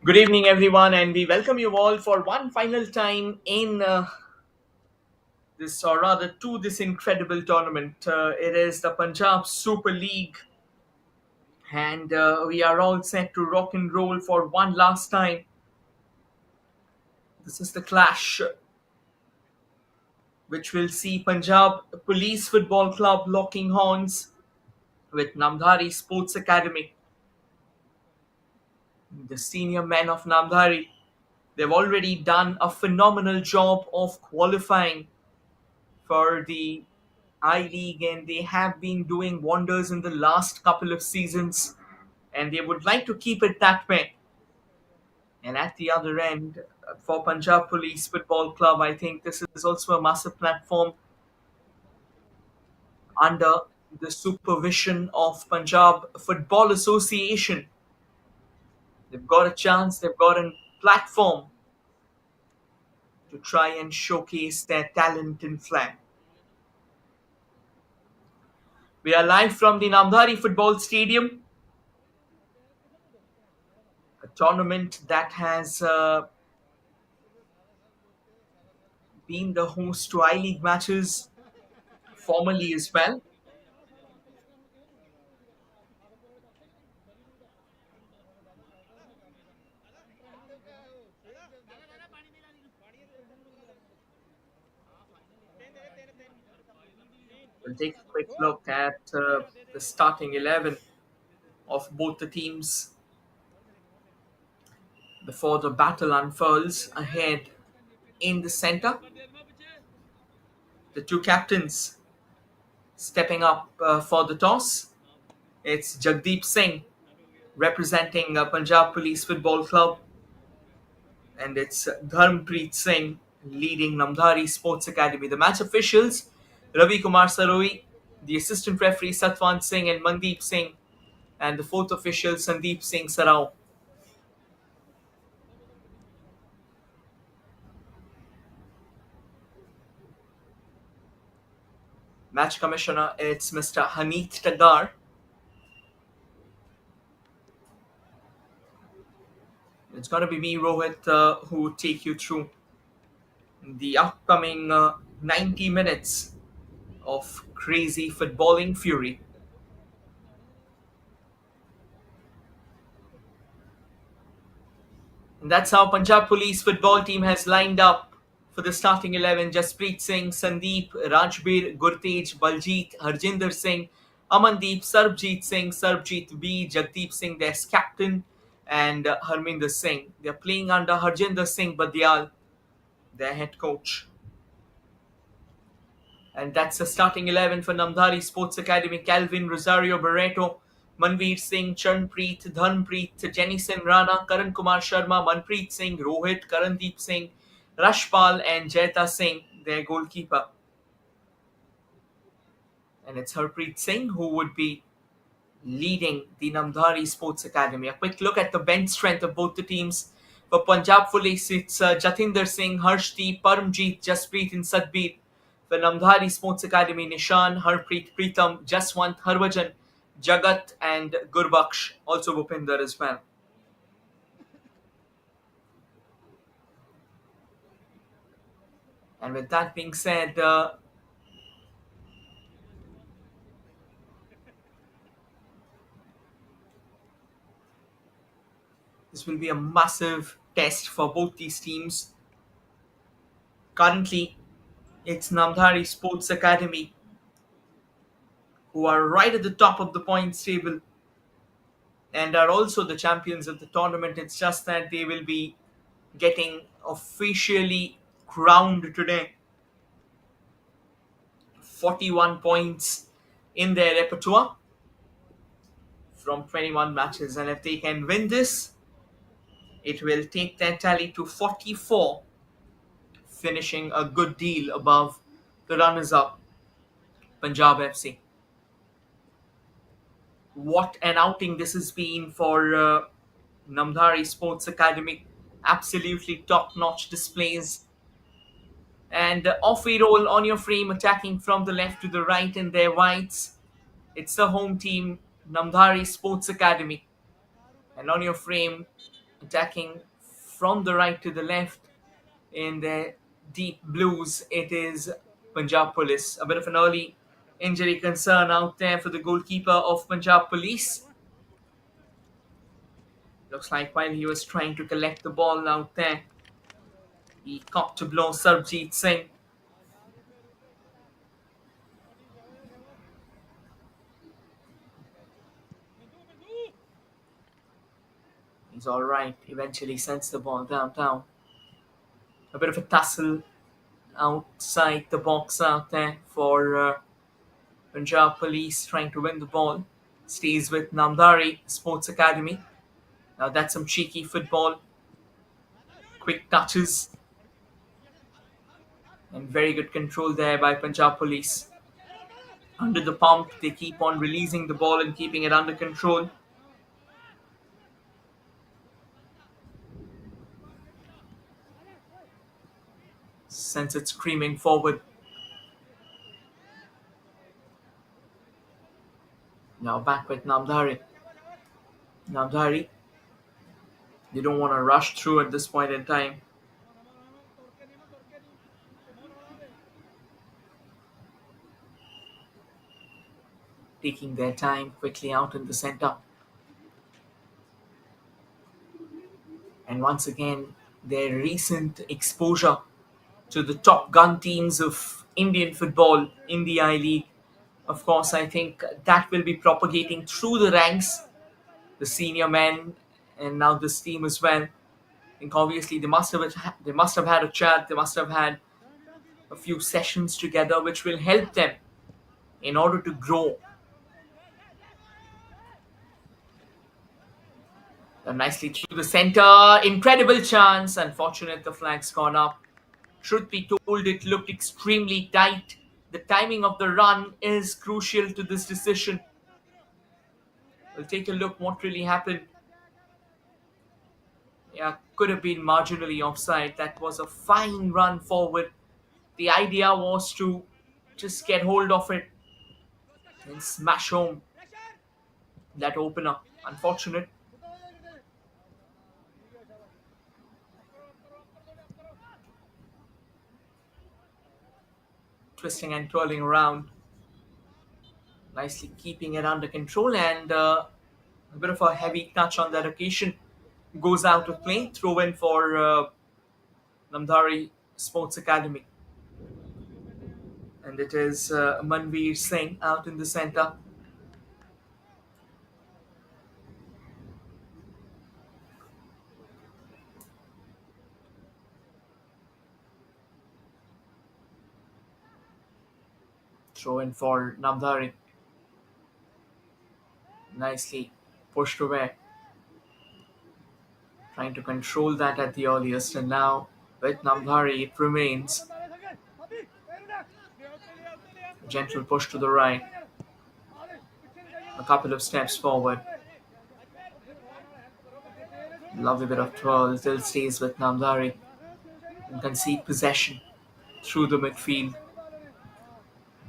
Good evening, everyone, and we welcome you all for one final time in this, or rather, to this incredible tournament. It is the Punjab Super League, and we are all set to rock and roll for one last time. This is the clash, which will see Punjab Police Football Club locking horns with Namdhari Sports Academy. The senior men of Namdhari, they've already done a phenomenal job of qualifying for the I League, and they have been doing wonders in the last couple of seasons, and they would like to keep it that way. And at the other end, for Punjab Police Football Club, I think this is also a massive platform under the supervision of Punjab Football Association. They've got a chance, they've got a platform to try and showcase their talent and flag. We are live from the Namdhari Football Stadium, a tournament that has been the host to I League matches formally as well. We'll take a quick look at the starting 11 of both the teams before the battle unfurls ahead in the center. The two captains stepping up for the toss. It's Jagdeep Singh representing Punjab Police Football Club, and it's Dharmpreet Singh leading Namdhari Sports Academy. The match officials, Ravi Kumar Saroi, the assistant referee Satwant Singh and Mandeep Singh, and the fourth official Sandeep Singh Sarao. Match commissioner, it's Mr. Haneet Tagar. It's going to be me, Rohit, who will take you through the upcoming 90 minutes of crazy footballing fury. And that's how Punjab Police Football Team has lined up for the starting 11. Jaspreet Singh, Sandeep, Rajbir, Gurtej, Baljit, Harjinder Singh, Amandeep, Sarbjeet Singh, Sarbjeet B, Jagdeep Singh, their captain, and Harminder Singh. They're playing under Harjinder Singh Badial, their head coach. And that's the starting 11 for Namdhari Sports Academy. Calvin, Rosario Barreto, Manveer Singh, Chanpreet, Dhanpreet, Jennison Rana, Karan Kumar Sharma, Manpreet Singh, Rohit, Karandeep Singh, Rashpal, and Jaita Singh, their goalkeeper. And it's Harpreet Singh who would be leading the Namdhari Sports Academy. A quick look at the bench strength of both the teams. For Punjab Police, it's Jatinder Singh, Harshdeep, Paramjeet, Jaspreet, and Sadbir. For Namdhari Sports Academy, Nishan, Harpreet, Preetham, Jaswant, Harbhajan, Jagat, and Gurbaksh, also Bhupinder as well. And with that being said, this will be a massive test for both these teams. Currently, it's Namdhari Sports Academy who are right at the top of the points table and are also the champions of the tournament. It's just that they will be getting officially crowned today. 41 points in their repertoire from 21 matches, and if they can win this, it will take their tally to 44, finishing a good deal above the runners-up, Punjab FC. What an outing this has been for Namdhari Sports Academy. Absolutely top-notch displays. And off we roll on your frame, attacking from the left to the right in their whites. It's the home team, Namdhari Sports Academy. And on your frame, attacking from the right to the left in their deep blues. It is Punjab Police. A bit of an early injury concern out there for the goalkeeper of Punjab Police. Looks like while he was trying to collect the ball out there, he cocked to blow Sarbjeet Singh. He's alright. Eventually sends the ball downtown. A bit of a tussle outside the box out there for Punjab Police trying to win the ball. Stays with Namdhari Sports Academy. Now that's some cheeky football. Quick touches. And very good control there by Punjab Police. Under the pump, they keep on releasing the ball and keeping it under control. Sends it screaming forward. Now back with Namdhari. Namdhari. They don't want to rush through at this point in time. Taking their time quickly out in the center. And once again, their recent exposure to the top gun teams of Indian football in the I-League. Of course, I think that will be propagating through the ranks, the senior men, and now this team as well. I think obviously they must have had a chat, they must have had a few sessions together, which will help them in order to grow. Nicely through the center, incredible chance. Unfortunate, the flag's gone up. Truth be told, it looked extremely tight. The timing of the run is crucial to this decision. We'll take a look what really happened. Yeah, could have been marginally offside. That was a fine run forward. The idea was to just get hold of it and smash home that opener. Unfortunate. Twisting and twirling around. Nicely keeping it under control, and a bit of a heavy touch on that occasion. Goes out of play. Throw in for Namdhari Sports Academy. And it is Manveer Singh out in the center. Throw in for Namdhari. Nicely pushed away. Trying to control that at the earliest, and now with Namdhari it remains. A gentle push to the right. A couple of steps forward. Lovely bit of twirl. Still stays with Namdhari. And concede possession through the midfield.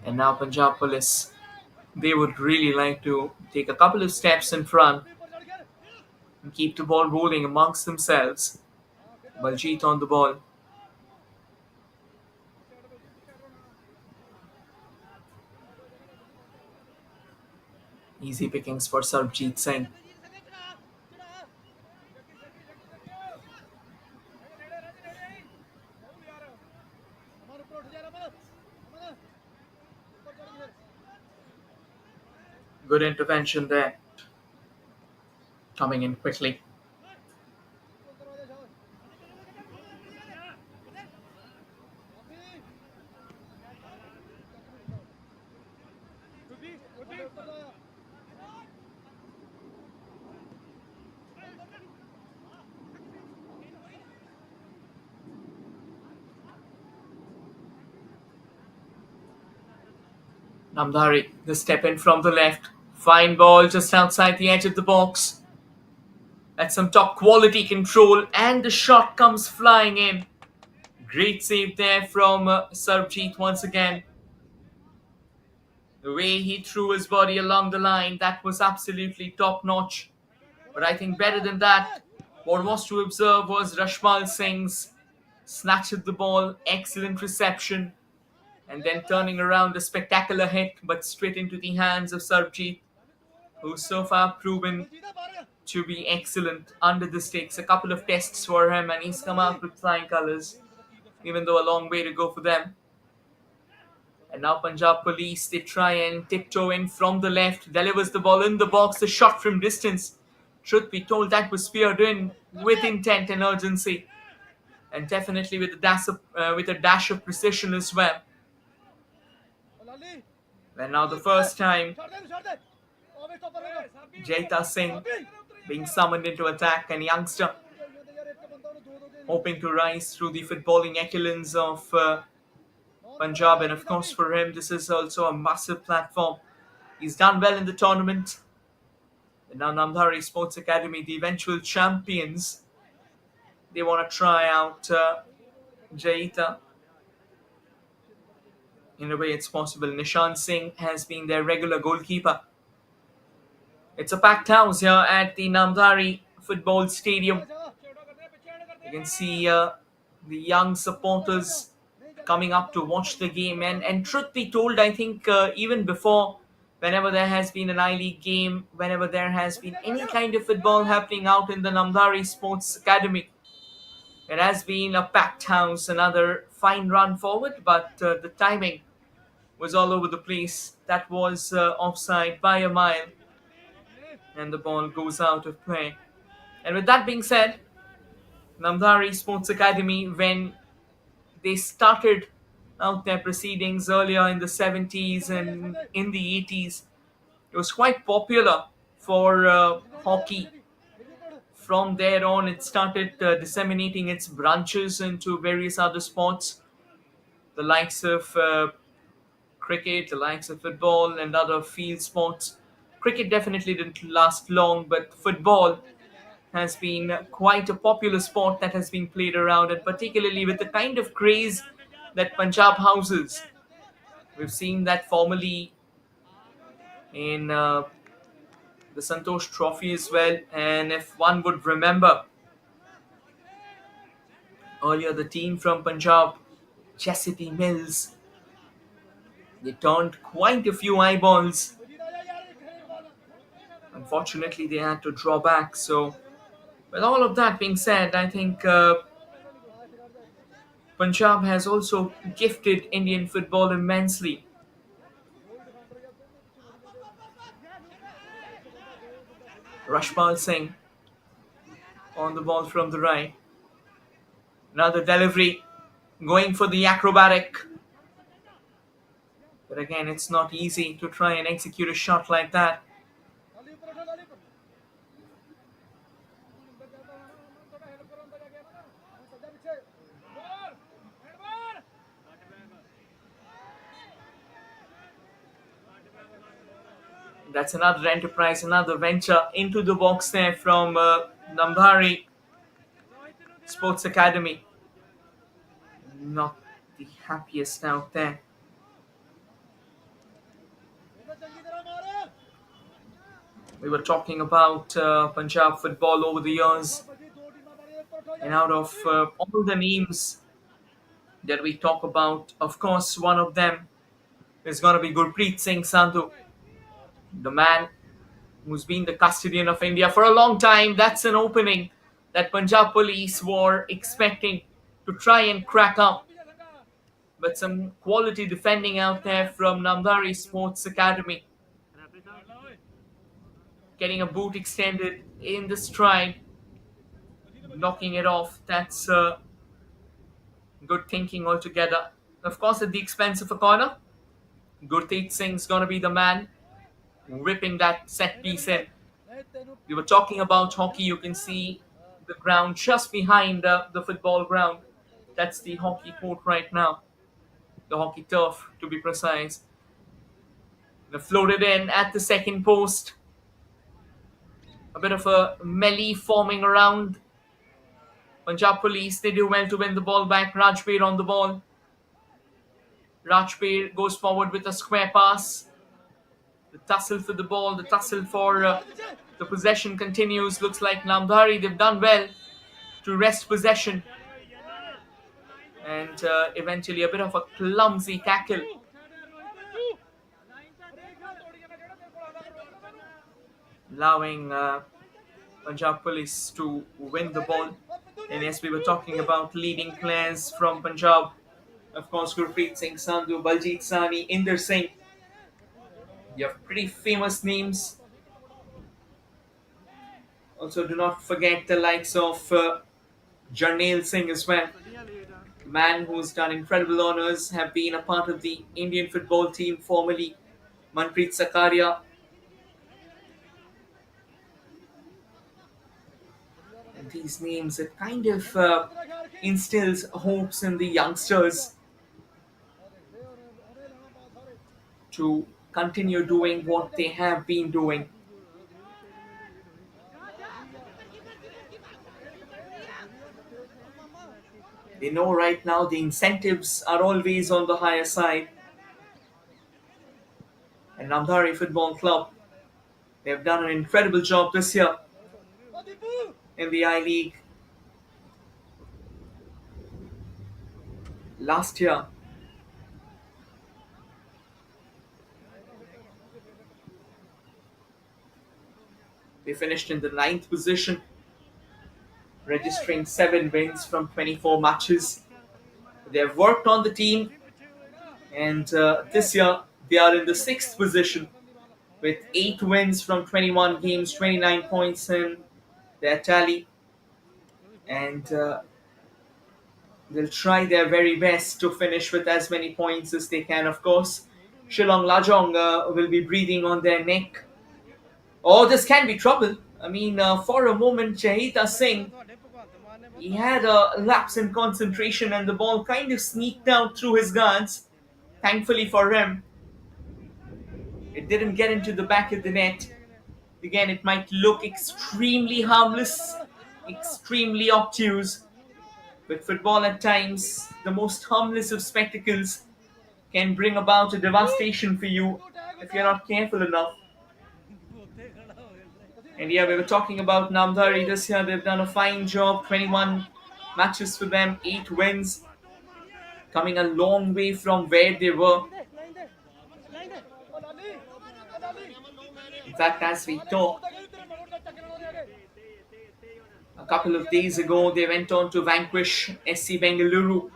And now Punjab Police, they would really like to take a couple of steps in front and keep the ball rolling amongst themselves. Baljeet on the ball. Easy pickings for Sarbjeet Singh. Good intervention there. Coming in quickly. Namdhari, the step in from the left. Fine ball just outside the edge of the box. That's some top quality control, and the shot comes flying in. Great save there from Sarbjeet once again. The way he threw his body along the line, that was absolutely top notch. But I think better than that, What was to observe was Rashpal Singh's snatch at the ball, excellent reception, and then turning around a spectacular hit, but straight into the hands of Sarbjeet, who's so far proven to be excellent under the stakes. A couple of tests for him, and he's come out with flying colours, even though a long way to go for them. And now Punjab Police, they try and tiptoe in from the left, delivers the ball in the box, a shot from distance. Truth be told, that was speared in with intent and urgency, and definitely with a dash of precision as well. And now the first time, Jaita Singh being summoned into attack, and youngster hoping to rise through the footballing echelons of Punjab, and of course for him this is also a massive platform. He's done well in the tournament. And now Namdhari Sports Academy, the eventual champions, they want to try out Jaita in a way it's possible. Nishan Singh has been their regular goalkeeper. It's a packed house here at the Namdhari Football Stadium. You can see the young supporters coming up to watch the game. And truth be told, I think even before, whenever there has been an I-League game, whenever there has been any kind of football happening out in the Namdhari Sports Academy, it has been a packed house, another fine run forward, but the timing was all over the place. That was offside by a mile, and the ball goes out of play. And with that being said, Namdhari Sports Academy, when they started out their proceedings earlier in the 70s and in the 80s, it was quite popular for hockey. From there on, it started disseminating its branches into various other sports, the likes of cricket, the likes of football, and other field sports. Cricket definitely didn't last long, but football has been quite a popular sport that has been played around, and particularly with the kind of craze that Punjab houses. We've seen that formally in the Santosh Trophy as well, and if one would remember, earlier the team from Punjab, Chastity Mills, they turned quite a few eyeballs. Unfortunately, they had to draw back. So, with all of that being said, I think Punjab has also gifted Indian football immensely. Rashpal Singh on the ball from the right. Another delivery, going for the acrobatic. But again, it's not easy to try and execute a shot like that. That's another enterprise, another venture into the box there from Namdhari Sports Academy. Not the happiest out there. We were talking about Punjab football over the years, and out of all the names that we talk about, of course, one of them is going to be Gurpreet Singh Sandhu, the man who's been the custodian of India for a long time. That's an opening that Punjab Police were expecting to try and crack up. But some quality defending out there from Namdhari Sports Academy. Getting a boot extended in the stride, knocking it off. That's good thinking altogether. Of course, at the expense of a corner, Gurpreet Singh's going to be the man ripping that set piece in. We were talking about hockey. You can see the ground just behind the football ground. That's the hockey court right now. The hockey turf, to be precise. They floated in at the second post. A bit of a melee forming around. Punjab Police, they do well to win the ball back. Rajbir on the ball. Rajbir goes forward with a square pass. The tussle for the ball, the tussle for the possession continues. Looks like Namdhari, they've done well to wrest possession, and eventually a bit of a clumsy tackle, allowing Punjab Police to win the ball. And yes, we were talking about leading players from Punjab. Of course, Gurpreet Singh Sandhu, Baljit Sani, Inder Singh. You have pretty famous names. Also, do not forget the likes of Jarnail Singh as well. The man who's done incredible honours, have been a part of the Indian football team, formerly Manpreet Sakaria. And these names, it kind of instills hopes in the youngsters to continue doing what they have been doing. They know right now the incentives are always on the higher side. And Namdhari Football Club, they've done an incredible job this year in the I-League. Last year, they finished in the 9th position, registering 7 wins from 24 matches. They have worked on the team, and this year they are in the 6th position with 8 wins from 21 games, 29 points in their tally. And they'll try their very best to finish with as many points as they can, of course. Shillong Lajong will be breathing on their neck. Oh, this can be trouble. I mean, for a moment, Chahita Singh, he had a lapse in concentration and the ball kind of sneaked out through his guards. Thankfully for him, it didn't get into the back of the net. Again, it might look extremely harmless, extremely obtuse. But football at times, the most harmless of spectacles, can bring about a devastation for you if you're not careful enough. And yeah, we were talking about Namdhari this year. They've done a fine job. 21 matches for them, 8 wins. Coming a long way from where they were. In fact, as we talk, a couple of days ago, they went on to vanquish SC Bengaluru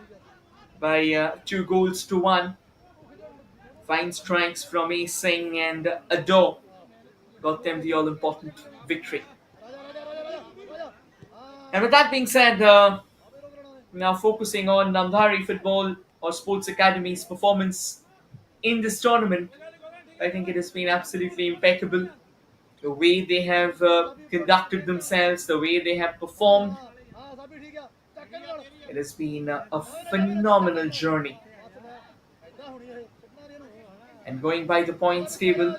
by 2-1. Fine strikes from A. Singh and Ado got them the all-important victory. And with that being said, now focusing on Namdhari Football or Sports Academy's performance in this tournament, I think it has been absolutely impeccable. The way they have conducted themselves, the way they have performed, it has been a phenomenal journey. And going by the points table,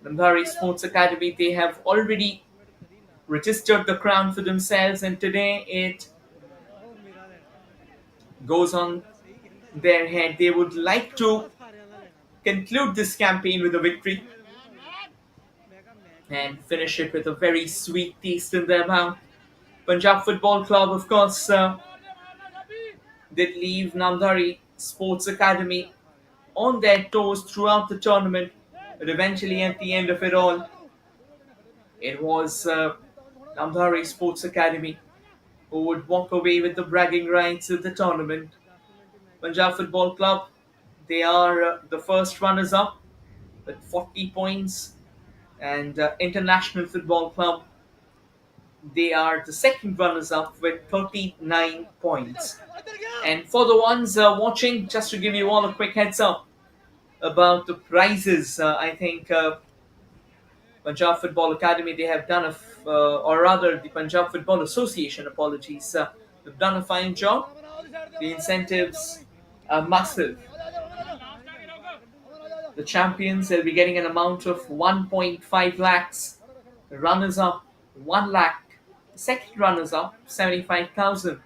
Namdhari Sports Academy, they have already registered the crown for themselves, and today it goes on their head. They would like to conclude this campaign with a victory and finish it with a very sweet taste in their mouth. Punjab Football Club, of course, did leave Namdhari Sports Academy on their toes throughout the tournament, but eventually at the end of it all, it was Namdhari Sports Academy who would walk away with the bragging rights of the tournament. Punjab Football Club, they are the first runners-up with 40 points, and International Football Club, they are the second runners-up with 39 points. And for the ones watching, just to give you all a quick heads up about the prizes, I think Punjab Football Academy, they have done or rather the Punjab Football Association, apologies, they've done a fine job. The incentives are massive. The champions, they'll be getting an amount of 1.5 lakhs. The runners-up, 1 lakh. The second runners-up, 75,000.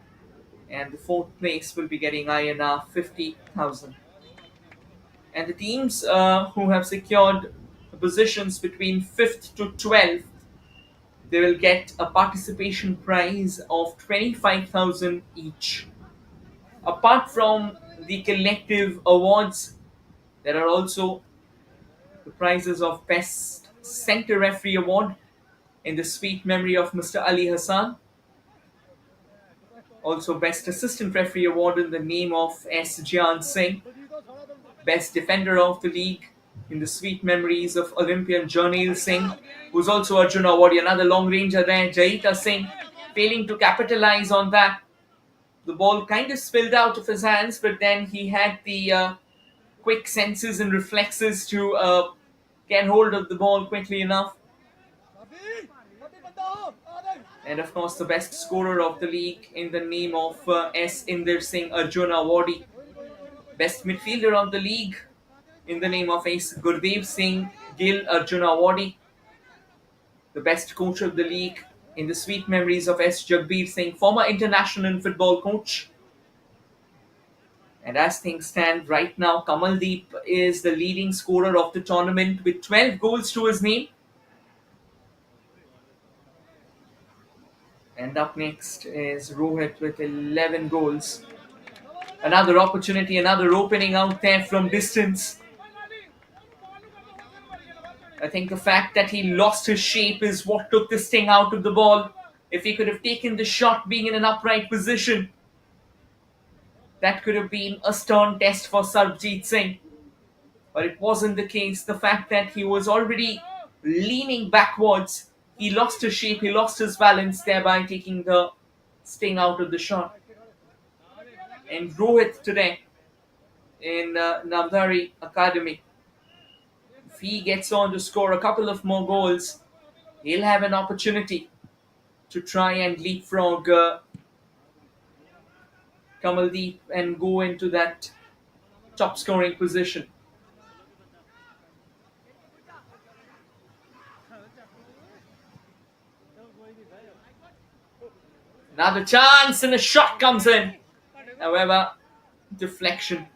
And the fourth place will be getting INR 50,000. And the teams who have secured the positions between 5th to 12th, They will get a participation prize of 25,000 each. Apart from the collective awards, there are also the prizes of Best Center Referee Award in the sweet memory of Mr. Ali Hassan. Also, Best Assistant Referee Award in the name of S. Jan Singh. Best Defender of the League in the sweet memories of Olympian Jarnail Singh, who's also Arjuna Awardee, another long ranger there, Jaita Singh, failing to capitalize on that. The ball kind of spilled out of his hands, but then he had the quick senses and reflexes to get hold of the ball quickly enough. And of course, the best scorer of the league in the name of S. Inder Singh Arjuna Awardee. Best midfielder of the league in the name of Ace Gurdev Singh Gill Arjuna Awardee. The best coach of the league in the sweet memories of S. Jagbir Singh, former international football coach. And as things stand right now, Kamaldeep is the leading scorer of the tournament with 12 goals to his name. And up next is Rohit with 11 goals. Another opportunity, another opening out there from distance. I think the fact that he lost his shape is what took the sting out of the ball. If he could have taken the shot being in an upright position, that could have been a stern test for Sarbjeet Singh. But it wasn't the case. The fact that he was already leaning backwards, he lost his shape, he lost his balance, thereby taking the sting out of the shot. And Rohit today in Namdhari Academy, if he gets on to score a couple of more goals, he'll have an opportunity to try and leapfrog Kamaldeep and go into that top scoring position. Another chance and a shot comes in. However, deflection.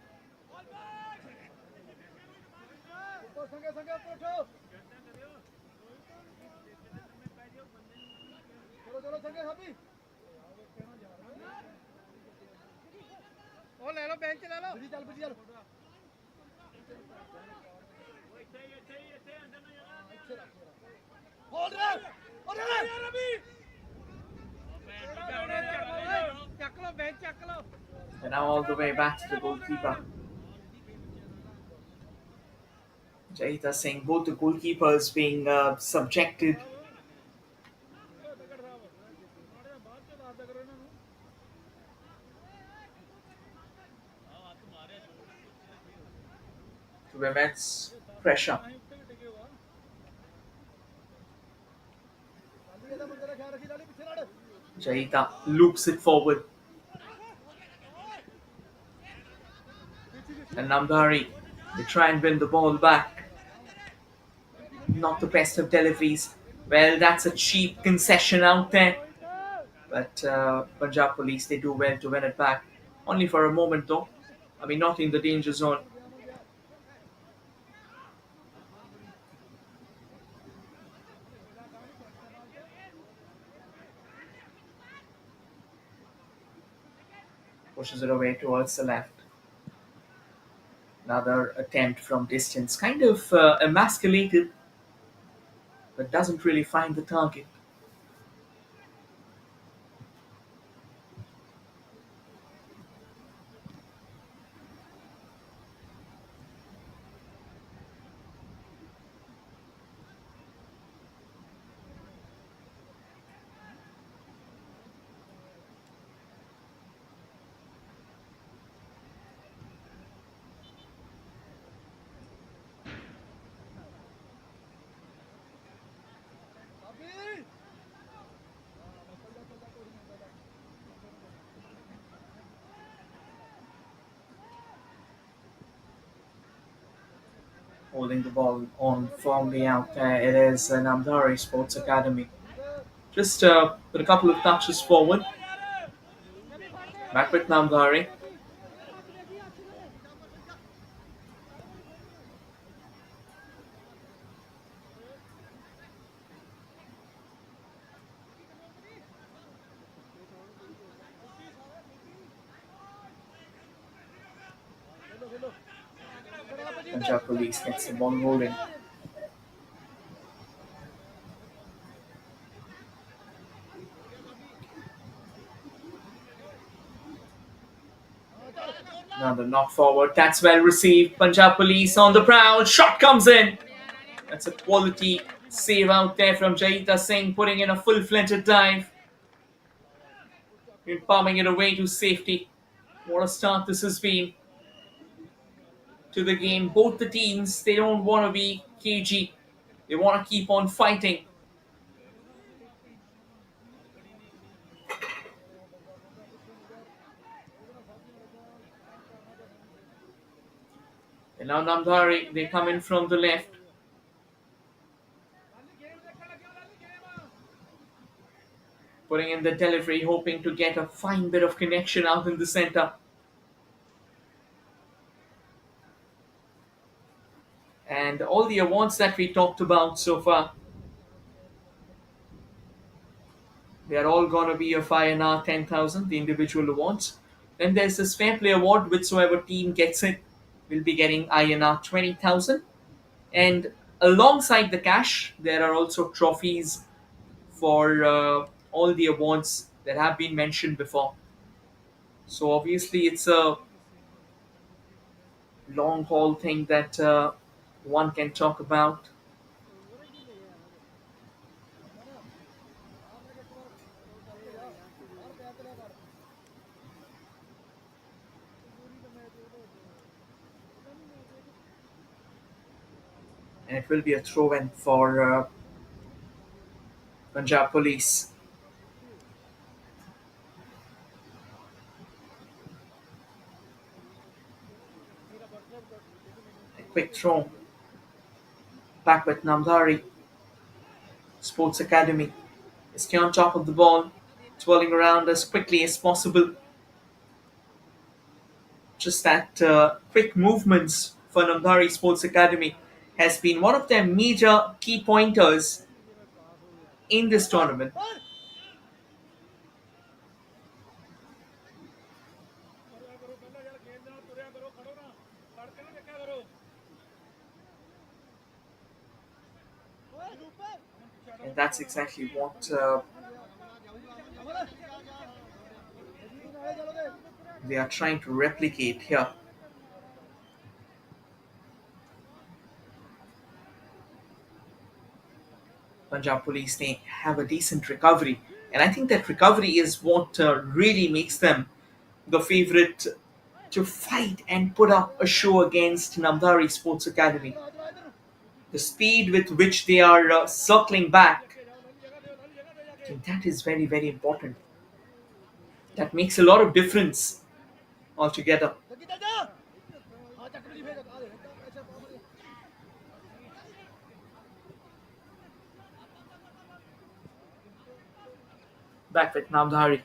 And now all the way back to the goalkeeper. Jaita Singh, both the goalkeepers being subjected to immense pressure. Jaita loops it forward. And Namdhari, they try and win the ball back. Not the best of deliveries. Well, that's a cheap concession out there. But Punjab Police, they do well to win it back. Only for a moment though. I mean, not in the danger zone. Pushes it away towards the left. Another attempt from distance. Kind of emasculated, but doesn't really find the target. Holding the ball on firmly out there. It is Namdhari Sports Academy. Just with a couple of touches forward. Back with Namdhari. Punjab Police gets the ball rolling. Another knock forward. That's well received. Punjab Police on the prowl. Shot comes in. That's a quality save out there from Jaita Singh, putting in a full-fledged dive and palming it away to safety. What a start this has been to the game. Both the teams, they don't want to be cagey. They want to keep on fighting. And now Namdhari, they come in from the left. Putting in the delivery, hoping to get a fine bit of connection out in the center. And all the awards that we talked about so far, they are all going to be of INR 10,000, the individual awards. Then there's this Fair Play Award, whichsoever team gets it will be getting INR 20,000. And alongside the cash, there are also trophies for all the awards that have been mentioned before. So obviously it's a long haul thing that one can talk about. And it will be a throw-in for Punjab Police. A quick throw. Back with Namdhari Sports Academy. Stay on top of the ball, twirling around as quickly as possible. Just that quick movements for Namdhari Sports Academy has been one of their major key pointers in this tournament. And that's exactly what they are trying to replicate here. Punjab Police, they have a decent recovery. And I think that recovery is what really makes them the favourite to fight and put up a show against Namdhari Sports Academy. The speed with which they are circling back, I think that is very, very important. That makes a lot of difference altogether. Back with Namdhari.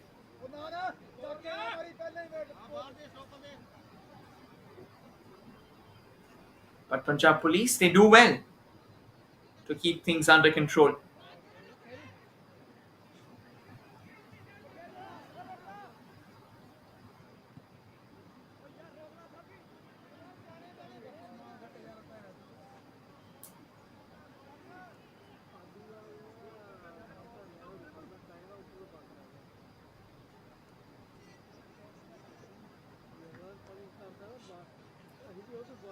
But Punjab Police, they do well to keep things under control.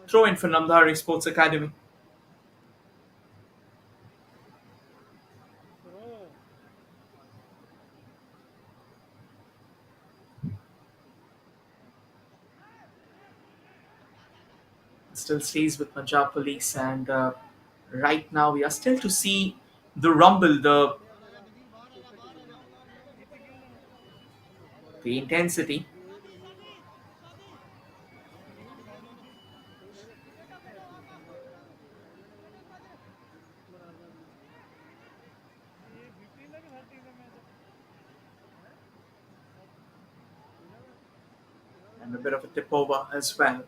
Throw in for Namdhari Sports Academy. Still stays with Punjab Police, and right now we are still to see the rumble, the intensity. And a bit of a tip over as well.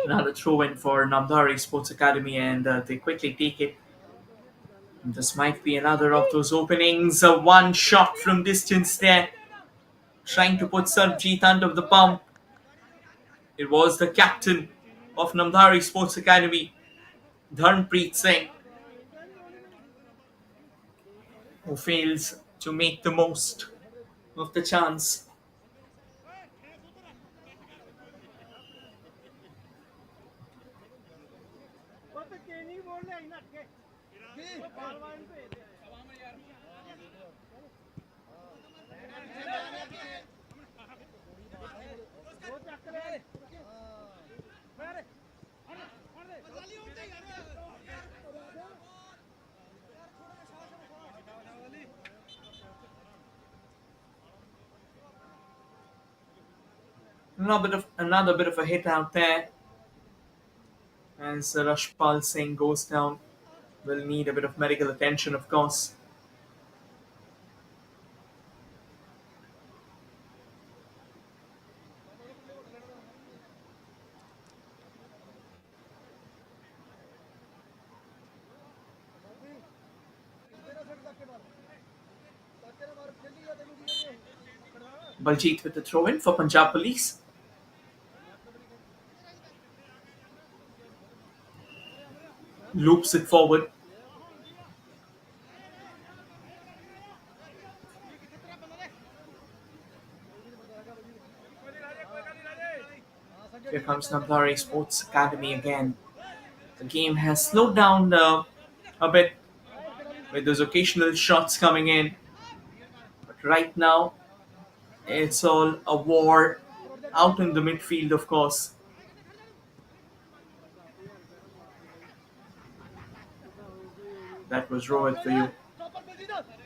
Another throw in for Namdhari Sports Academy, and they quickly take it. And this might be another of those openings. One shot from distance there. trying to put Sarabjit under the pump. It was the captain of Namdhari Sports Academy, Dharmpreet Singh, who fails to make the most of the chance. Another bit of a hit out there as Rashpal Singh goes down. Will need a bit of medical attention, of course. Baljeet with the throw in for Punjab Police. Loops it forward. Here comes Namdhari Sports Academy again. The game has slowed down a bit with those occasional shots coming in. But right now, it's all a war out in the midfield, of course. That was Rohit for you.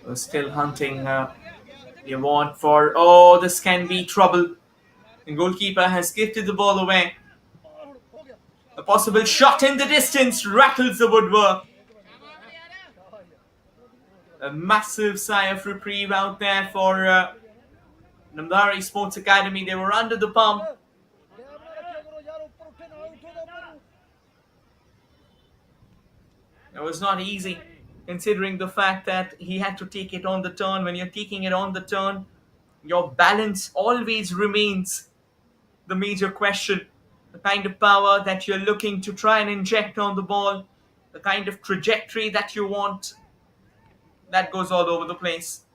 We're still hunting the award for. Oh, this can be trouble. The goalkeeper has gifted the ball away. A possible shot in the distance rattles the woodwork. A massive sigh of reprieve out there for Namdhari Sports Academy. They were under the pump. It was not easy, considering the fact that he had to take it on the turn. When you're taking it on the turn, your balance always remains the major question. The kind of power that you're looking to try and inject on the ball, the kind of trajectory that you want, that goes all over the place.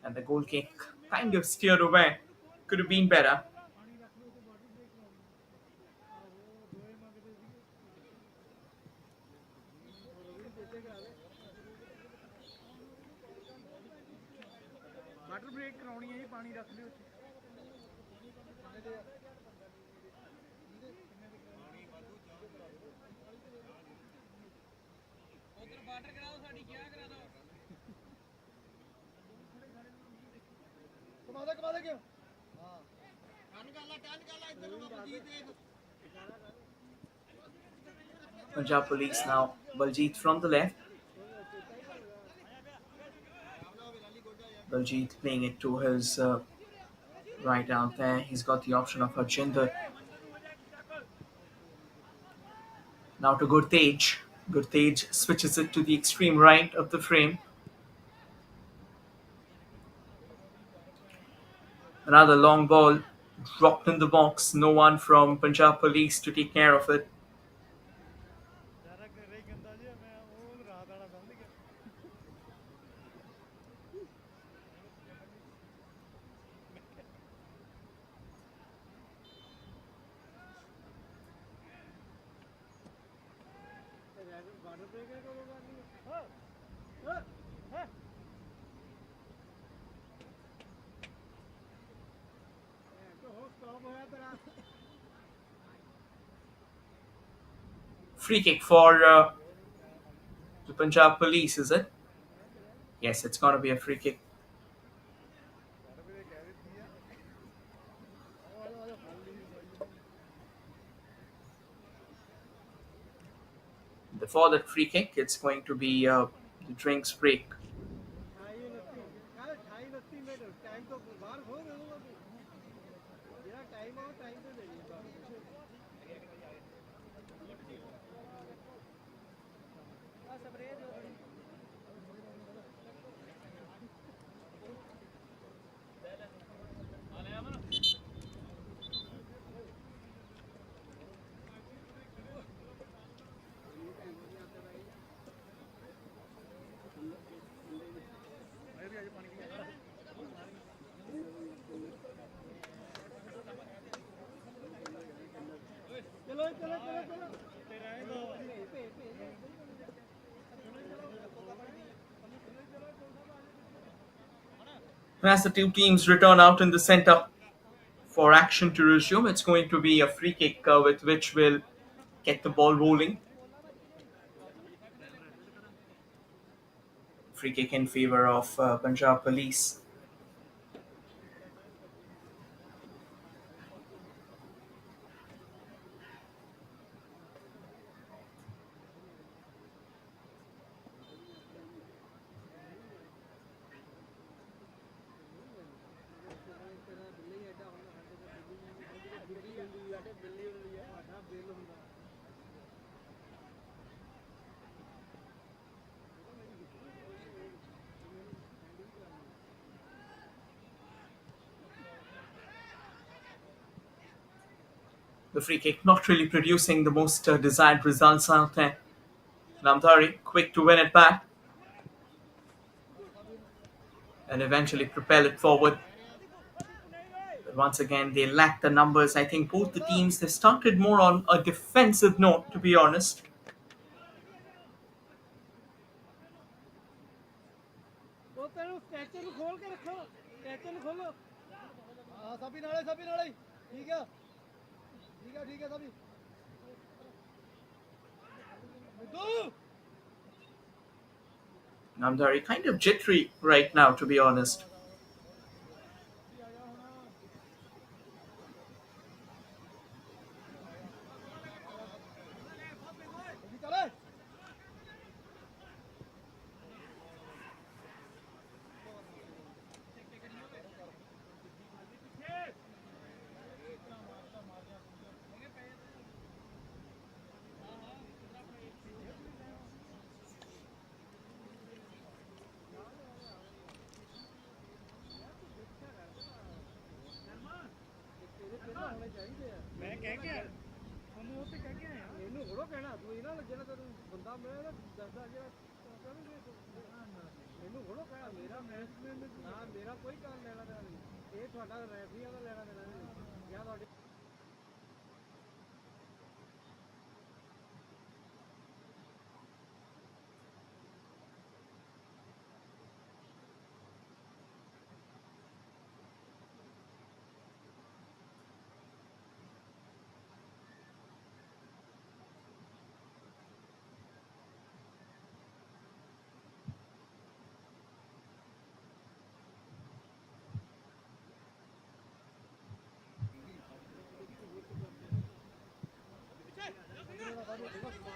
And the goal kick kind of steered away. Could have been better. Punjab Police now. Baljeet from the left. Baljeet playing it to his right out there. He's got the option of Harjinder. Now to Gurtej. Gurtej switches it to the extreme right of the frame. Another long ball dropped in the box. No one from Punjab Police to take care of it. Free kick for the Punjab Police, is it? Yes, it's going to be a free kick. Before that free kick, it's going to be the drinks break. As the two teams return out in the center for action to resume, it's going to be a free kick with which will get the ball rolling. Free kick in favor of Punjab Police. The free kick not really producing the most desired results out there. Namdhari quick to win it back and eventually propel it forward. But once again, they lack the numbers. I think both the teams, they started more on a defensive note, to be honest. Namdhari kind of jittery right now, to be honest.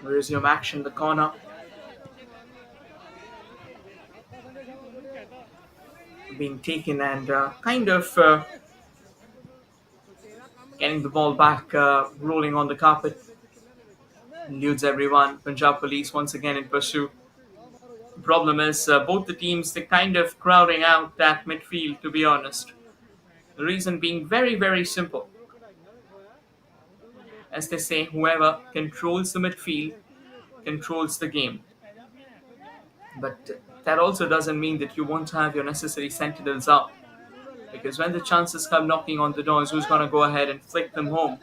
Resume action, the corner. Being taken and kind of getting the ball back, rolling on the carpet. Eludes everyone. Punjab Police once again in pursuit. The problem is both the teams, they're kind of crowding out that midfield, to be honest. The reason being very, very simple. As they say, whoever controls the midfield controls the game. But that also doesn't mean that you won't have your necessary sentinels up. Because when the chances come knocking on the doors, who's going to go ahead and flick them home?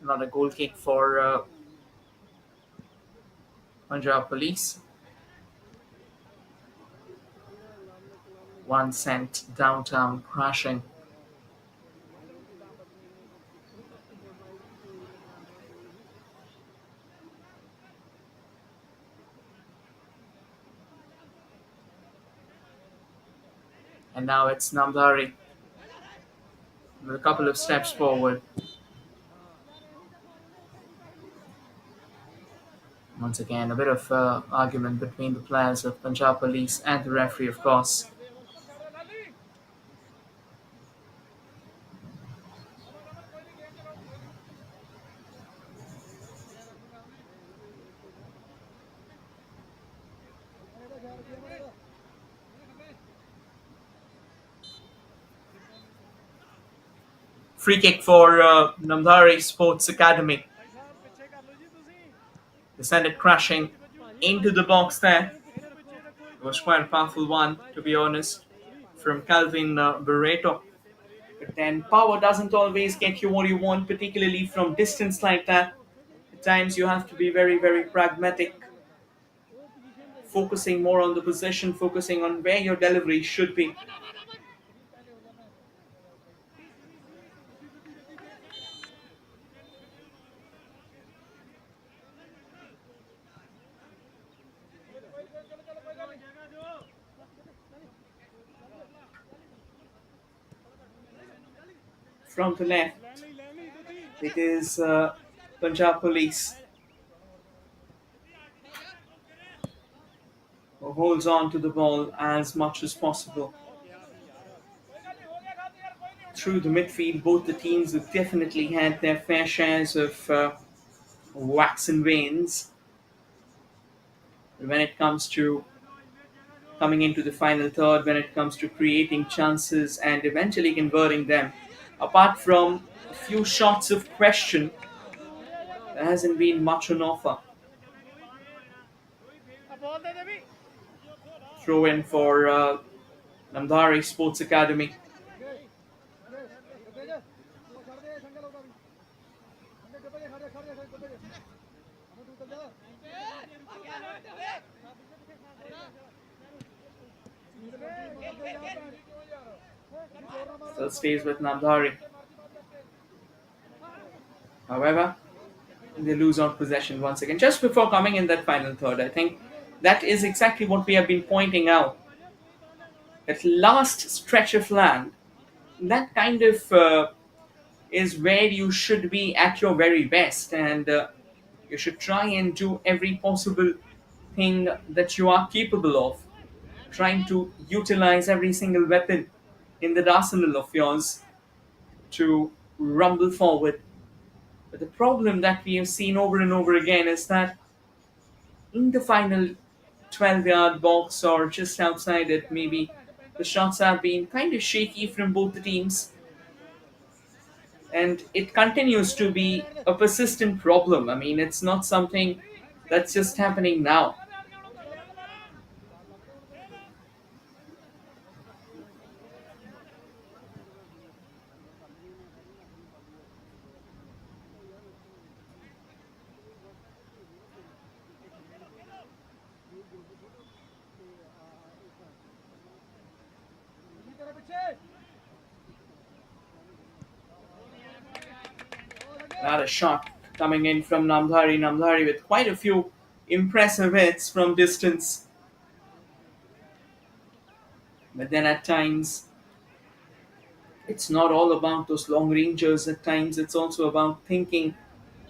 Another goal kick for Punjab Police. One sent downtown crashing. And now it's Namdhari with a couple of steps forward. Once again, a bit of argument between the players of Punjab Police and the referee, of course. Free kick for Namdhari Sports Academy. They send it crashing into the box there. It was quite a powerful one, to be honest, from Calvin Barreto. But then power doesn't always get you what you want, particularly from distance like that. At times you have to be very, very pragmatic, focusing more on the position, focusing on where your delivery should be. From the left, it is Punjab Police who holds on to the ball as much as possible. Through the midfield, both the teams have definitely had their fair shares of wax and veins when it comes to coming into the final third, when it comes to creating chances and eventually converting them. Apart from a few shots of question, there hasn't been much on offer. Throw in for Namdhari Sports Academy. Still stays with Namdhari. However, they lose on possession once again. Just before coming in that final third, I think that is exactly what we have been pointing out. That last stretch of land, that kind of is where you should be at your very best, and you should try and do every possible thing that you are capable of, trying to utilize every single weapon in the arsenal of yours to rumble forward. But the problem that we have seen over and over again is that in the final 12-yard box or just outside it, maybe the shots have been kind of shaky from both the teams. And it continues to be a persistent problem. I mean, it's not something that's just happening now. Not a shot coming in from Namdhari. Namdhari with quite a few impressive hits from distance. But then at times, it's not all about those long rangers. At times, it's also about thinking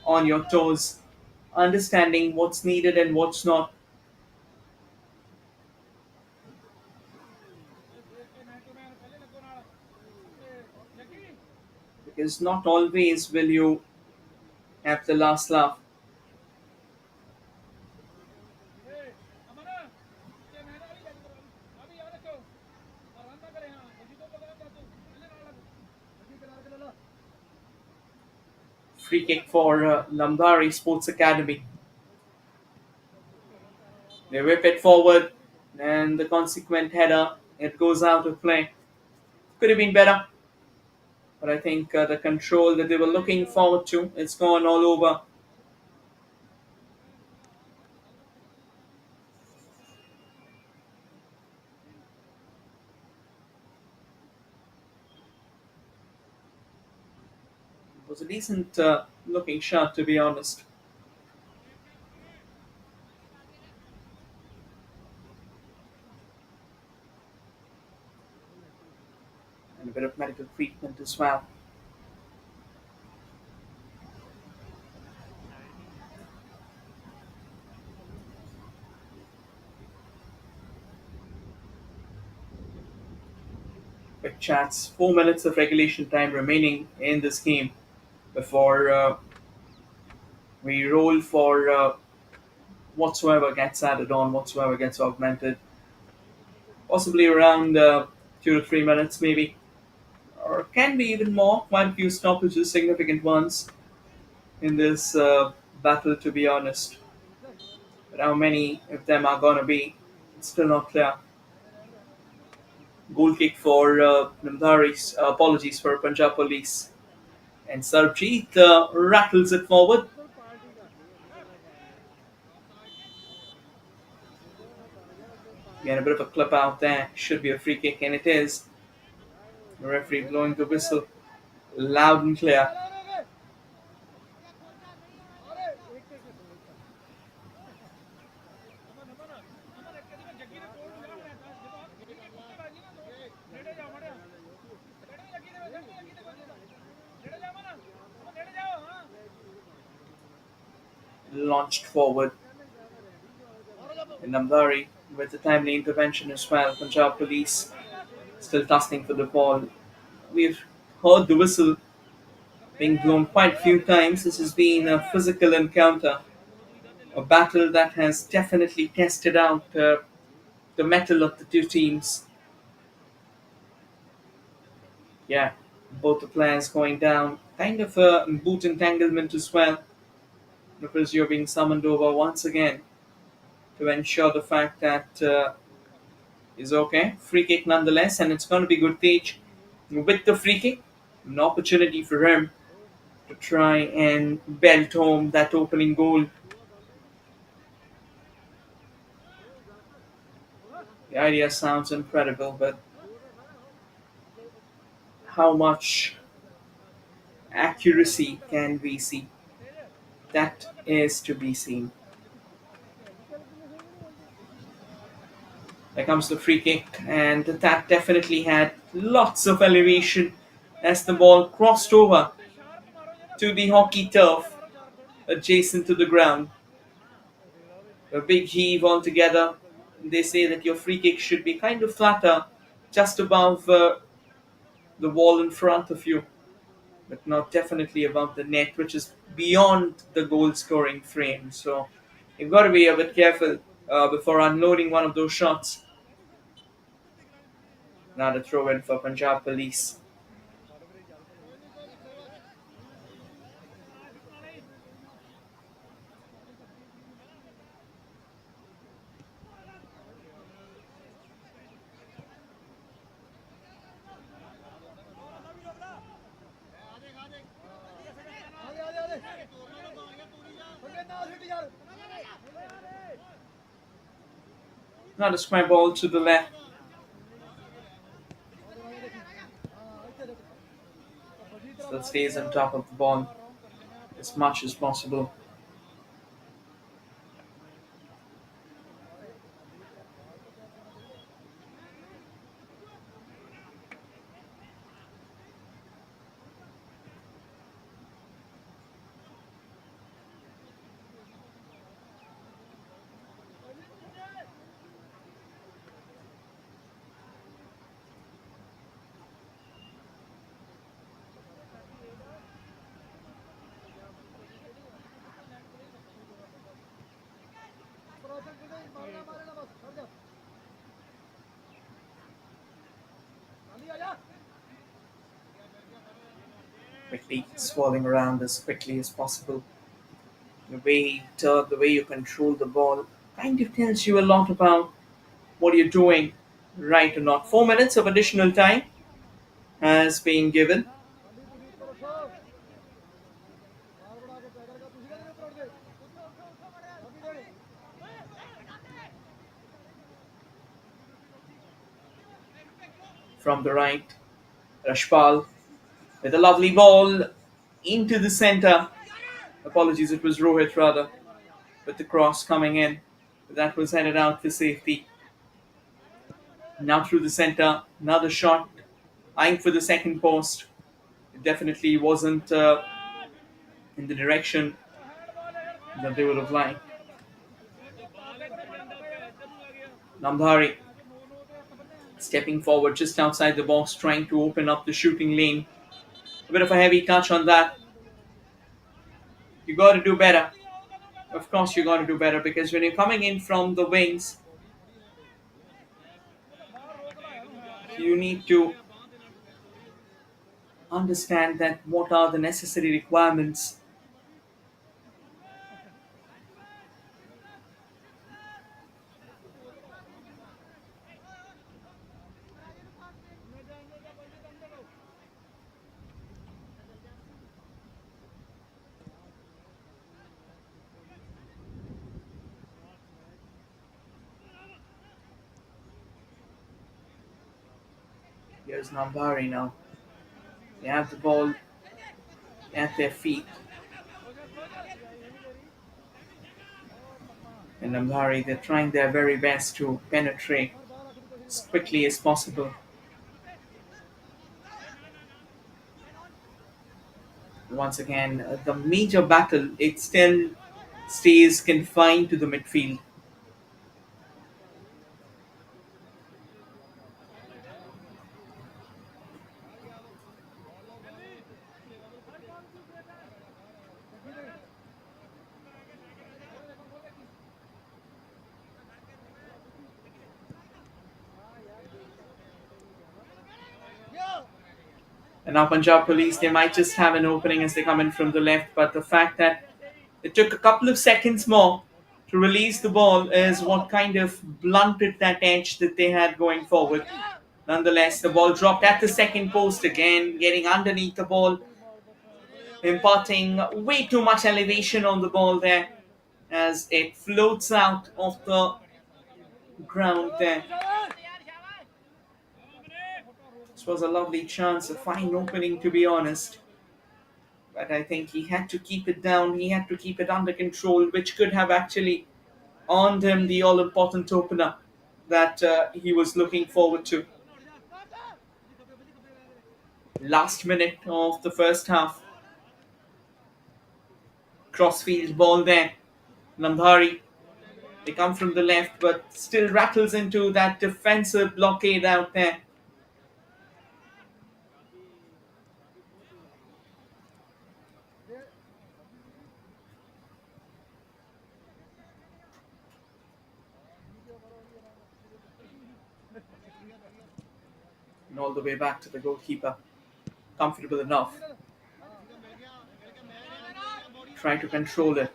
on your toes, understanding what's needed and what's not. Because not always will you have the last laugh. Free kick for Namdhari Sports Academy. They whip it forward, and the consequent header, it goes out of play. Could have been better, but I think the control that they were looking forward to, it's gone all over. was a decent looking shot, to be honest. And a bit of medical treatment as well. Quick chats. 4 minutes of regulation time remaining in this game before we roll for whatsoever gets added on, whatsoever gets augmented. Possibly around 2 to 3 minutes, maybe, or can be even more. Quite a few stoppages, significant ones in this battle, to be honest. But how many of them are gonna be? It's still not clear. Goal kick for Namdhari. Apologies for Punjab Police. And Sarjeet rattles it forward. Again, a bit of a clip out there. Should be a free kick, and it is. The referee blowing the whistle loud and clear. Launched forward. And Namdhari with the timely intervention as well. Punjab Police still tussling for the ball. We've heard the whistle being blown quite a few times. This has been a physical encounter, a battle that has definitely tested out the mettle of the two teams. Yeah, both the players going down. Kind of a boot entanglement as well, because you're being summoned over once again to ensure the fact that is okay. Free kick nonetheless, and it's going to be good Tej with the free kick. An opportunity for him to try and belt home that opening goal. The idea sounds incredible, but how much accuracy can we see? That is to be seen. There comes the free kick, and that definitely had lots of elevation as the ball crossed over to the hockey turf adjacent to the ground. A big heave altogether. They say that your free kick should be kind of flatter, just above the wall in front of you, but not definitely above the net, which is beyond the goal scoring frame. So you've got to be a bit careful before unloading one of those shots. Now the throw in for Punjab Police. Now the square ball to the left. Still stays on top of the ball as much as possible. Quickly swirling around as quickly as possible. The way you turn, the way you control the ball, kind of tells you a lot about what you're doing, right or not. 4 minutes of additional time has been given. From the right, Rashpal with a lovely ball into the center. Apologies, it was Rohit rather, with the cross coming in. That was headed out for safety. Now through the center, another shot, eyeing for the second post. It definitely wasn't in the direction that they would have liked. Namdhari stepping forward just outside the box, trying to open up the shooting lane. A bit of a heavy touch on that. You got to do better. Of course, you got to do better, because when you're coming in from the wings, you need to understand that what are the necessary requirements. Here's Namdhari now. They have the ball at their feet. And Namdhari, they're trying their very best to penetrate as quickly as possible. Once again, the major battle, it still stays confined to the midfield. And now Punjab Police, they might just have an opening as they come in from the left, but the fact that it took a couple of seconds more to release the ball is what kind of blunted that edge that they had going forward. Nonetheless, the ball dropped at the second post again, getting underneath the ball, imparting way too much elevation on the ball there as it floats out of the ground there. This was a lovely chance, a fine opening to be honest. But I think he had to keep it down, he had to keep it under control, which could have actually earned him the all important opener that he was looking forward to. Last minute of the first half. Crossfield ball there. Namdhari. They come from the left, but still rattles into that defensive blockade out there. And all the way back to the goalkeeper. Comfortable enough. Try to control it.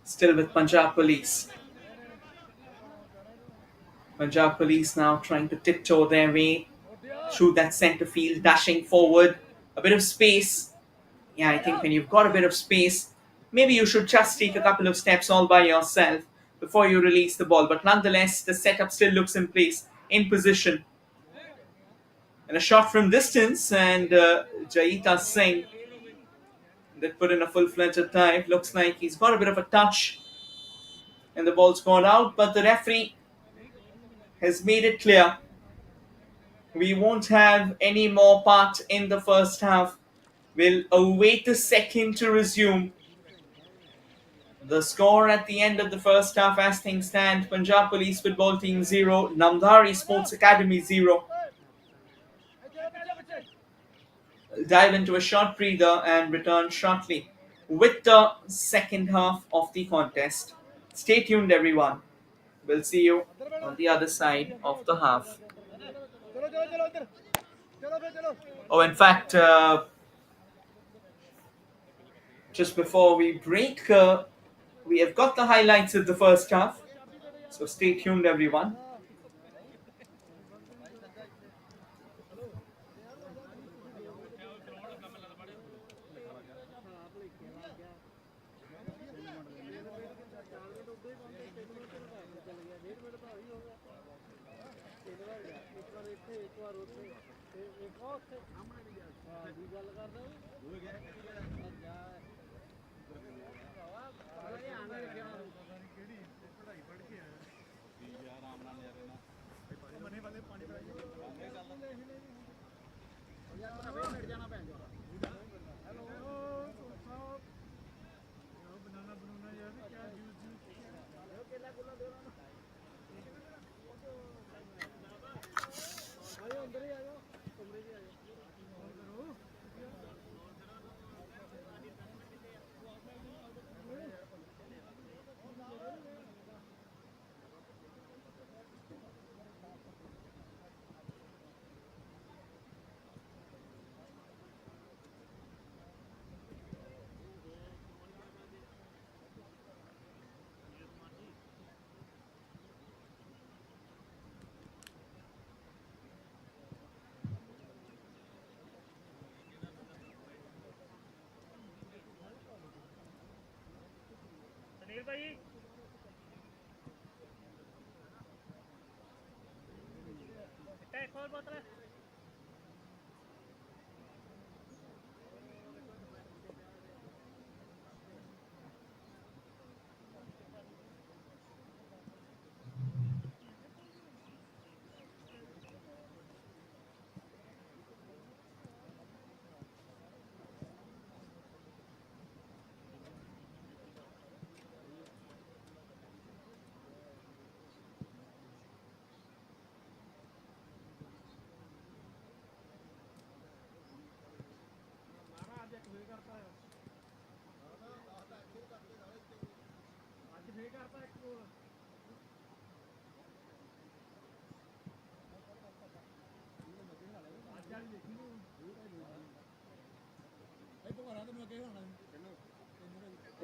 Still with Punjab Police. Punjab Police now trying to tiptoe their way through that centre field, dashing forward. A bit of space. Yeah, I think when you've got a bit of space, maybe you should just take a couple of steps all by yourself before you release the ball. But nonetheless, the setup still looks in place, in position. And a shot from distance, and Jaita Singh that put in a full-fledged dive. Looks like he's got a bit of a touch, and the ball's gone out. But the referee has made it clear we won't have any more part in the first half. We'll await the second to resume. The score at the end of the first half as things stand: Punjab Police Football Team 0, Namdhari Sports Academy 0. Dive into a short breather and return shortly with the second half of the contest. Stay tuned, everyone. We'll see you on the other side of the half. Oh, in fact, just before we break, we have got the highlights of the first half. So stay tuned, everyone.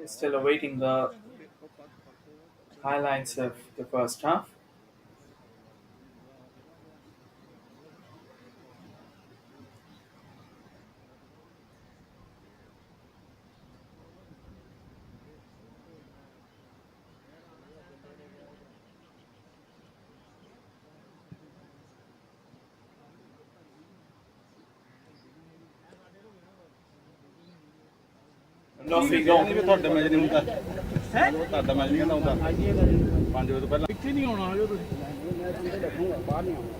Still awaiting the highlights of the first half. And off we go. ਤੁਹਾਡੇ match ਨਹੀਂ ਹੁੰਦਾ ਤੁਹਾਡਾ match ਨਹੀਂ ਕਹਿੰਦਾ ਹੁੰਦਾ 5 ਵਜੇ ਤੋਂ ਪਹਿਲਾਂ ਇੱਥੇ ਨਹੀਂ ਆਉਣਾ ਜੋ ਤੁਸੀਂ ਬਾਹਰ ਨਹੀਂ ਆਉਣਾ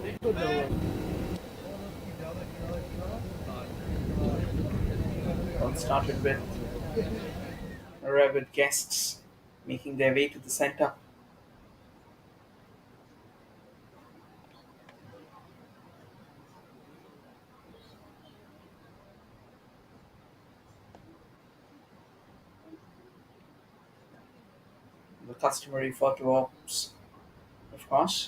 Well, started with rabid guests making their way to the center. The customary photo ops, of course.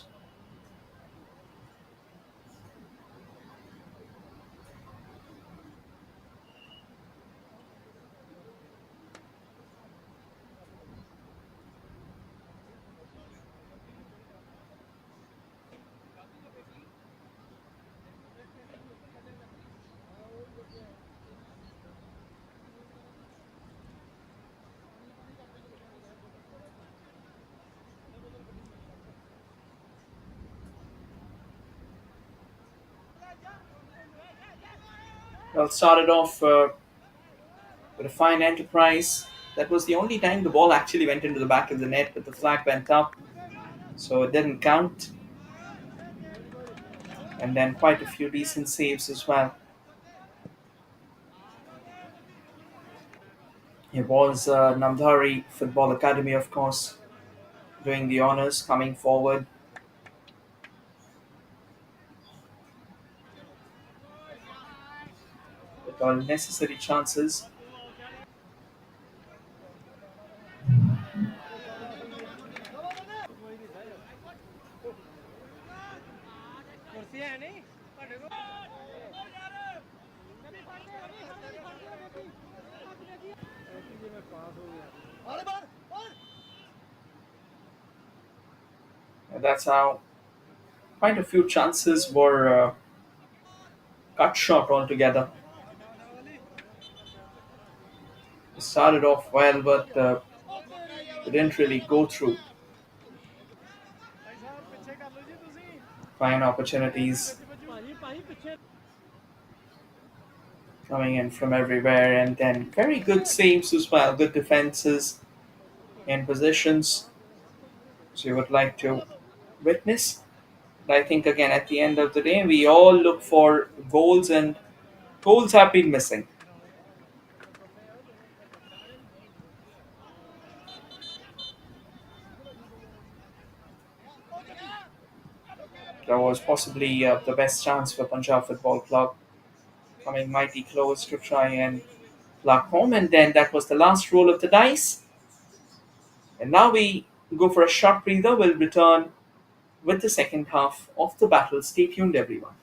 Well, started off with a fine enterprise. That was the only time the ball actually went into the back of the net, but the flag went up, so it didn't count. And then quite a few decent saves as well. It was Namdhari Football Academy, of course, doing the honors, coming forward. With all necessary chances. And that's how quite a few chances were cut short altogether. It started off well, but it didn't really go through. Fine opportunities. coming in from everywhere, and then very good saves as well, good defenses in positions. So you would like to witness. But I think again at the end of the day, we all look for goals, and goals have been missing. That was possibly the best chance for Punjab Football Club, coming mighty close to try and luck home, and then that was the last roll of the dice. And now we go for a short breather. We'll return with the second half of the battle. Stay tuned, everyone.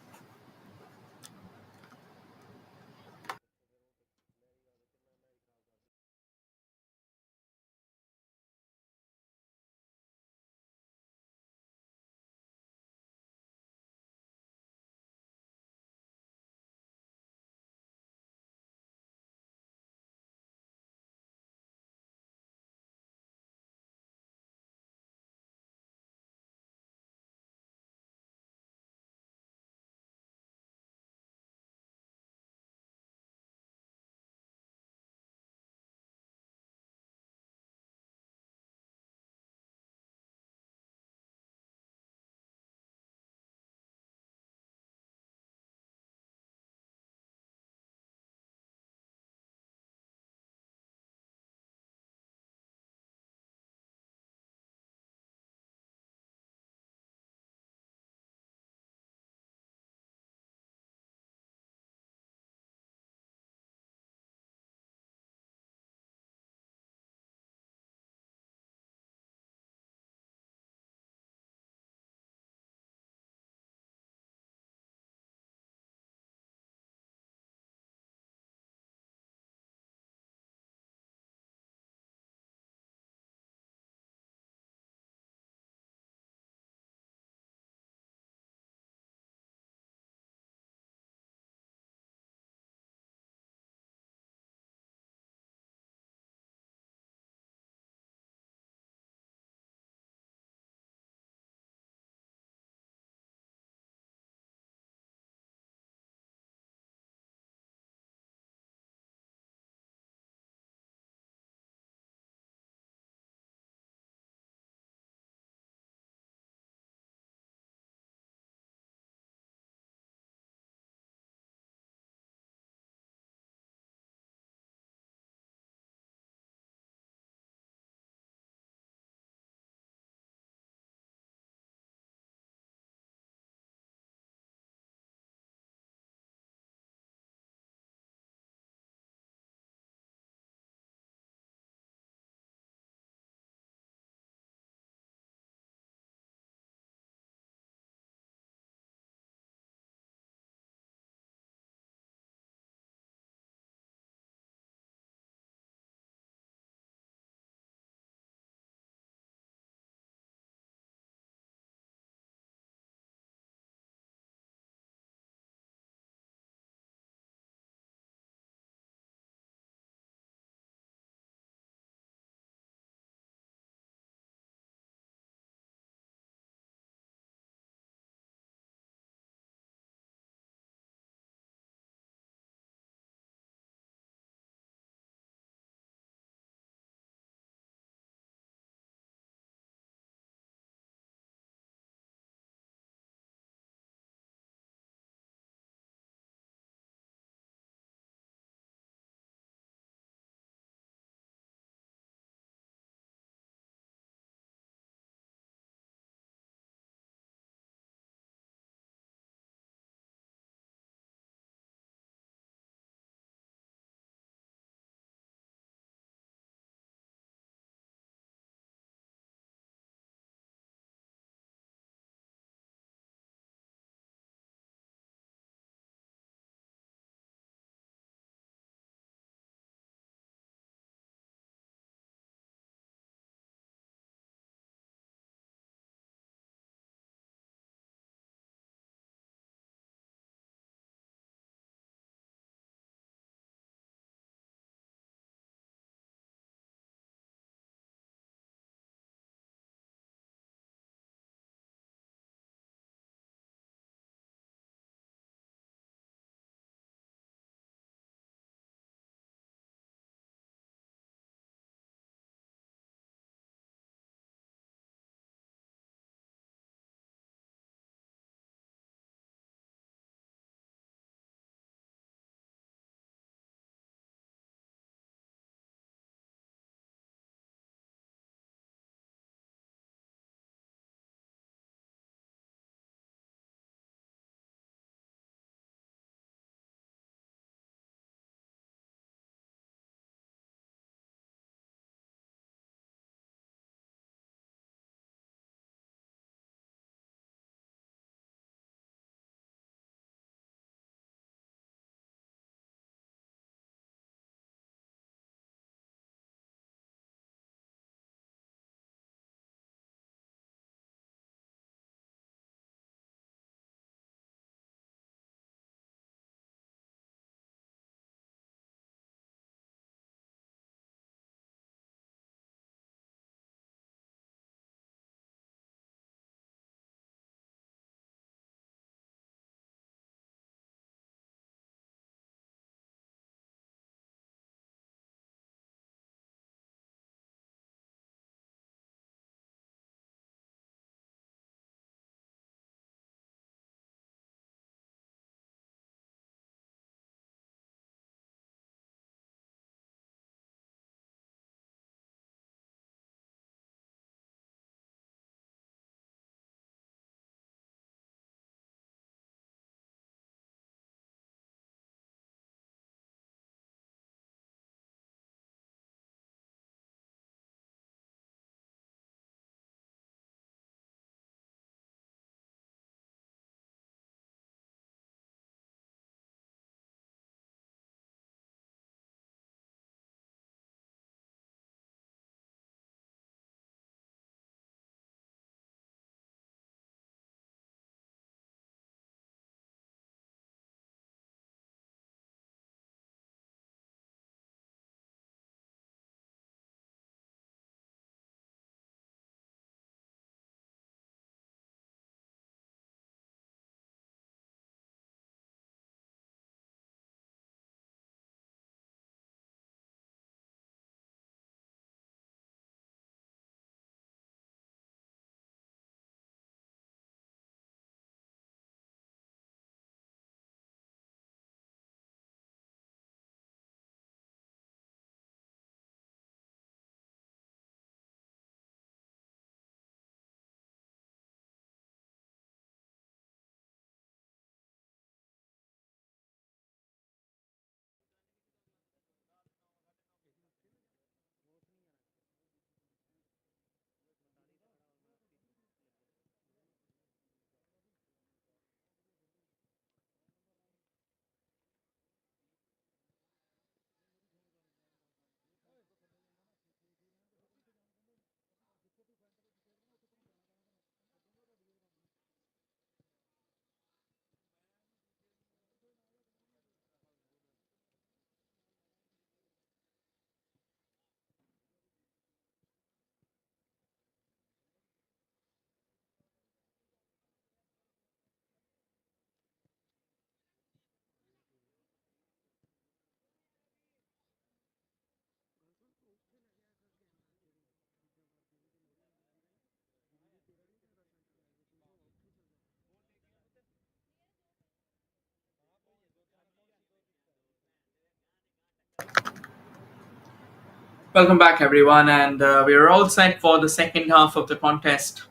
Welcome back, everyone, and we are all set for the second half of the contest.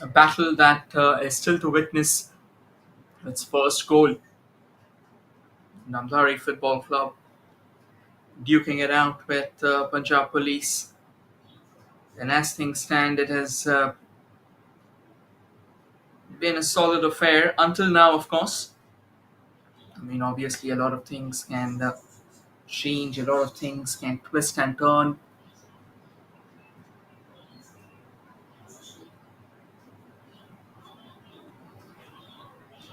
A battle that is still to witness its first goal. Namdhari Football Club duking it out with Punjab Police. And as things stand, it has been a solid affair until now, of course. I mean, obviously, a lot of things can change, a lot of things can twist and turn.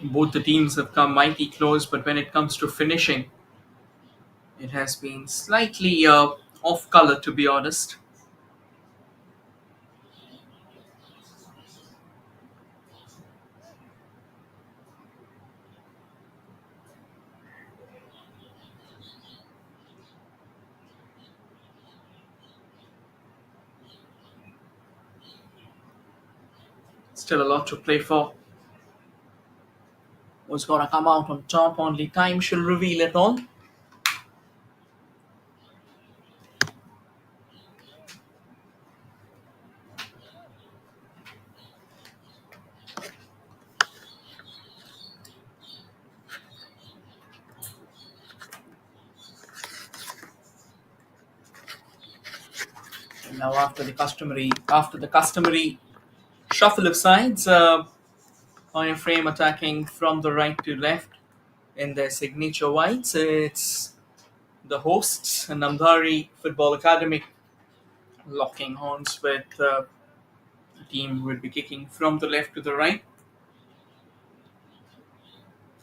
Both the teams have come mighty close, but when it comes to finishing, it has been slightly off color, to be honest. Still a lot to play for. Who's going to come out on top? Only time shall reveal it all. And now, after the customary shuffle of sides, Iron Frame attacking from the right to left in their signature whites. It's the hosts, Namdhari Football Academy, locking horns with the team will be kicking from the left to the right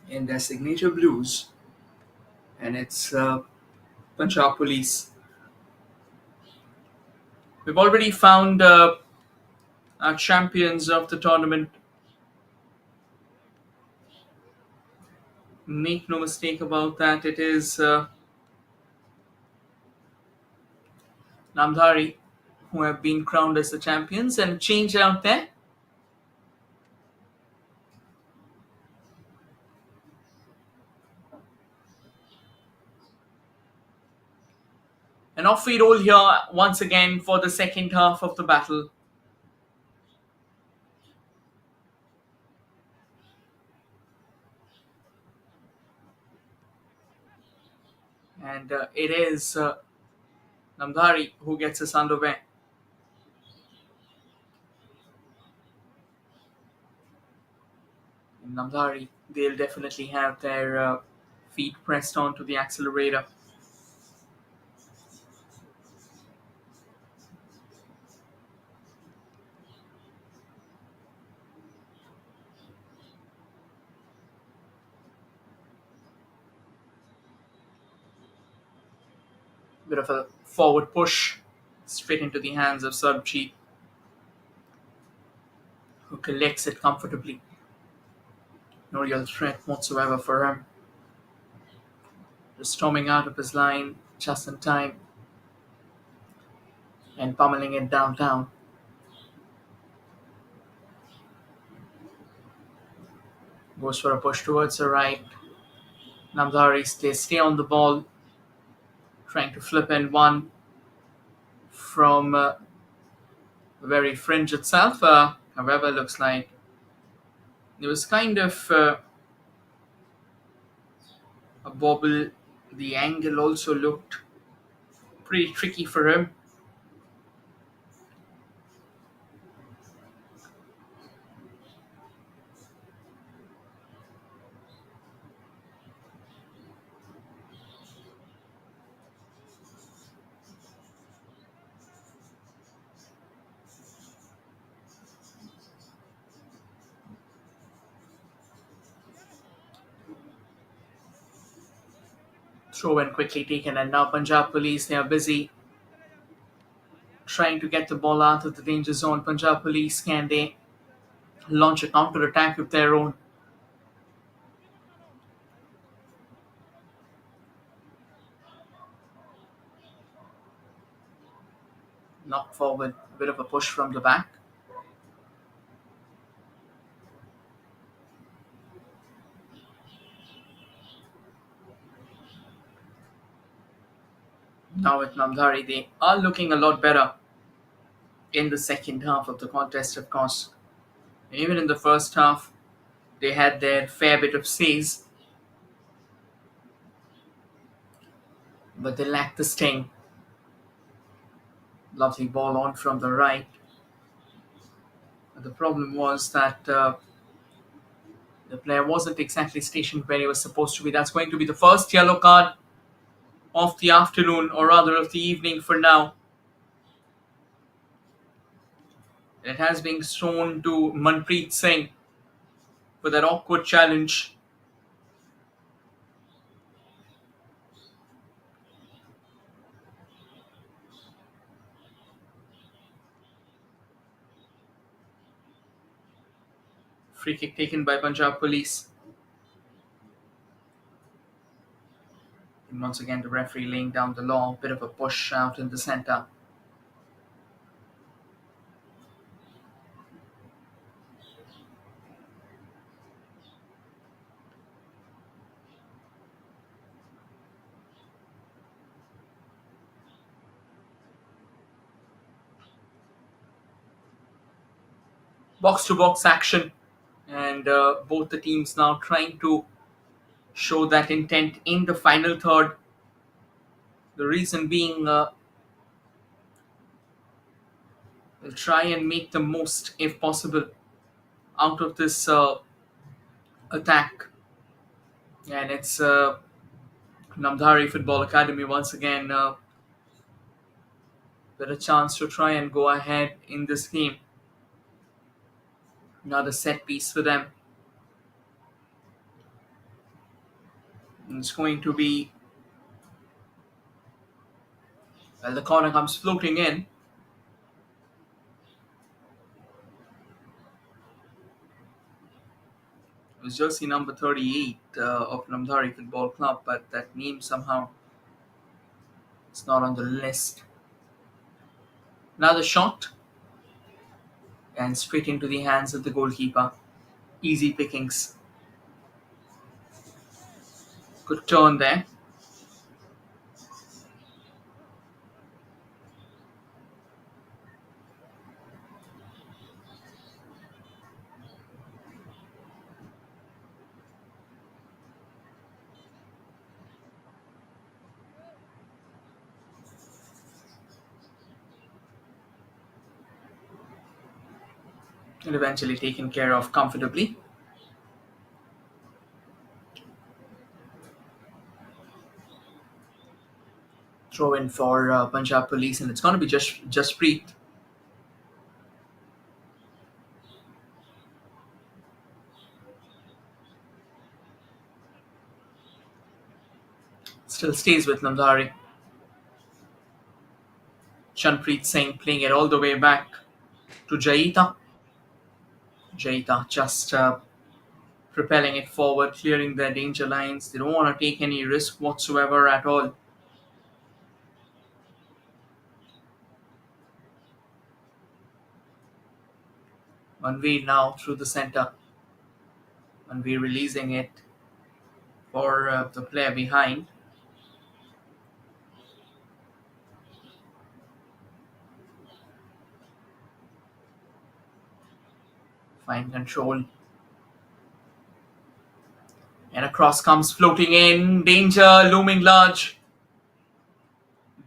in their signature blues, and it's Punjab Police. We've already found our champions of the tournament. Make no mistake about that. It is Namdhari who have been crowned as the champions, and change out there. And off we roll here once again for the second half of the battle. And it is Namdhari who gets us underway. In Namdhari, they'll definitely have their feet pressed onto the accelerator. Bit of a forward push straight into the hands of Sarbjeet, who collects it comfortably. No real threat whatsoever for him. Just storming out of his line just in time and pummeling it downtown. Goes for a push towards the right. Namdhari stay on the ball, trying to flip in one from the very fringe itself. However, looks like it was kind of a bobble. The angle also looked pretty tricky for him. Throw in quickly taken, and now Punjab Police, they are busy trying to get the ball out of the danger zone. Punjab Police, can they launch a counter attack of their own? Knocked forward, a bit of a push from the back. Now with Namdhari, they are looking a lot better in the second half of the contest, of course. Even in the first half, they had their fair bit of saves, but they lacked the sting. Lovely ball on from the right. But the problem was that the player wasn't exactly stationed where he was supposed to be. That's going to be the first yellow card of the afternoon, or rather of the evening for now. It has been shown to Manpreet Singh for that awkward challenge. Free kick taken by Punjab Police. And once again, the referee laying down the law. Bit of a push out in the centre. Box to box action. And both the teams now trying to show that intent in the final third. The reason being, they'll try and make the most, if possible, out of this attack. And it's Namdhari Football Academy once again with a chance to try and go ahead in this game. Another set piece for them. And it's going to be, well, the corner comes floating in. It was jersey number 38 of Namdhari Football Club, but that name somehow is not on the list. Another shot, and straight into the hands of the goalkeeper. Easy pickings. Good turn there. And eventually taken care of comfortably. Throw in for Punjab Police, and it's going to be Jaspreet. Still stays with Namdhari. Chanpreet Singh playing it all the way back to Jaita. Jaita just propelling it forward, clearing their danger lines. They don't want to take any risk whatsoever at all. Manveer now through the centre. Manveer releasing it for the player behind. Fine control. And a cross comes floating in. Danger looming large.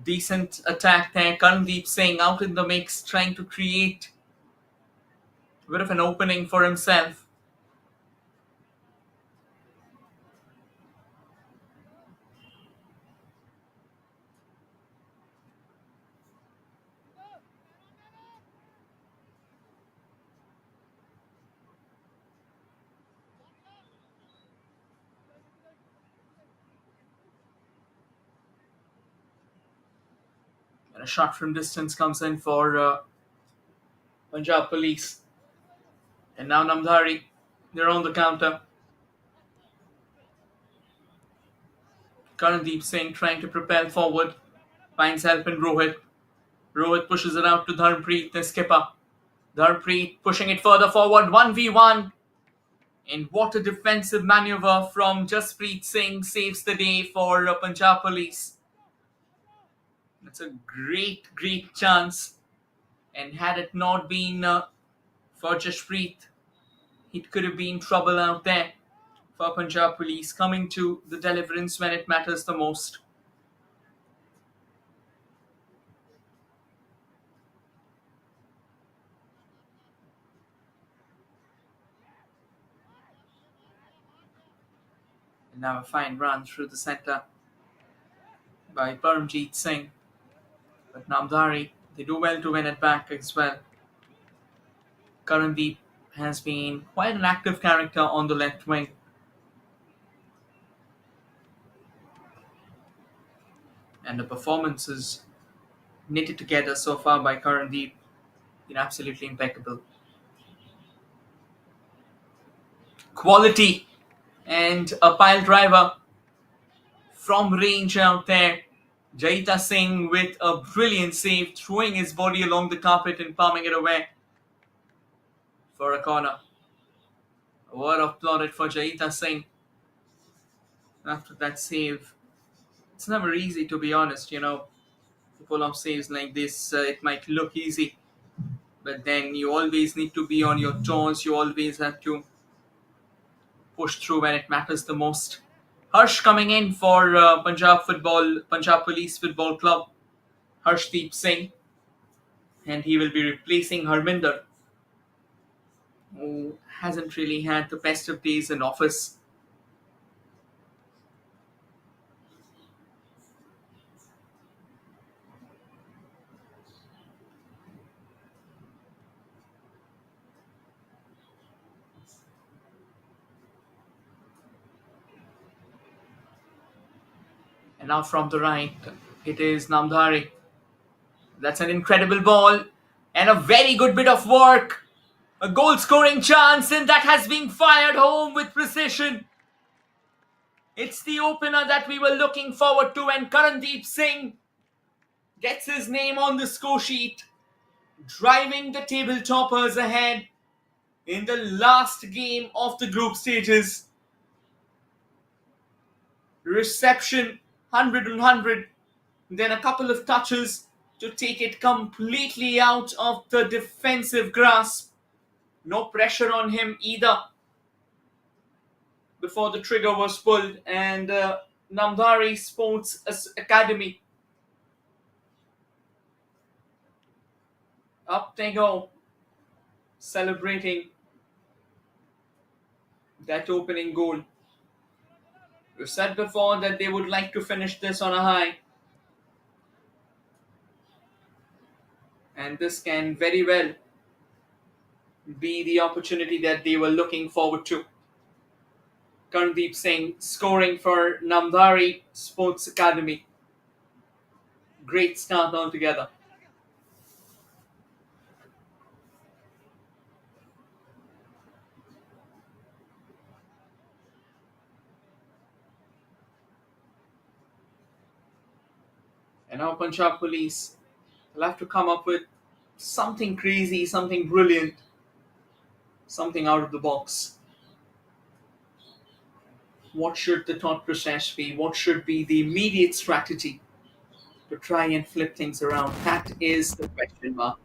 Decent attack there. Karandeep Singh out in the mix, trying to create a bit of an opening for himself. And a shot from distance comes in for Punjab Police. And now Namdhari, they're on the counter. Karandeep Singh trying to propel forward. Finds help in Rohit. Rohit pushes it out to Dharmpreet, the skipper. Dharmpreet pushing it further forward, 1v1. And what a defensive maneuver from Jaspreet Singh saves the day for Punjab Police. It's a great, great chance. And had it not been for Jashpreet, it could have been trouble out there for Punjab Police, coming to the deliverance when it matters the most. And now a fine run through the centre by Paramjeet Singh. But Namdhari, they do well to win it back as well. Karandeep has been quite an active character on the left wing. And the performances knitted together so far by Karandeep been absolutely impeccable. Quality and a pile driver from range out there. Jaita Singh with a brilliant save, throwing his body along the carpet and palming it away for a corner. A word of plaudit for Jaita Singh after that save. It's never easy, to be honest, to pull off saves like this. It might look easy, but then you always need to be on your toes. You always have to push through when it matters the most. Harsh coming in for Punjab Police Football Club. Harshdeep Singh, and he will be replacing Harminder, who hasn't really had the best of days in office. And now from the right, it is Namdhari. That's an incredible ball and a very good bit of work. A goal scoring chance, and that has been fired home with precision. It's the opener that we were looking forward to, and Karandeep Singh gets his name on the score sheet, driving the table toppers ahead in the last game of the group stages. Reception 100 on 100, then a couple of touches to take it completely out of the defensive grasp. No pressure on him either before the trigger was pulled, and Namdhari Sports Academy, up they go, celebrating that opening goal. We said before that they would like to finish this on a high, and this can very well be the opportunity that they were looking forward to. Karandeep Singh scoring for Namdhari Sports Academy. Great start altogether. And now Punjab Police will have to come up with something crazy, something brilliant, something out of the box. What should the thought process be? What should be the immediate strategy to try and flip things around? That is the question mark.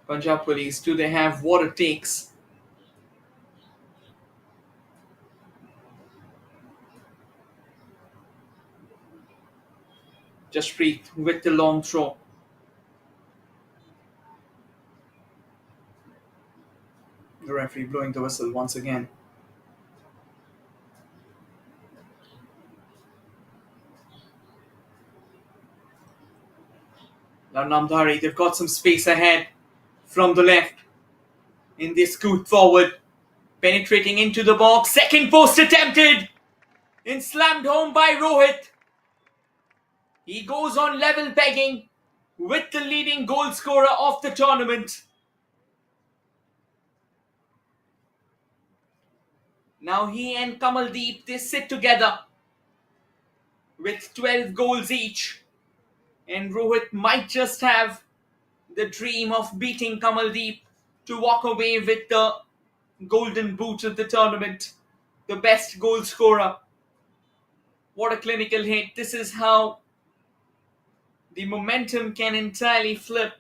Punjab Police, do they have what it takes? Jashpreet with the long throw. The referee blowing the whistle once again. Now Namdhari, they've got some space ahead from the left. In they scoot forward, penetrating into the box. Second post attempted and slammed home by Rohit. He goes on level pegging with the leading goal scorer of the tournament. Now he and Kamaldeep, they sit together with 12 goals each. And Rohit might just have the dream of beating Kamaldeep to walk away with the golden boot of the tournament, the best goal scorer. What a clinical hit. This is how the momentum can entirely flip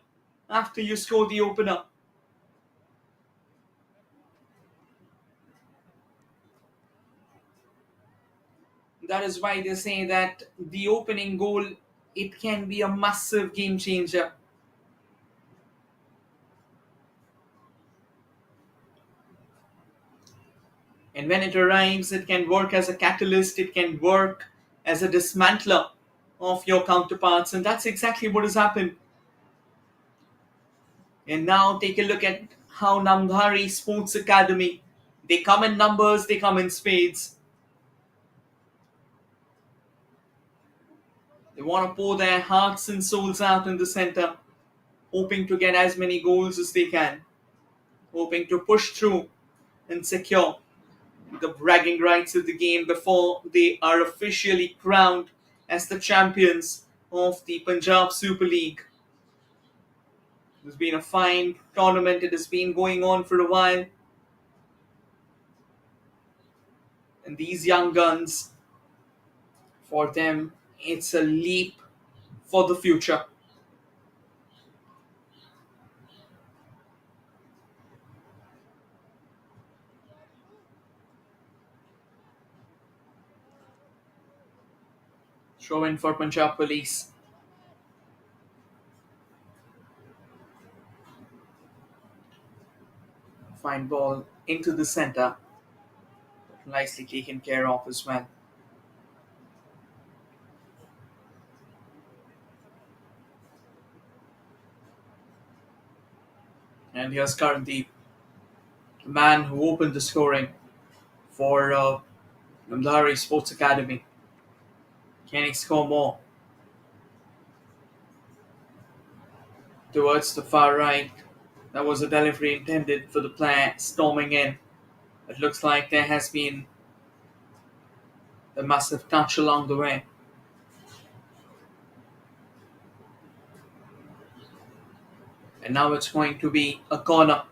after you score the opener. That is why they say that the opening goal, it can be a massive game changer. And when it arrives, it can work as a catalyst, it can work as a dismantler of your counterparts, and that's exactly what has happened. And now take a look at how Namdhari Sports Academy, they come in numbers, they come in spades. They want to pour their hearts and souls out in the center, hoping to get as many goals as they can, hoping to push through and secure the bragging rights of the game before they are officially crowned as the champions of the Punjab Super League. It's been a fine tournament. It has been going on for a while. And these young guns, for them, it's a leap for the future. Throw in for Punjab Police. Fine ball into the center. Nicely taken care of as well. And here's Karandeep, the man who opened the scoring for Namdhari Sports Academy. Can he score more? Towards the far right. That was a delivery intended for the player storming in. It looks like there has been a massive touch along the way. And now it's going to be a corner.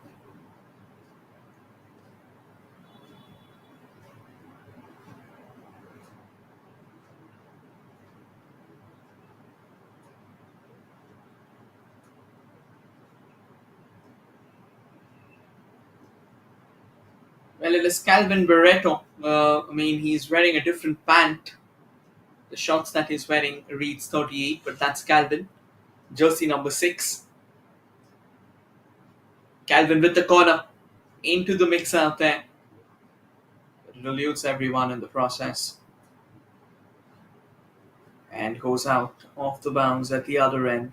Well, it is Calvin Barreto. He's wearing a different pant. The shorts that he's wearing reads 38, but that's Calvin. Jersey number 6. Calvin with the corner. Into the mix out there. It eludes everyone in the process. And goes out off the bounds at the other end.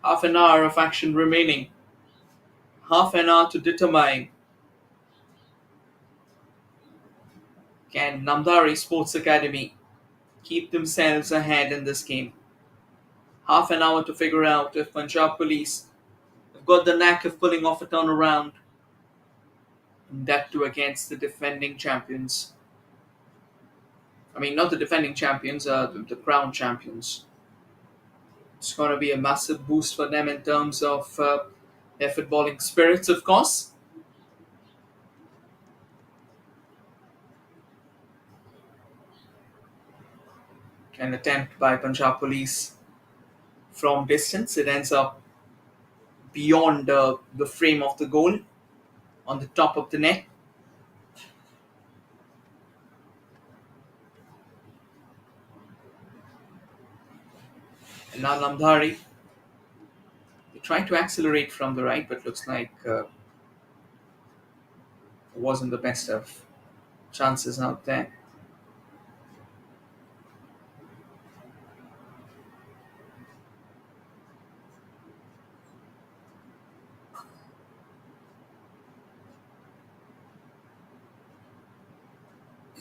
Half an hour of action remaining. Half an hour to determine, can Namdhari Sports Academy keep themselves ahead in this game? Half an hour to figure out if Punjab Police have got the knack of pulling off a turnaround. And that too against the defending champions. Not the defending champions, the crown champions. It's going to be a massive boost for them in terms of their footballing spirits, of course. An attempt by Punjab Police from distance. It ends up beyond the frame of the goal on the top of the net. And now Namdhari, they try to accelerate from the right, but looks like it wasn't the best of chances out there.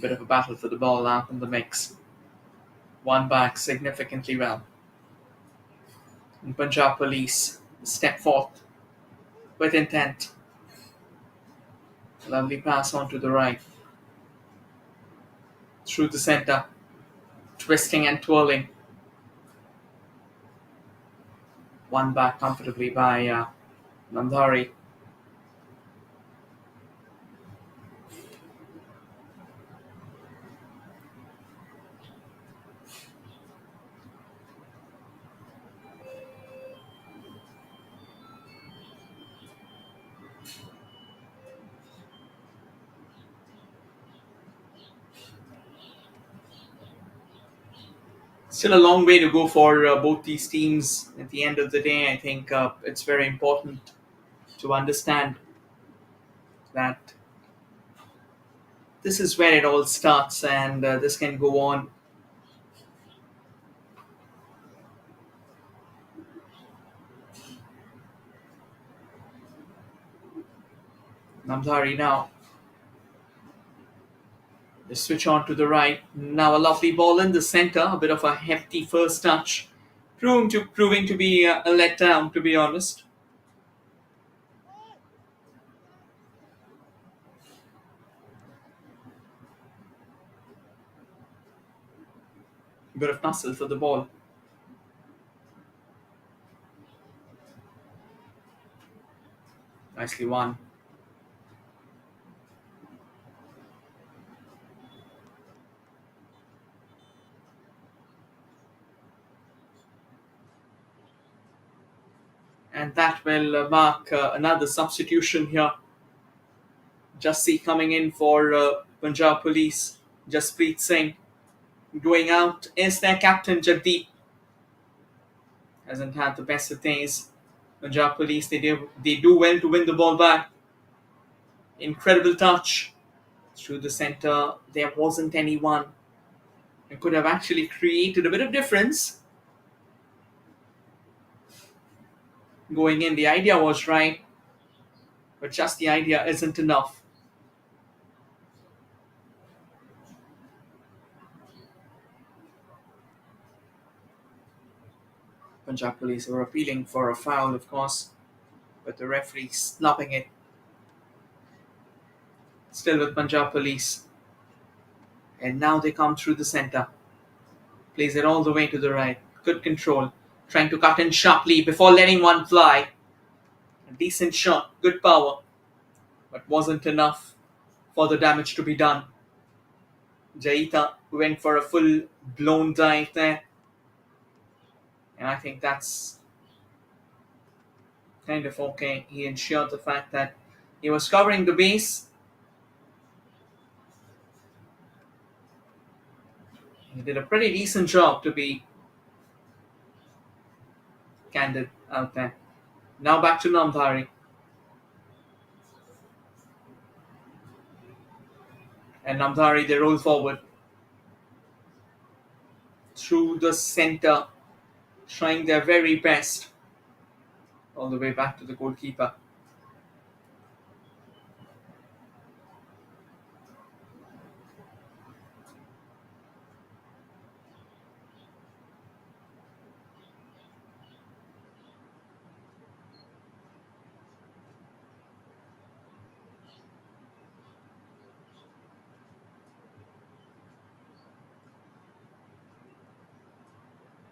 Bit of a battle for the ball out in the mix. One back significantly well. And Punjab Police step forth with intent. Lovely pass on to the right. Through the center. Twisting and twirling. One back comfortably by Namdhari. Still a long way to go for both these teams. At the end of the day, I think it's very important to understand that this is where it all starts, and this can go on. Namdhari now. They switch on to the right. Now a lovely ball in the center. A bit of a hefty first touch. Proving to be a letdown, to be honest. A bit of tussle for the ball. Nicely won. And that will mark another substitution here. Jassi coming in for Punjab Police. Jasprit Singh. Going out is their captain Jagdeep. Hasn't had the best of days. Punjab Police, they do well to win the ball back. Incredible touch through the centre. There wasn't anyone. It could have actually created a bit of difference. Going in, the idea was right, but just the idea isn't enough. Punjab Police were appealing for a foul, of course, but the referee snubbing it. Still with Punjab Police. And now they come through the centre. Plays it all the way to the right. Good control. Trying to cut in sharply before letting one fly. A decent shot. Good power. But wasn't enough for the damage to be done. Jaita went for a full blown dive there. And I think that's kind of okay. He ensured the fact that he was covering the base. He did a pretty decent job, to be candid out there. Now back to Namdhari. And Namdhari, they roll forward through the centre, trying their very best all the way back to the goalkeeper.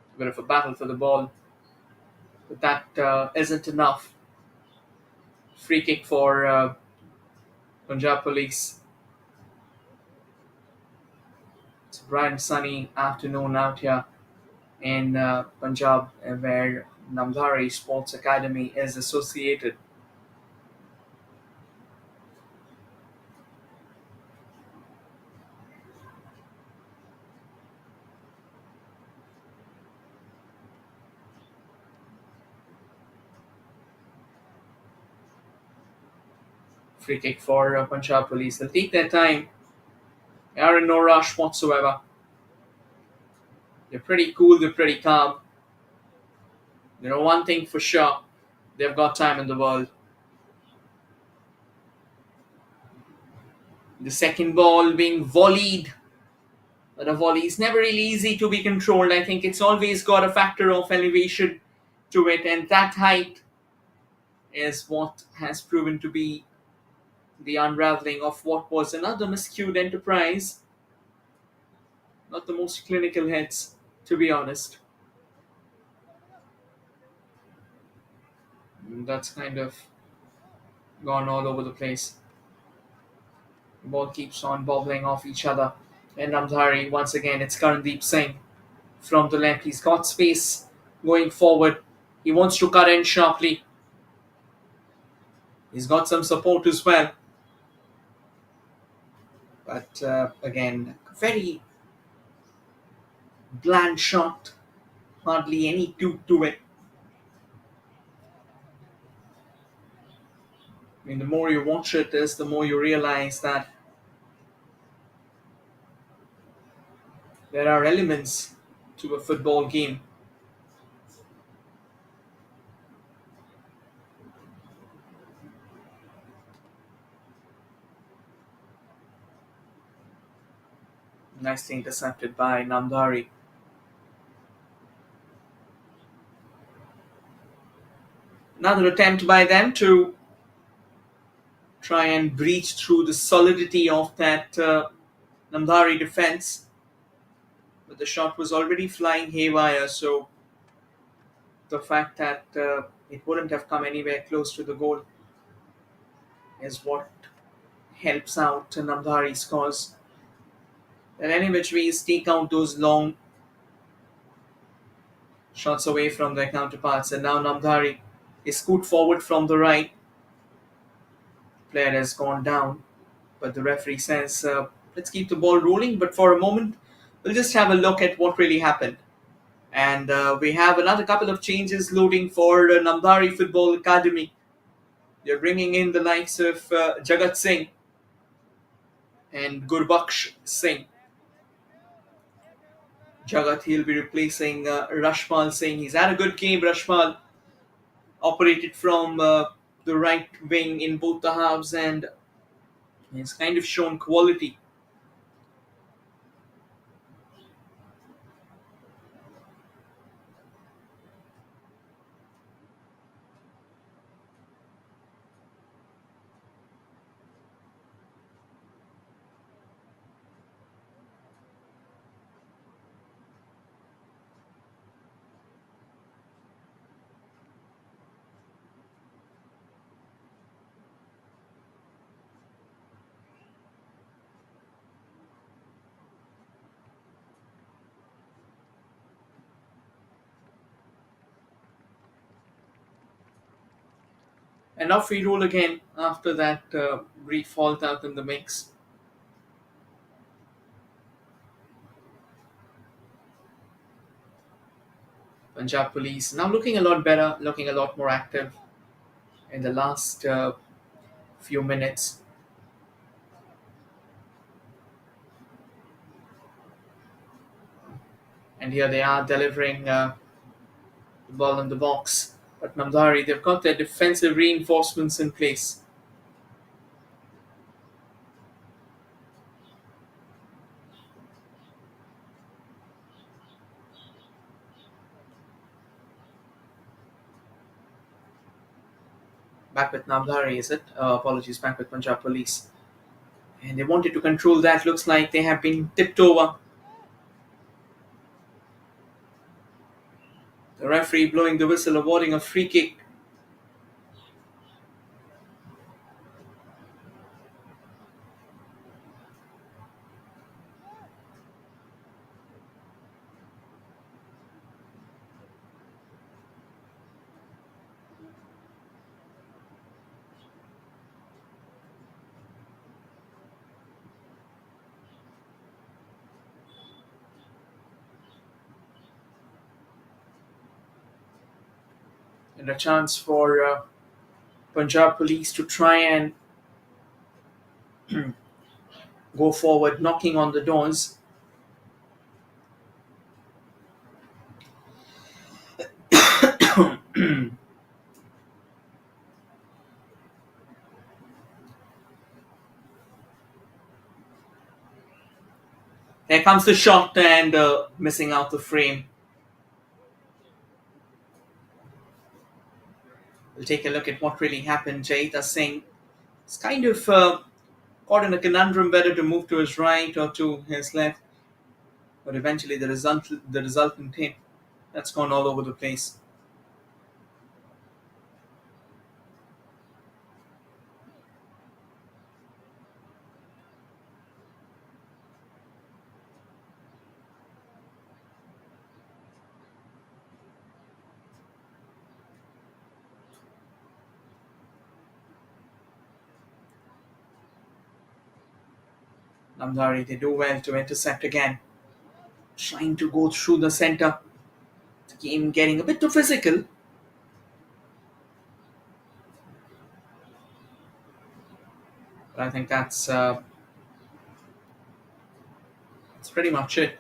A bit of a battle for the ball, but that isn't enough. Free kick for Punjab Police. It's a bright and sunny afternoon out here in Punjab, where Namdhari Sports Academy is associated. Free kick for Punjab Police. They'll take their time. They are in no rush whatsoever. They're pretty cool, they're pretty calm. You know one thing for sure, they've got time in the world. The second ball being volleyed. But a volley is never really easy to be controlled. I think it's always got a factor of elevation to it, and that height is what has proven to be the unraveling of what was another miscued enterprise. Not the most clinical heads, to be honest. That's kind of gone all over the place. The ball keeps on bobbling off each other. And Namdhari, once again, it's Karandeep Singh from the left. He's got space going forward. He wants to cut in sharply. He's got some support as well. But again, very Bland shot, hardly any toot to it. I mean, the more you watch it is, the more you realize that there are elements to a football game. Nicely intercepted by Namdhari. Another attempt by them to try and breach through the solidity of that Namdhari defense. But the shot was already flying haywire, so the fact that it wouldn't have come anywhere close to the goal is what helps out Namdhari's cause. And any which ways take out those long shots away from their counterparts. And now Namdhari is scoot forward from the right. Player has gone down, but the referee says, let's keep the ball rolling. But for a moment, we'll just have a look at what really happened. And we have another couple of changes loading for the Namdhari Football Academy. They're bringing in the likes of Jagat Singh and Gurbaksh Singh. Jagat, he'll be replacing Rashpal Singh. He's had a good game, Rashpal. Operated from the right wing in both the halves and he's kind of shown quality. And off we roll again after that brief halt out in the mix. Punjab Police now looking a lot better, looking a lot more active in the last few minutes. And here they are delivering the ball in the box. But Namdhari, they've got their defensive reinforcements in place. Back with Namdhari, is it? Apologies, back with Punjab Police. And they wanted to control that. Looks like they have been tipped over. The referee blowing the whistle, awarding a free kick. And a chance for Punjab Police to try and go forward, knocking on the doors. There comes the shot and missing out the frame. We'll take a look at what really happened. Jaita Singh is kind of caught in a conundrum whether to move to his right or to his left. But eventually the resultant hit that's gone all over the place. Namdhari, they do well to intercept again. trying to go through the center. The game getting a bit too physical. But I think that's pretty much it.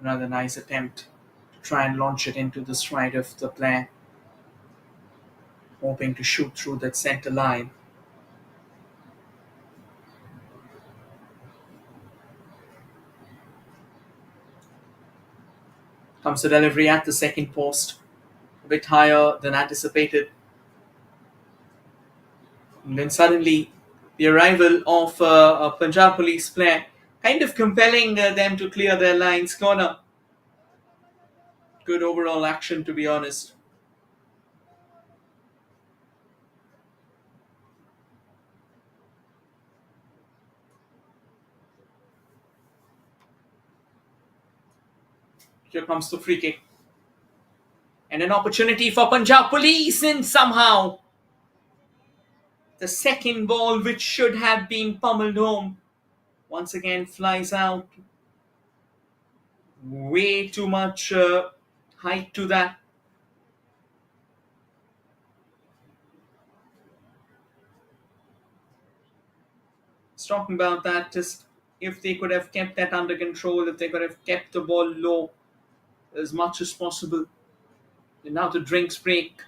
Another nice attempt to try and launch it into the stride of the player, hoping to shoot through that center line. Comes the delivery at the second post, a bit higher than anticipated. And then suddenly, the arrival of a Punjab Police player, kind of compelling them to clear their lines. Corner. Good overall action, to be honest. Here comes the free kick. And an opportunity for Punjab Police, and somehow the second ball, which should have been pummeled home, once again flies out. Way too much height to that. Just talking about that, just if they could have kept that under control, if they could have kept the ball low as much as possible. And now the drinks break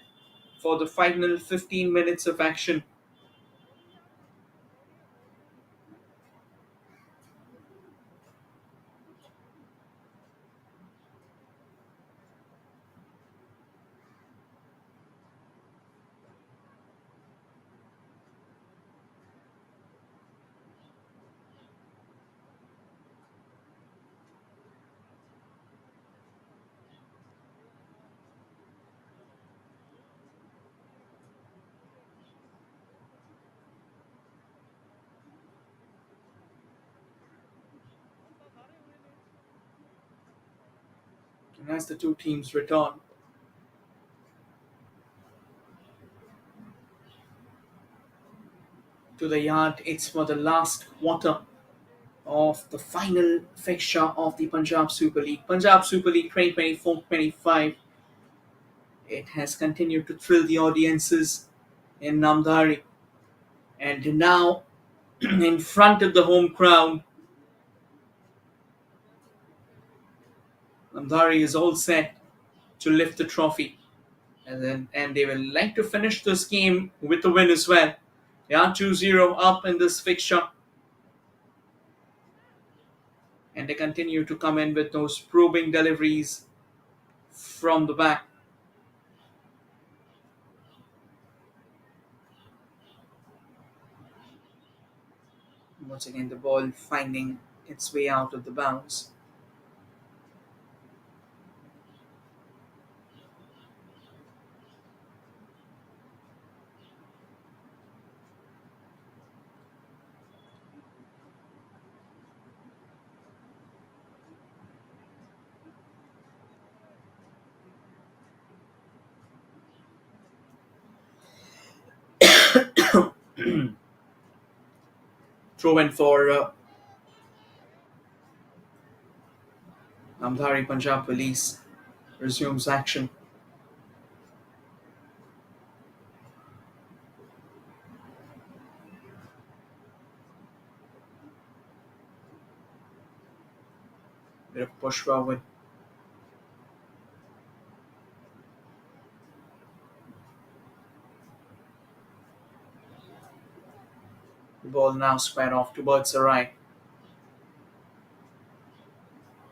for the final 15 minutes of action. And as the two teams return, to the yard, it's for the last quarter of the final fixture of the Punjab Super League. Punjab Super League 2024-25. It has continued to thrill the audiences in Namdhari. And now, in front of the home crowd, Namdhari is all set to lift the trophy. And they will like to finish this game with a win as well. They are 2-0 up in this fixture. And they continue to come in with those probing deliveries from the back. Once again, the ball finding its way out of the bounds. Throw in for Namdhari. Punjab Police resumes action. Bit of push forward. The ball now squared off towards the right.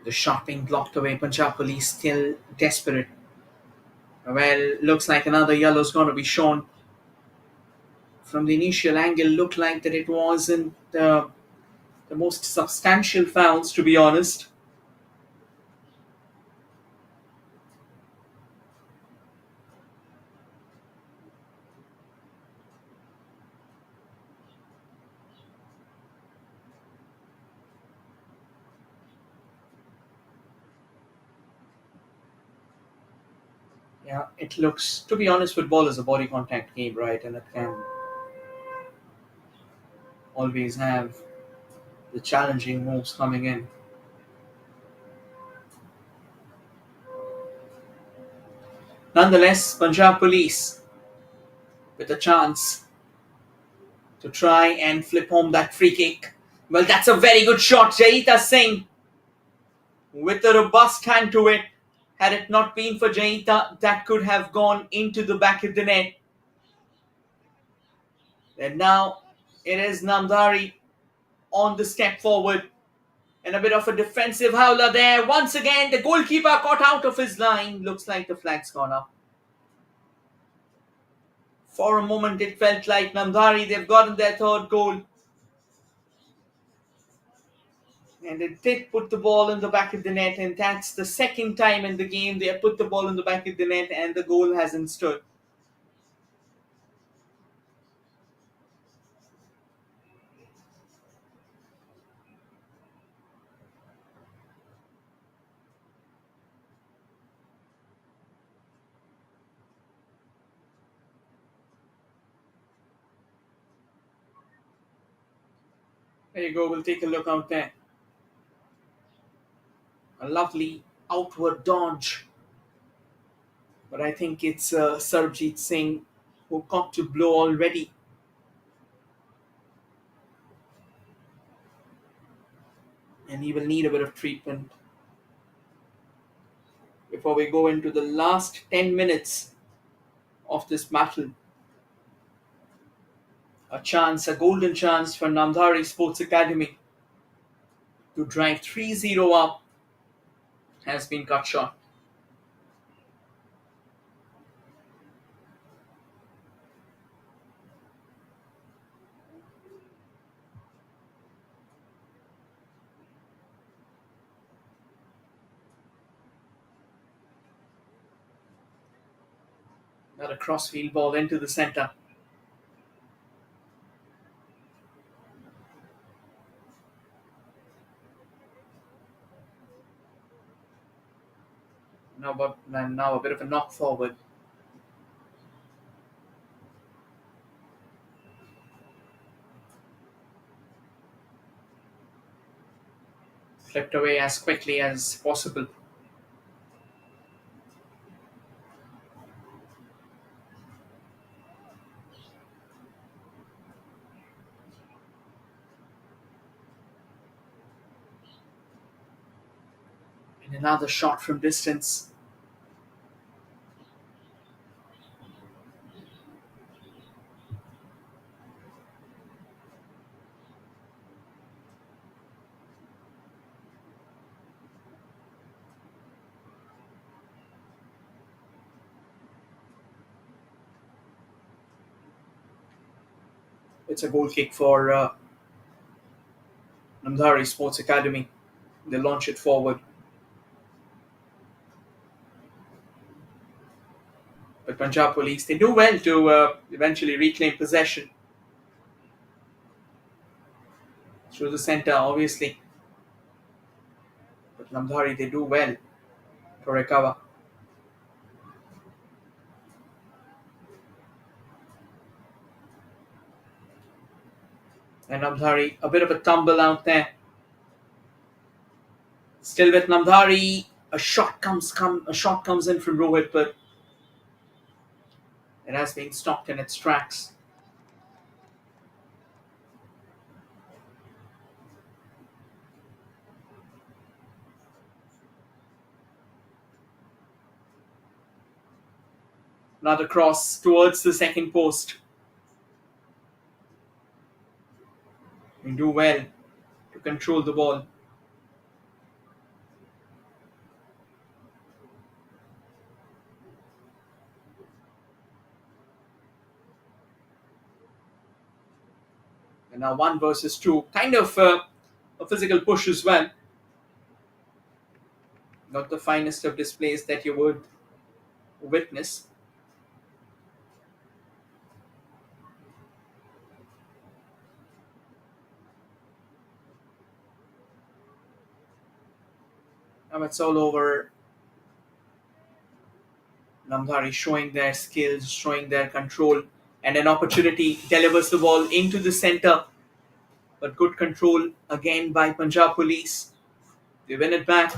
The shot being blocked away. Punjab Police still desperate. Well, looks like another yellow is going to be shown. From the initial angle, looked like that it wasn't the most substantial fouls, to be honest. Yeah, it looks, to be honest, football is a body contact game, right? And it can always have the challenging moves coming in. Nonetheless, Punjab Police with a chance to try and flip home that free kick. Well, that's a very good shot. Jaita Singh with a robust hand to it. Had it not been for Jaita, that could have gone into the back of the net. And now it is Namdhari on the step forward. And a bit of a defensive howler there. Once again, the goalkeeper got out of his line. Looks like the flag's gone up. For a moment, it felt like Namdhari, they've gotten their third goal. And it did put the ball in the back of the net. And that's the second time in the game they have put the ball in the back of the net and the goal hasn't stood. There you go. We'll take a look out there. A lovely outward dodge. But I think it's Sarbjeet Singh who got to blow already. And he will need a bit of treatment before we go into the last 10 minutes of this battle. A chance, a golden chance for Namdhari Sports Academy to drive 3-0 up has been cut short. Got a crossfield ball into the centre. Now a bit of a knock forward. Flipped away as quickly as possible. And another shot from distance. It's a goal kick for Namdhari Sports Academy. They launch it forward. But Punjab Police, they do well to eventually reclaim possession. Through the centre, obviously. But Namdhari, they do well to recover. And Namdhari, a bit of a tumble out there. Still with Namdhari, a shot comes in from Rohit, but it has been stopped in its tracks. Another cross towards the second post. They do well to control the ball. And now 1 versus 2. Kind of a physical push as well. Not the finest of displays that you would witness. Now it's all over Namdhari showing their skills, showing their control, and an opportunity delivers the ball into the center. But good control again by Punjab Police. They win it back.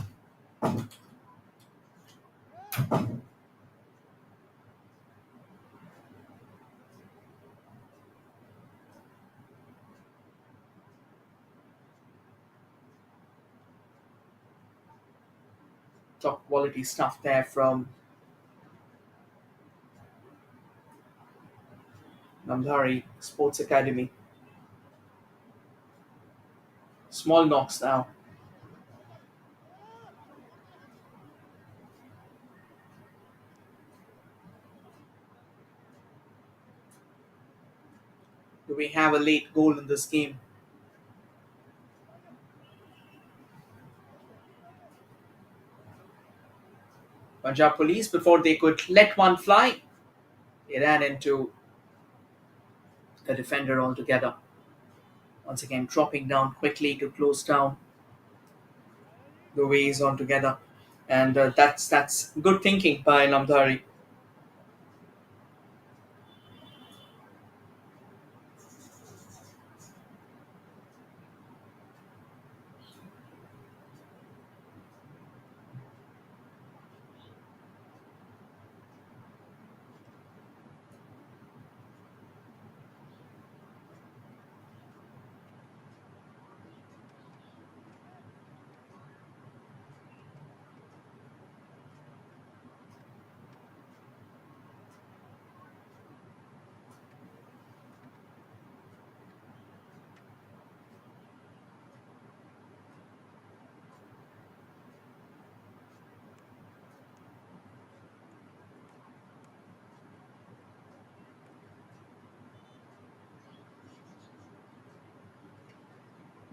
Top quality stuff there from Namdhari Sports Academy. Small knocks now. Do we have a late goal in this game? Punjab Police, before they could let one fly, they ran into the defender altogether. Once again, dropping down quickly to close down the ways altogether. And that's good thinking by Namdhari.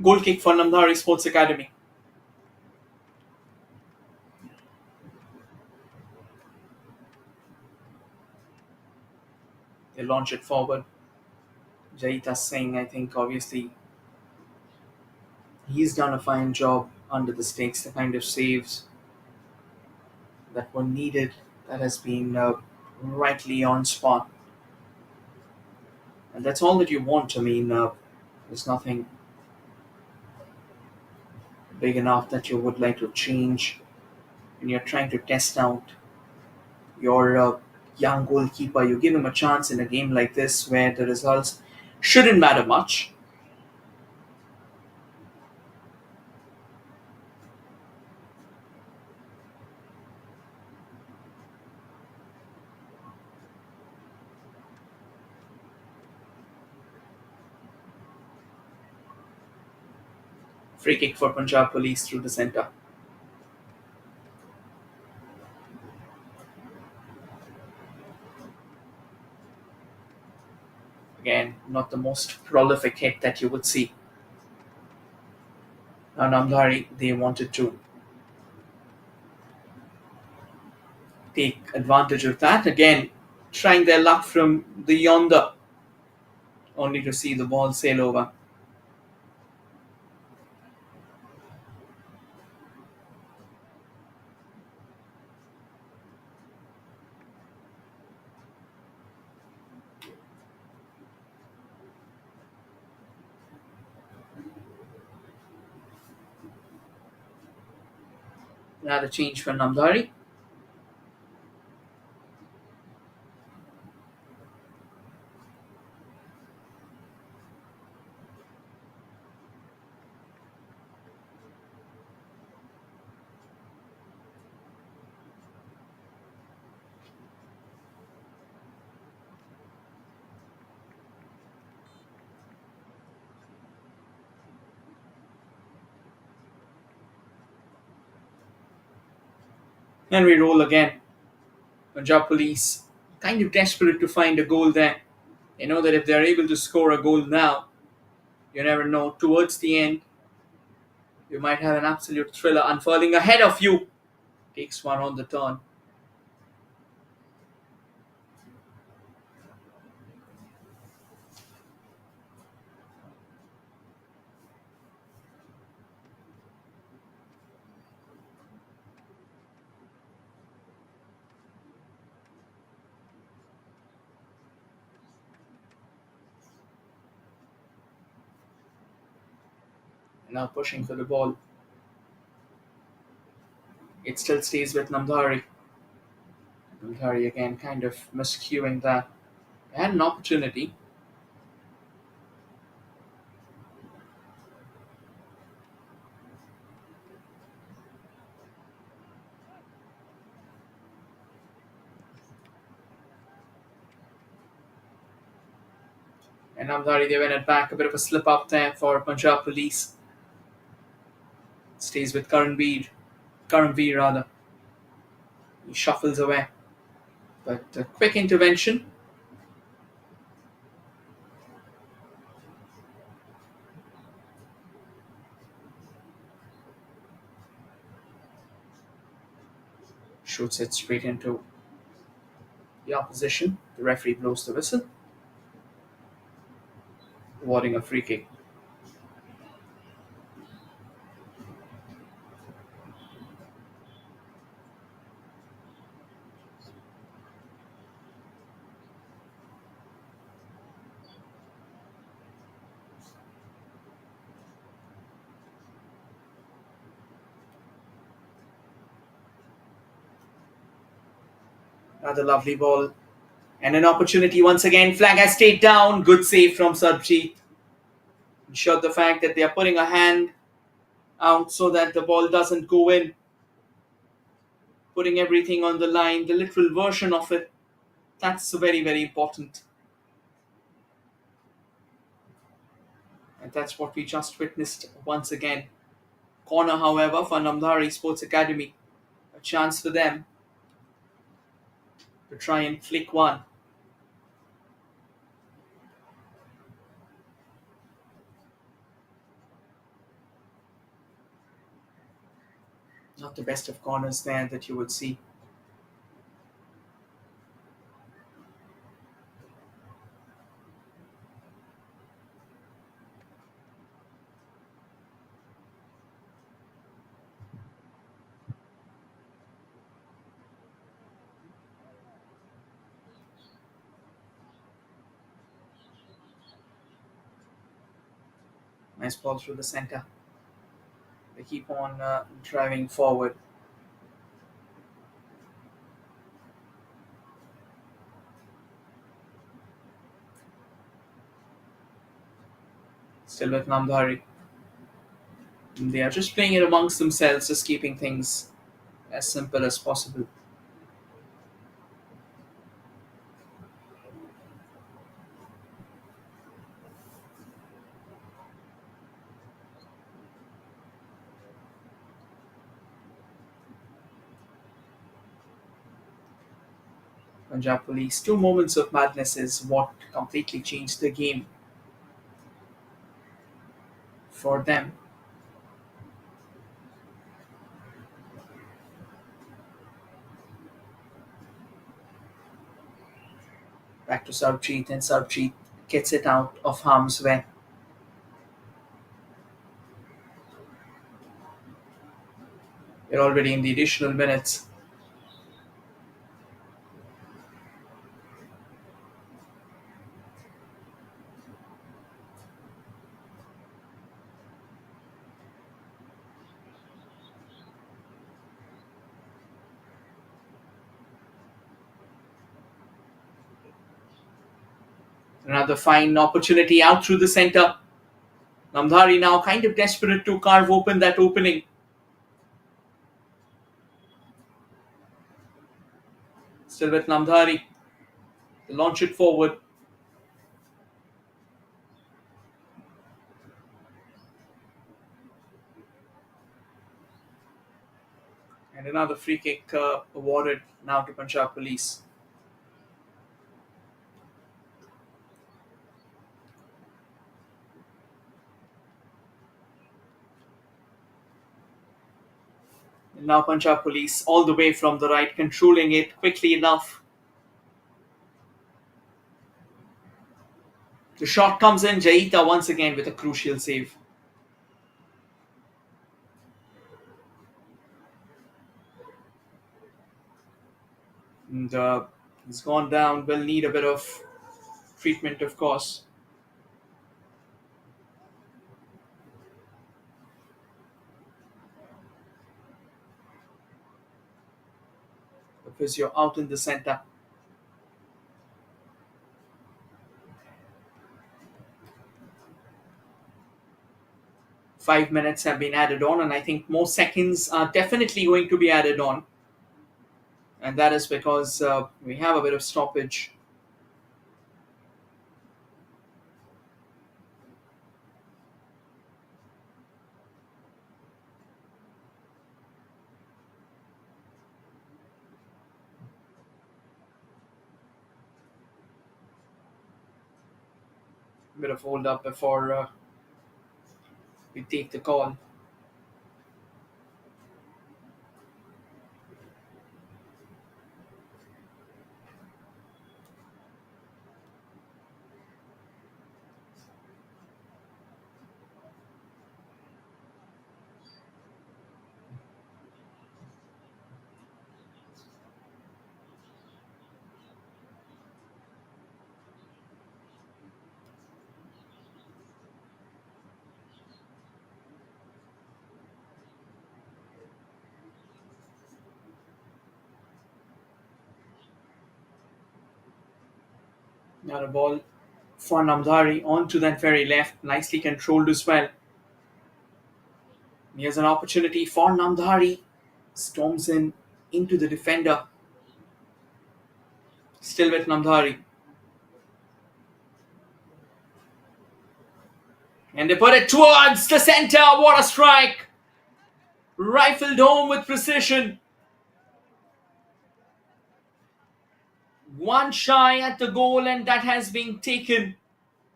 Goal kick for Namdhari Sports Academy. They launch it forward. Jaita Singh, I think, obviously, he's done a fine job under the stakes. The kind of saves that were needed, that has been rightly on spot. And that's all that you want. I mean, there's nothing big enough that you would like to change when you're trying to test out your young goalkeeper. You give him a chance in a game like this where the results shouldn't matter much. Free kick for Punjab Police through the centre. Again, not the most prolific hit that you would see. Now Namdhari, they wanted to take advantage of that. Again, trying their luck from the yonder, only to see the ball sail over. Another change for Namdhari. And we roll again. Punjab Police kind of desperate to find a goal there. They know that if they're able to score a goal now, you never know. Towards the end, you might have an absolute thriller unfurling ahead of you. Takes one on the turn. Now pushing for the ball. It still stays with Namdhari. Namdhari again kind of miscuing that. They had an opportunity. And Namdhari, they win it back. A bit of a slip up there for Punjab Police. Stays with Karanveer rather. He shuffles away. But a quick intervention. Shoots it straight into the opposition. The referee blows the whistle, awarding a free kick. Another lovely ball. And an opportunity once again. Flag has stayed down. Good save from Sarjeet. Ensured the fact that they are putting a hand out so that the ball doesn't go in. Putting everything on the line. The literal version of it. That's very, very important. And that's what we just witnessed once again. Corner, however, for Namdhari Sports Academy. A chance for them to try and flick one. Not the best of corners there that you would see. Nice ball through the center. They keep on driving forward. Still with Namdhari. They are just playing it amongst themselves, just keeping things as simple as possible. Punjab Police, 2 moments of madness is what completely changed the game for them. Back to Sarjeet, and Sarjeet gets it out of harm's way. They're already in the additional minutes. Another fine opportunity out through the center. Namdhari now kind of desperate to carve open that opening. Still with Namdhari. They launch it forward. And another free kick awarded now to Punjab Police. And now Punjab Police all the way from the right, controlling it quickly enough. The shot comes in. Jaita once again with a crucial save. And he's gone down. Will need a bit of treatment, of course. physio out in the center. Five minutes have been added on, and I think more seconds are definitely going to be added on. And that is because we have a bit of stoppage. Bit of hold up before we take the call. Now the ball for Namdhari onto that very left, nicely controlled as well. Here's an opportunity for Namdhari. Storms in into the defender. Still with Namdhari. And they put it towards the center. What a strike! Rifled home with precision. One shy at the goal, and that has been taken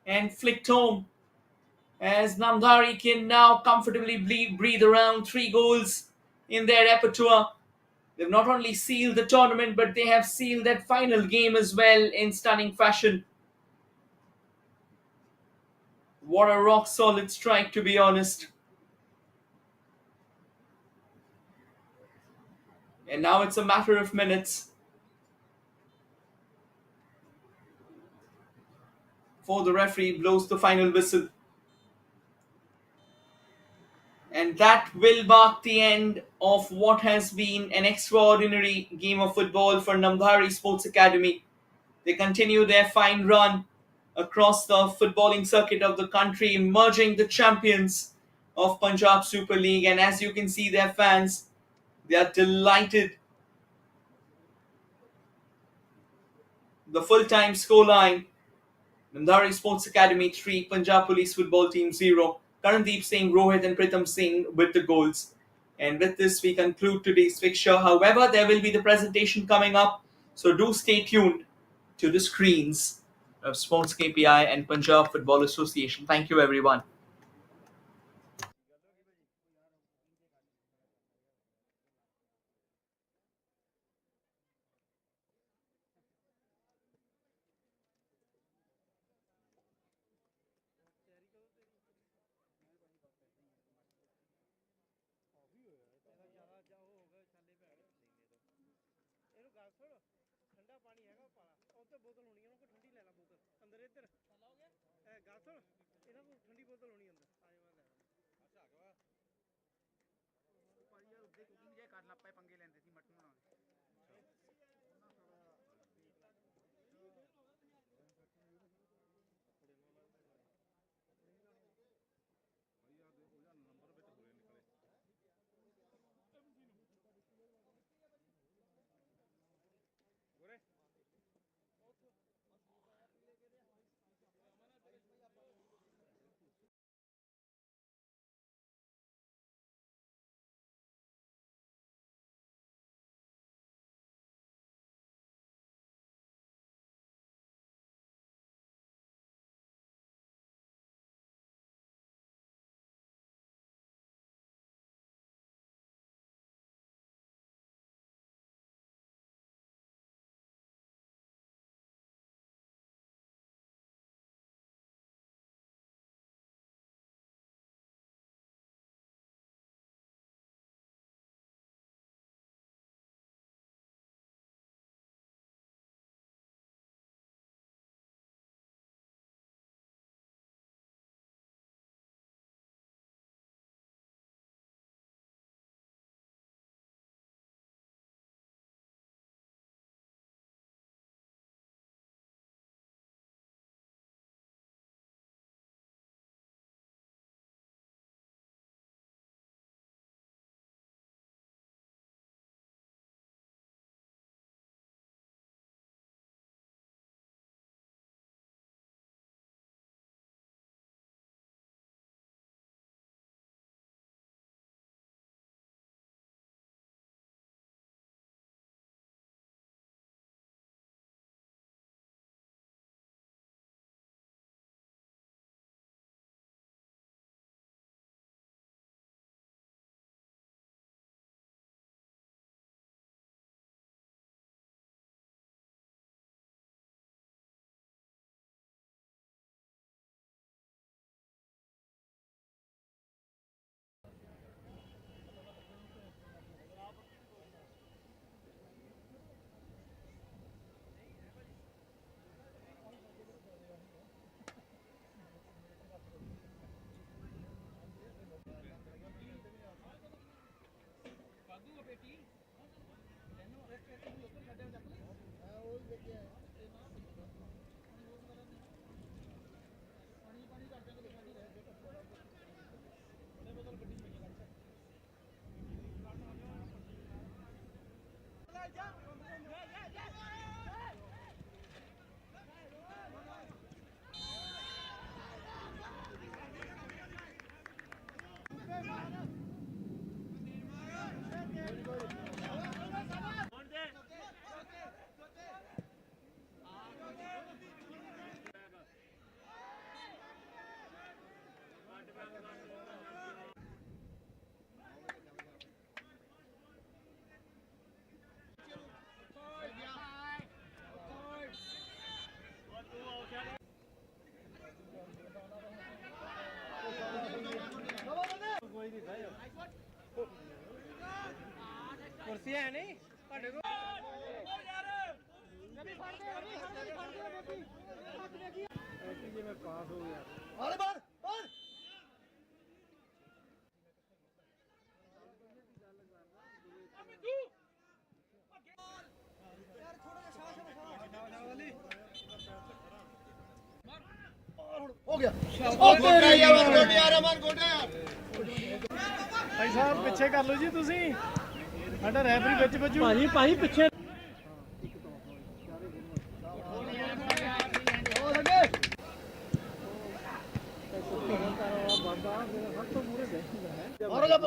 and flicked home. As Namdhari can now comfortably breathe around. 3 goals in their repertoire. They've not only sealed the tournament, but they have sealed that final game as well in stunning fashion. What a rock solid strike, to be honest. And now it's a matter of minutes before the referee blows the final whistle. And that will mark the end of what has been an extraordinary game of football for Namdhari Sports Academy. They continue their fine run across the footballing circuit of the country, emerging the champions of Punjab Super League. And as you can see, their fans, they are delighted. The full-time scoreline: Namdhari Sports Academy 3, Punjab Police Football Team 0. Karandeep Singh, Rohit and Pritam Singh with the goals. And with this, we conclude today's fixture. However, there will be the presentation coming up, so do stay tuned to the screens of Sports KPI and Punjab Football Association. Thank you, everyone. पास हो गया अरे बार बार हो गया गोटे यार अमन गोटे यार भाई साहब पिछे कर लो जी तुसी साडा रैफरी विच वजू भाई भाई पिछे और ला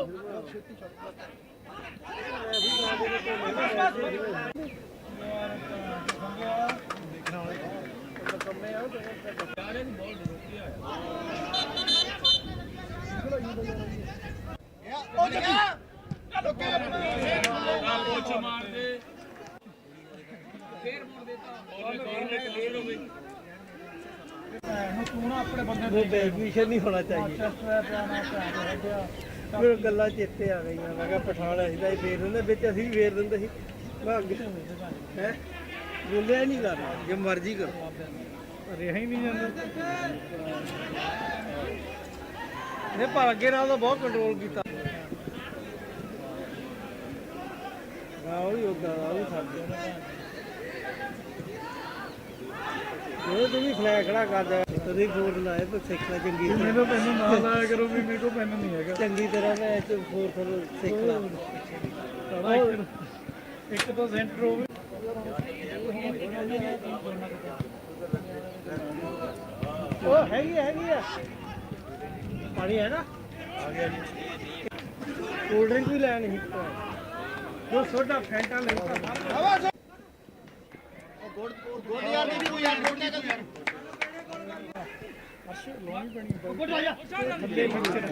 अपने बंदे बेडमिशन नहीं होना चाहिए फिर गल्लां चेते आ गई मैं कहा पठान ऐसा ही फेर दिंदे बिच असीं भी फेर दिंदे सी मैं अगे है बोलिया नहीं कर जो मर्जी करो ਰਿਹਾ ਹੀ ਨਹੀਂ ਜਾਂਦਾ ਨੇ ਪਰ ਅੱਗੇ ਨਾਲ ਤਾਂ ਬਹੁਤ ਕੰਟਰੋਲ ਕੀਤਾ ਉਹ ਵੀ ਉਹਦਾ ਉਹ ਵੀ ਛੱਡ ਦਿਓ ਉਹ ਤੁਸੀਂ ਫਲੈਗ ਖੜਾ ਕਰ ਦਿਆ ਤੁਸੀਂ ਫੋਰ ਲਾਏ ਪਰ ਸਿੱਖਣਾ ਚੰਗੀ ਤਰ੍ਹਾਂ ਮੈਨੂੰ ਪੈਨ ਨਾ ਲਾਇਆ ਕਰੋ ਵੀ ਮੇਰੇ ਕੋਲ ਪੈਨ ਨਹੀਂ ਹੈਗਾ ਚੰਗੀ ਤਰ੍ਹਾਂ ਮੈਂ ਇਹ ਫੋਰ ਸਿੱਖਣਾ ਇੱਕ ਤਾਂ ਸੈਂਟਰ ਹੋਵੇ ਉਹ ਹੈਗੀ ਹੈ ਪਾਣੀ ਹੈ ਨਾ ਆ ਗਿਆ ਜੀ ਕੋਲਡ ਡਰਿੰਕ ਵੀ ਲੈਣ ਨਹੀਂ ਜੋ ਸੋਡਾ ਫੈਂਟਾ ਨਹੀਂ गोटे यार नहीं कोई यार गोटे का यार ਅੱਛਾ ਲੋਣੀ ਬਣੀ ਥੱਲੇ ਮਿਕਸਚਰ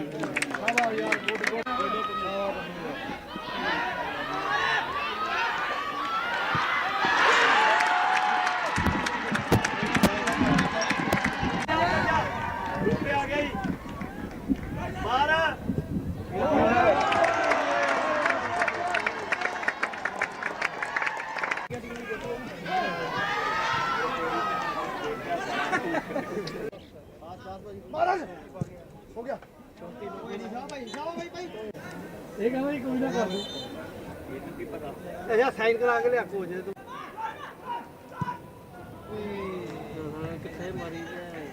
ਵਾਹ ਯਾਰ ਗੁੱਡ ਆ ਗਈ 12 महाराज हो गया भाई ਇਹ ਕਹਿੰਦਾ ਜੀ ਕੋਈ ਨਾ ਕਰ ਦੂ ਅੱਛਾ ਸਾਈਨ ਕਰਾ ਕੇ ਲਿਆ ਕੋ ਜੇ ਤੂੰ ਹਾਂ ਕਿੱਥੇ ਮਾਰੀ ਜਾਏ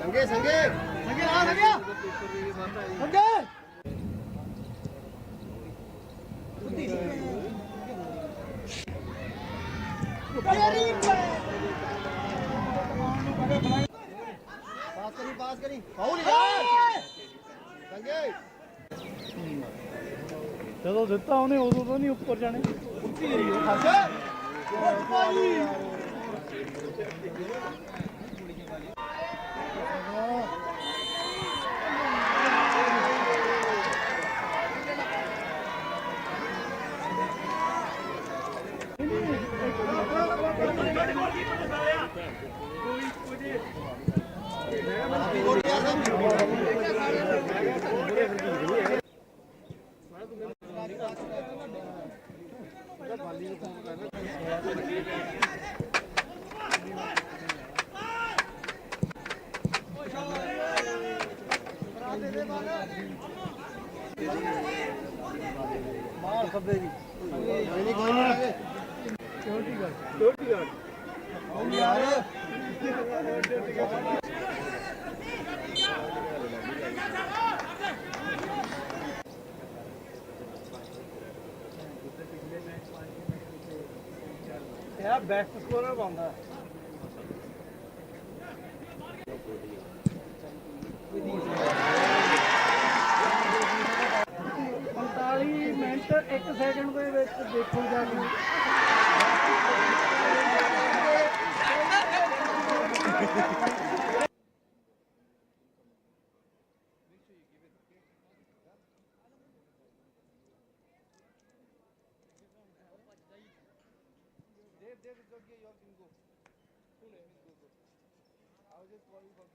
संगे संगे संगे आ संगे संगे पास करी फाउल यार संगे ਜਦੋਂ ਦਿੱਤਾ ਉਹਨੇ ਉਦੋਂ ਤੋਂ ਨਹੀਂ ਉੱਪਰ ਜਾਣੇ मार खब्बे जी नहीं कोई नहीं लगे सिक्योरिटी गार्ड यार यार बेस्ट स्कोरर बनता है 45 ਮਿੰਟ 1 ਸੈਕਿੰਡ ਦੇ ਵਿੱਚ ਦੇਖੋ ਜਾ ਕੇ I was just calling for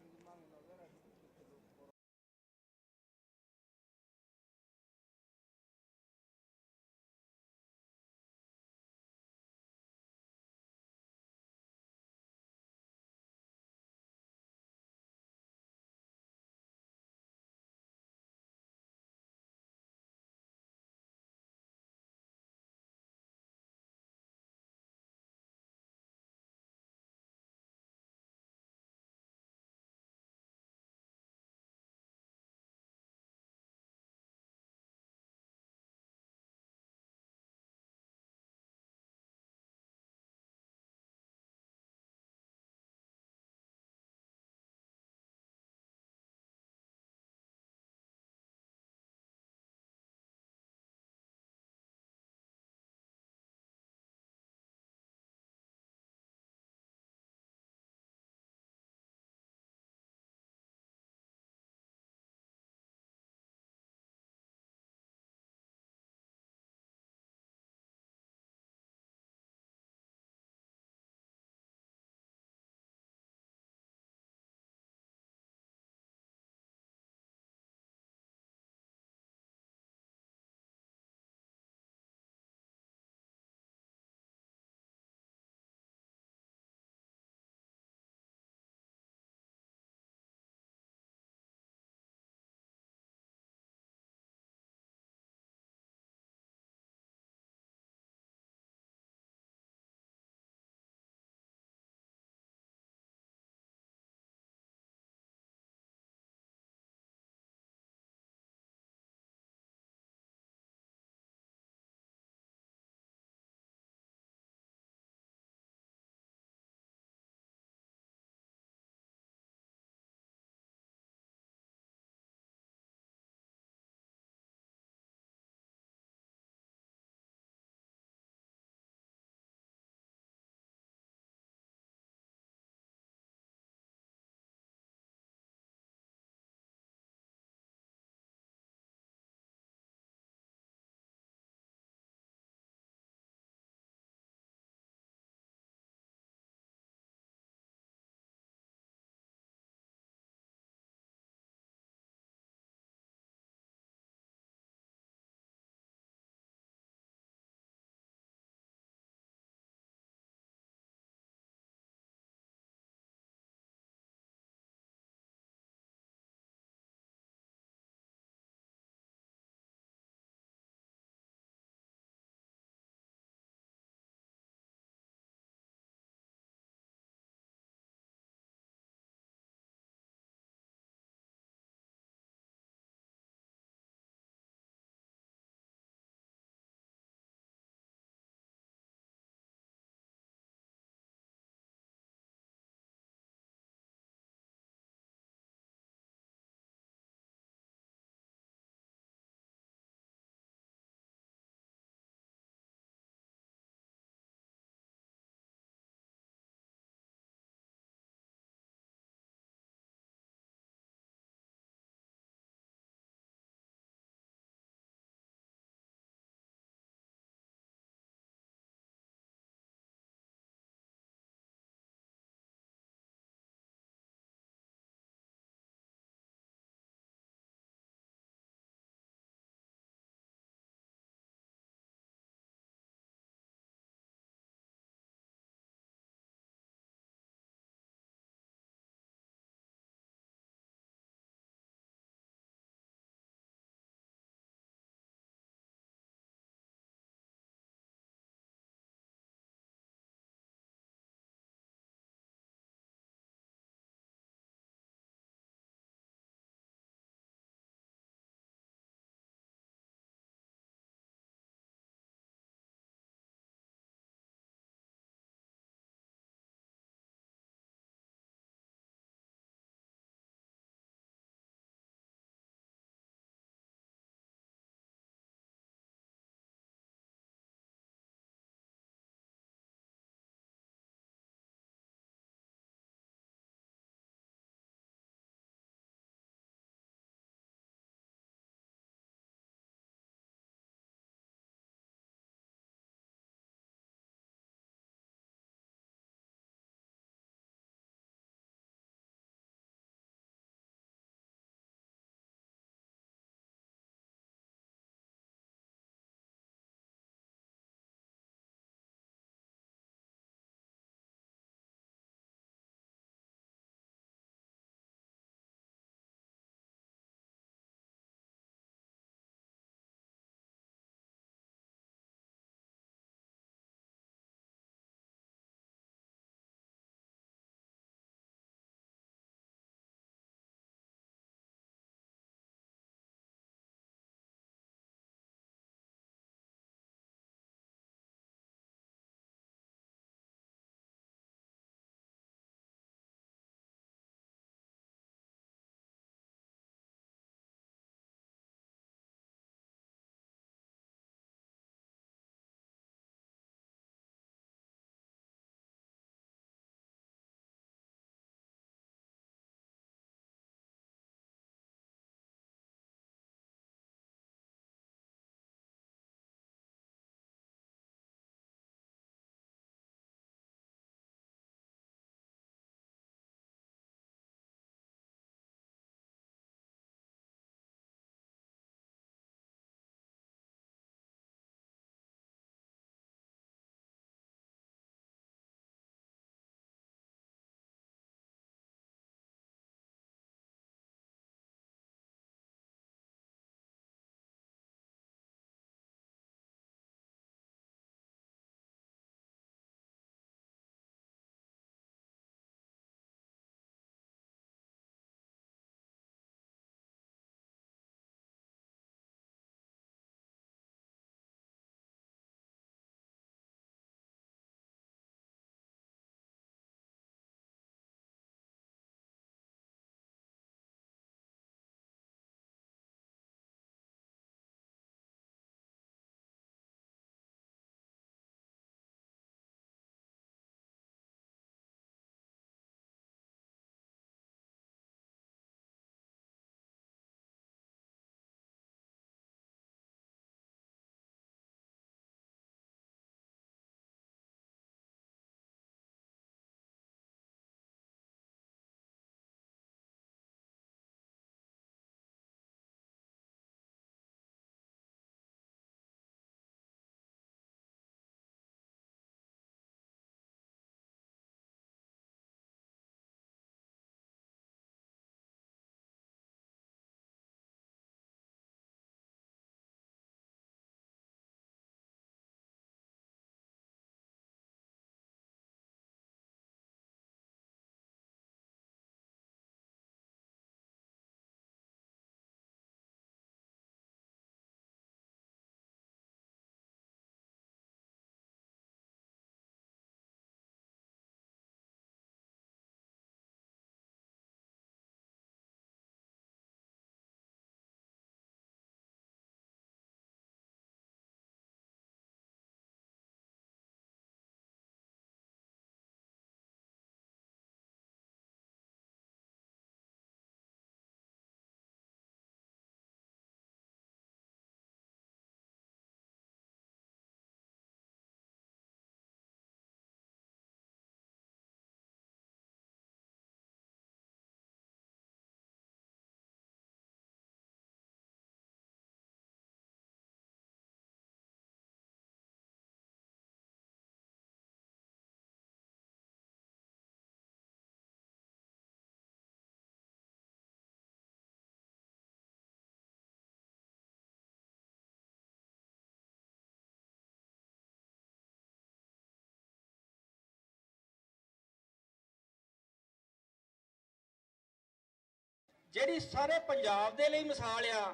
ਜਿਹੜੀ ਸਾਰੇ ਪੰਜਾਬ ਦੇ ਲਈ ਮਿਸਾਲ ਆ,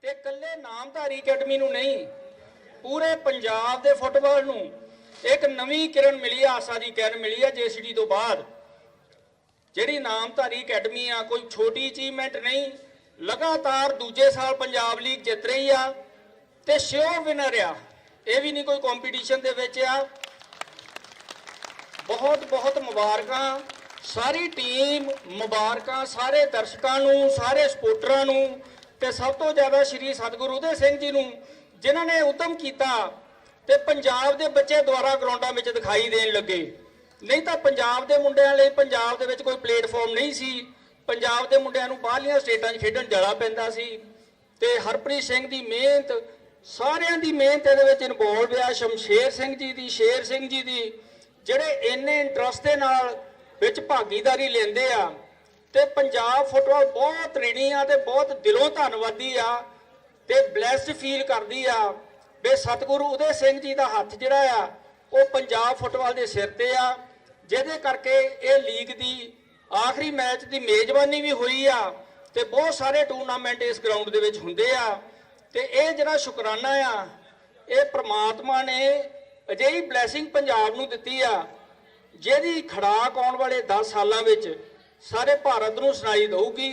ਤੇ ਇਕੱਲੇ ਨਾਮਧਾਰੀ ਅਕੈਡਮੀ ਨੂੰ ਨਹੀਂ, ਪੂਰੇ ਪੰਜਾਬ ਦੇ ਫੁੱਟਬਾਲ ਨੂੰ ਇੱਕ ਨਵੀਂ ਕਿਰਨ ਮਿਲੀ ਆ, ਆਸਾ ਦੀ ਕਿਰਨ ਮਿਲੀ ਆ JCT ਤੋਂ ਬਾਅਦ। ਜਿਹੜੀ ਨਾਮਧਾਰੀ ਅਕੈਡਮੀ ਆ ਕੋਈ ਛੋਟੀ ਅਚੀਵਮੈਂਟ ਨਹੀਂ, ਲਗਾਤਾਰ ਦੂਜੇ ਸਾਲ ਪੰਜਾਬ ਲੀਗ ਜਿੱਤ ਰਹੀ ਆ ਤੇ ਸ਼ੋਰ ਵਿਨਰ ਆ। ਇਹ ਵੀ ਨਹੀਂ ਕੋਈ ਕੰਪੀਟੀਸ਼ਨ ਦੇ ਵਿੱਚ ਆ। ਬਹੁਤ ਬਹੁਤ ਮੁਬਾਰਕਾਂ ਸਾਰੀ ਟੀਮ, ਮੁਬਾਰਕਾਂ ਸਾਰੇ ਦਰਸ਼ਕਾਂ ਨੂੰ, ਸਾਰੇ ਸਪੋਰਟਰਾਂ ਨੂੰ, ਤੇ ਸਭ ਤੋਂ ਜ਼ਿਆਦਾ ਸ਼੍ਰੀ ਸਤਿਗੁਰੂ ਉਦੇ ਸਿੰਘ ਜੀ ਨੂੰ, ਜਿਨ੍ਹਾਂ ਨੇ ਉਦਮ ਕੀਤਾ ਤੇ ਪੰਜਾਬ ਦੇ ਬੱਚੇ ਦੁਆਰਾ ਗਰਾਊਂਡਾਂ ਵਿੱਚ ਦਿਖਾਈ ਦੇਣ ਲੱਗੇ। ਨਹੀਂ ਤਾਂ ਪੰਜਾਬ ਦੇ ਮੁੰਡਿਆਂ ਲਈ ਪੰਜਾਬ ਦੇ ਵਿੱਚ ਕੋਈ ਪਲੇਟਫਾਰਮ ਨਹੀਂ ਸੀ। ਪੰਜਾਬ ਦੇ ਮੁੰਡਿਆਂ ਨੂੰ ਬਾਹਰਲੀਆਂ ਸਟੇਟਾਂ 'ਚ ਖੇਡਣ ਜਾਣਾ ਪੈਂਦਾ ਸੀ। ਤੇ ਹਰਪ੍ਰੀਤ ਸਿੰਘ ਦੀ ਮਿਹਨਤ, ਸਾਰਿਆਂ ਦੀ ਮਿਹਨਤ ਇਹਦੇ ਵਿੱਚ ਇਨਵੋਲਵ ਆ। ਸ਼ਮਸ਼ੇਰ ਸਿੰਘ ਜੀ ਦੀ, ਸ਼ੇਰ ਸਿੰਘ ਜੀ ਦੀ, ਜਿਹੜੇ ਇੰਨੇ ਇੰਟਰਸਟ ਦੇ ਨਾਲ ਵਿੱਚ ਭਾਗੀਦਾਰੀ ਲੈਂਦੇ ਆ। ਤੇ ਪੰਜਾਬ ਫੁੱਟਬਾਲ ਬਹੁਤ ਰਿਣੀ ਆ ਤੇ ਬਹੁਤ ਦਿਲੋਂ ਧੰਨਵਾਦੀ ਆ ਤੇ ਬਲੈਸਡ ਫੀਲ ਕਰਦੀ ਆ ਵੀ ਸਤਿਗੁਰੂ ਉਦੇ ਸਿੰਘ ਜੀ ਦਾ ਹੱਥ ਜਿਹੜਾ ਆ ਉਹ ਪੰਜਾਬ ਫੁੱਟਬਾਲ ਦੇ ਸਿਰ ਤੇ ਆ, ਜਿਹਦੇ ਕਰਕੇ ਇਹ ਲੀਗ ਦੀ ਆਖਰੀ ਮੈਚ ਦੀ ਮੇਜ਼ਬਾਨੀ ਵੀ ਹੋਈ ਆ ਤੇ ਬਹੁਤ ਸਾਰੇ ਟੂਰਨਾਮੈਂਟ ਇਸ ਗਰਾਊਂਡ ਦੇ ਵਿੱਚ ਹੁੰਦੇ ਆ। ਤੇ ਇਹ ਜਿਹੜਾ ਸ਼ੁਕਰਾਨਾ ਆ, ਇਹ ਪ੍ਰਮਾਤਮਾ ਨੇ ਅਜਿਹੀ ਬਲੈਸਿੰਗ ਪੰਜਾਬ ਨੂੰ ਦਿੱਤੀ ਆ, ਜਿਹਦੀ ਖੜਾਕ ਆਉਣ ਵਾਲੇ 10 ਸਾਲਾਂ ਵਿੱਚ ਸਾਰੇ ਭਾਰਤ ਨੂੰ ਸੁਣਾਈ ਦਊਗੀ।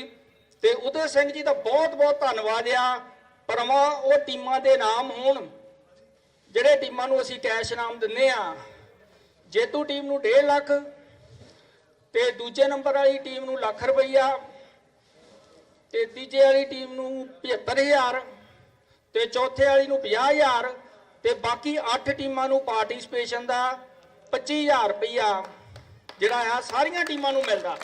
ਤੇ ਉਦੇ ਸਿੰਘ ਜੀ ਦਾ ਬਹੁਤ ਬਹੁਤ ਧੰਨਵਾਦ ਆ। ਪਰਮਾ ਉਹ ਟੀਮਾਂ ਦੇ ਨਾਮ ਹੋਣ ਜਿਹੜੇ ਟੀਮਾਂ ਨੂੰ ਅਸੀਂ ਕੈਸ਼ ਇਨਾਮ ਦਿੰਦੇ ਆ। ਜੇਤੂ ਟੀਮ ਨੂੰ 1.5 ਲੱਖ ਤੇ ਦੂਜੇ ਨੰਬਰ ਵਾਲੀ ਟੀਮ ਨੂੰ ਲੱਖ ਰੁਪਈਆ ਤੇ ਤੀਜੇ ਵਾਲੀ ਟੀਮ ਨੂੰ 75,000 ਤੇ ਚੌਥੇ ਵਾਲੀ ਨੂੰ 50,000 ਤੇ ਬਾਕੀ 8 ਟੀਮਾਂ ਨੂੰ ਪਾਰਟਿਸਪੇਸ਼ਨ ਦਾ 25,000 ਰੁਪਈਆ ਜਿਹੜਾ ਆ ਸਾਰੀਆਂ ਟੀਮਾਂ ਨੂੰ ਮਿਲਦਾ।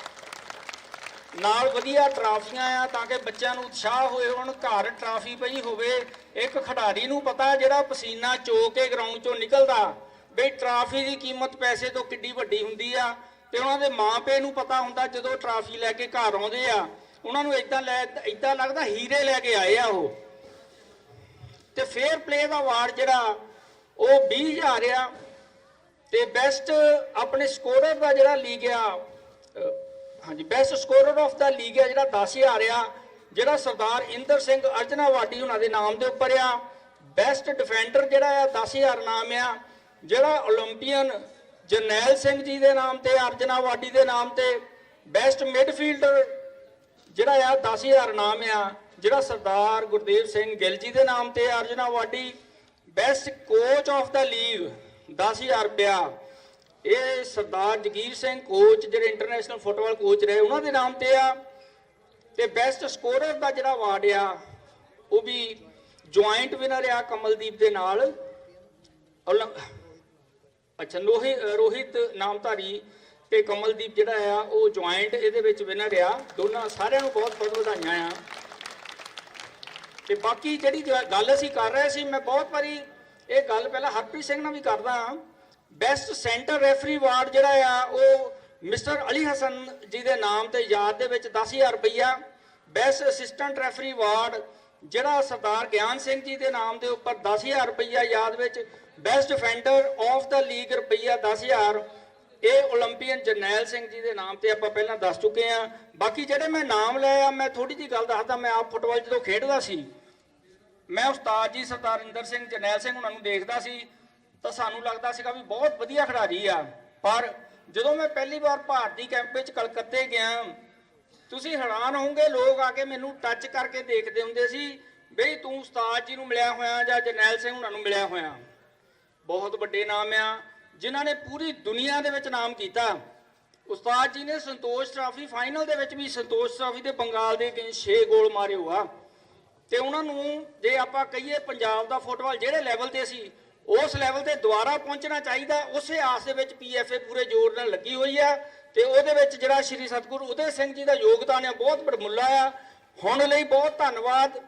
ਨਾਲ ਵਧੀਆ ਟਰਾਫੀਆਂ ਆ ਤਾਂ ਕਿ ਬੱਚਿਆਂ ਨੂੰ ਉਤਸ਼ਾਹ ਹੋਏ। ਹੁਣ ਘਰ ਟਰਾਫੀ ਪਈ ਹੋਵੇ, ਇੱਕ ਖਿਡਾਰੀ ਨੂੰ ਪਤਾ ਜਿਹੜਾ ਪਸੀਨਾ ਚੋ ਕੇ ਗਰਾਊਂਡ ਚੋਂ ਨਿਕਲਦਾ ਬਈ ਟਰਾਫੀ ਦੀ ਕੀਮਤ ਪੈਸੇ ਤੋਂ ਕਿੱਡੀ ਵੱਡੀ ਹੁੰਦੀ ਆ। ਤੇ ਉਹਨਾਂ ਦੇ ਮਾਪੇ ਨੂੰ ਪਤਾ ਹੁੰਦਾ ਜਦੋਂ ਟਰਾਫੀ ਲੈ ਕੇ ਘਰ ਆਉਂਦੇ ਆ, ਉਹਨਾਂ ਨੂੰ ਇਦਾਂ ਲੱਗਦਾ ਹੀਰੇ ਲੈ ਕੇ ਆਏ ਆ ਉਹ। ਤੇ ਫੇਅਰ ਪਲੇ ਦਾ ਅਵਾਰਡ ਜਿਹੜਾ ਉਹ 20,000 ਆ ਤੇ ਬੈਸਟ ਆਪਣੇ ਸਕੋਰਰ ਦਾ ਜਿਹੜਾ ਲੀਗ ਆ, ਹਾਂਜੀ best scorer of the league ਆ ਜਿਹੜਾ 10,000 ਆ, ਜਿਹੜਾ ਸਰਦਾਰ ਇੰਦਰ ਸਿੰਘ ਅਰਜਨਾ ਵਾਡੀ ਉਹਨਾਂ ਦੇ ਨਾਮ ਦੇ ਉੱਪਰ ਆ। ਬੈਸਟ ਡਿਫੈਂਡਰ ਜਿਹੜਾ ਆ 10,000 ਨਾਮ ਆ, ਜਿਹੜਾ ਓਲੰਪੀਅਨ ਜਰਨੈਲ ਸਿੰਘ ਜੀ ਦੇ ਨਾਮ ਤੇ, ਅਰਜਨਾ ਵਾਡੀ ਦੇ ਨਾਮ ਤੇ। ਬੈਸਟ ਮਿਡਫੀਲਡਰ ਜਿਹੜਾ ਆ 10,000 ਨਾਮ ਆ, ਜਿਹੜਾ ਸਰਦਾਰ ਗੁਰਦੇਵ ਸਿੰਘ ਗਿੱਲ ਜੀ ਦੇ ਨਾਮ ਤੇ, ਅਰਜਨਾ ਵਾਡੀ। Best coach of the league 10,000 ਰੁਪਇਆ, ਇਹ ਸਰਦਾਰ ਜਗੀਰ ਸਿੰਘ ਕੋਚ ਜਿਹੜੇ ਇੰਟਰਨੈਸ਼ਨਲ ਫੁੱਟਬਾਲ ਕੋਚ ਰਹੇ ਉਹਨਾਂ ਦੇ ਨਾਮ ਤੇ ਆ। ਤੇ ਬੈਸਟ ਸਕੋਰਰ ਦਾ ਜਿਹੜਾ ਅਵਾਰਡ ਆ ਉਹ ਵੀ ਜੁਆਇੰਟ ਵਿਨਰ ਆ ਕਮਲਦੀਪ ਦੇ ਨਾਲ। ਅੱਛਾ ਰੋਹਿਤ ਨਾਮਧਾਰੀ ਤੇ ਕਮਲਦੀਪ ਜਿਹੜਾ ਆ ਉਹ ਜੁਆਇੰਟ ਇਹਦੇ ਵਿੱਚ ਵਿਨਰ ਆ। ਦੋਨਾਂ ਸਾਰਿਆਂ ਨੂੰ ਬਹੁਤ ਬਹੁਤ ਵਧਾਈਆਂ ਆ। ਤੇ ਬਾਕੀ ਜਿਹੜੀ ਗੱਲ ਅਸੀਂ ਕਰ ਰਹੇ ਸੀ, ਮੈਂ ਬਹੁਤ ਵਾਰੀ ਇਹ ਗੱਲ ਪਹਿਲਾਂ ਹਰਪ੍ਰੀਤ ਸਿੰਘ ਨਾਲ ਵੀ ਕਰਦਾ ਹਾਂ। ਬੈਸਟ ਸੈਂਟਰ ਰੈਫਰੀ ਅਵਾਰਡ ਜਿਹੜਾ ਆ ਉਹ ਮਿਸਟਰ ਅਲੀ ਹਸਨ ਜੀ ਦੇ ਨਾਮ ਤੇ ਯਾਦ ਦੇ ਵਿੱਚ 10,000 ਰੁਪਈਆ। ਬੈਸਟ ਅਸਿਸਟੈਂਟ ਰੈਫਰੀ ਅਵਾਰਡ ਜਿਹੜਾ ਸਰਦਾਰ ਗਿਆਨ ਸਿੰਘ ਜੀ ਦੇ ਨਾਮ ਦੇ ਉੱਪਰ 10,000 ਰੁਪਈਆ ਯਾਦ ਵਿੱਚ। Best defender of the league ਰੁਪਈਆ 10,000, ਇਹ ਓਲੰਪੀਅਨ ਜਰਨੈਲ ਸਿੰਘ ਜੀ ਦੇ ਨਾਮ ਤੇ ਆਪਾਂ ਪਹਿਲਾਂ ਦੱਸ ਚੁੱਕੇ ਆ। ਬਾਕੀ ਜਿਹੜੇ ਮੈਂ ਨਾਮ ਲਏ ਆ, ਮੈਂ ਥੋੜੀ ਜਿਹੀ ਗੱਲ ਦੱਸਦਾ। ਮੈਂ ਆਪ ਫੁੱਟਬਾਲ ਜਦੋਂ ਖੇਡਦਾ ਸੀ, ਮੈਂ ਉਸਤਾਦ ਜੀ ਸਰਦਾਰ ਇੰਦਰ ਸਿੰਘ, ਜਰਨੈਲ ਸਿੰਘ ਉਹਨਾਂ ਨੂੰ ਦੇਖਦਾ ਸੀ ਤਾਂ ਸਾਨੂੰ ਲੱਗਦਾ ਸੀਗਾ ਵੀ ਬਹੁਤ ਵਧੀਆ ਖਿਡਾਰੀ ਆ। ਪਰ ਜਦੋਂ ਮੈਂ ਪਹਿਲੀ ਵਾਰ ਭਾਰਤੀ ਕੈਂਪ ਵਿੱਚ ਕਲਕੱਤੇ ਗਿਆ, ਤੁਸੀਂ ਹੈਰਾਨ ਹੋਵੋਗੇ, ਲੋਕ ਆ ਕੇ ਮੈਨੂੰ ਟੱਚ ਕਰਕੇ ਦੇਖਦੇ ਹੁੰਦੇ ਸੀ ਬਈ ਤੂੰ ਉਸਤਾਦ ਜੀ ਨੂੰ ਮਿਲਿਆ ਹੋਇਆ ਜਾਂ ਜਰਨੈਲ ਸਿੰਘ ਉਹਨਾਂ ਨੂੰ ਮਿਲਿਆ ਹੋਇਆ। ਬਹੁਤ ਵੱਡੇ ਨਾਮ ਆ ਜਿਨ੍ਹਾਂ ਨੇ ਪੂਰੀ ਦੁਨੀਆ ਦੇ ਵਿੱਚ ਨਾਮ ਕੀਤਾ। ਉਸਤਾਦ ਜੀ ਨੇ ਸੰਤੋਸ਼ ਟਰਾਫੀ ਫਾਈਨਲ ਦੇ ਵਿੱਚ ਵੀ ਸੰਤੋਸ਼ ਟਰਾਫੀ ਤੇ ਬੰਗਾਲ ਦੇ ਅਗੇਂਸਟ 6 ਗੋਲ ਮਾਰੇ ਹੋਆ। ਤੇ ਉਹਨਾਂ ਨੂੰ ਜੇ ਆਪਾਂ ਕਹੀਏ ਪੰਜਾਬ ਦਾ ਫੁੱਟਬਾਲ ਜਿਹੜੇ ਲੈਵਲ ਤੇ ਸੀ ਉਸ ਲੈਵਲ ਤੇ ਦੁਬਾਰਾ ਪਹੁੰਚਣਾ ਚਾਹੀਦਾ। ਉਸੇ ਆਸ ਦੇ ਵਿੱਚ PFA ਪੂਰੇ ਜ਼ੋਰ ਨਾਲ ਲੱਗੀ ਹੋਈ ਆ ਤੇ ਉਹਦੇ ਵਿੱਚ ਜਿਹੜਾ ਸ਼੍ਰੀ ਸਤਿਗੁਰੂ ਉਦੇ ਸਿੰਘ ਜੀ ਦਾ ਯੋਗਦਾਨ ਆ ਬਹੁਤ ਬੜਮੁੱਲਾ ਆ। ਹੁਣ ਲਈ ਬਹੁਤ ਧੰਨਵਾਦ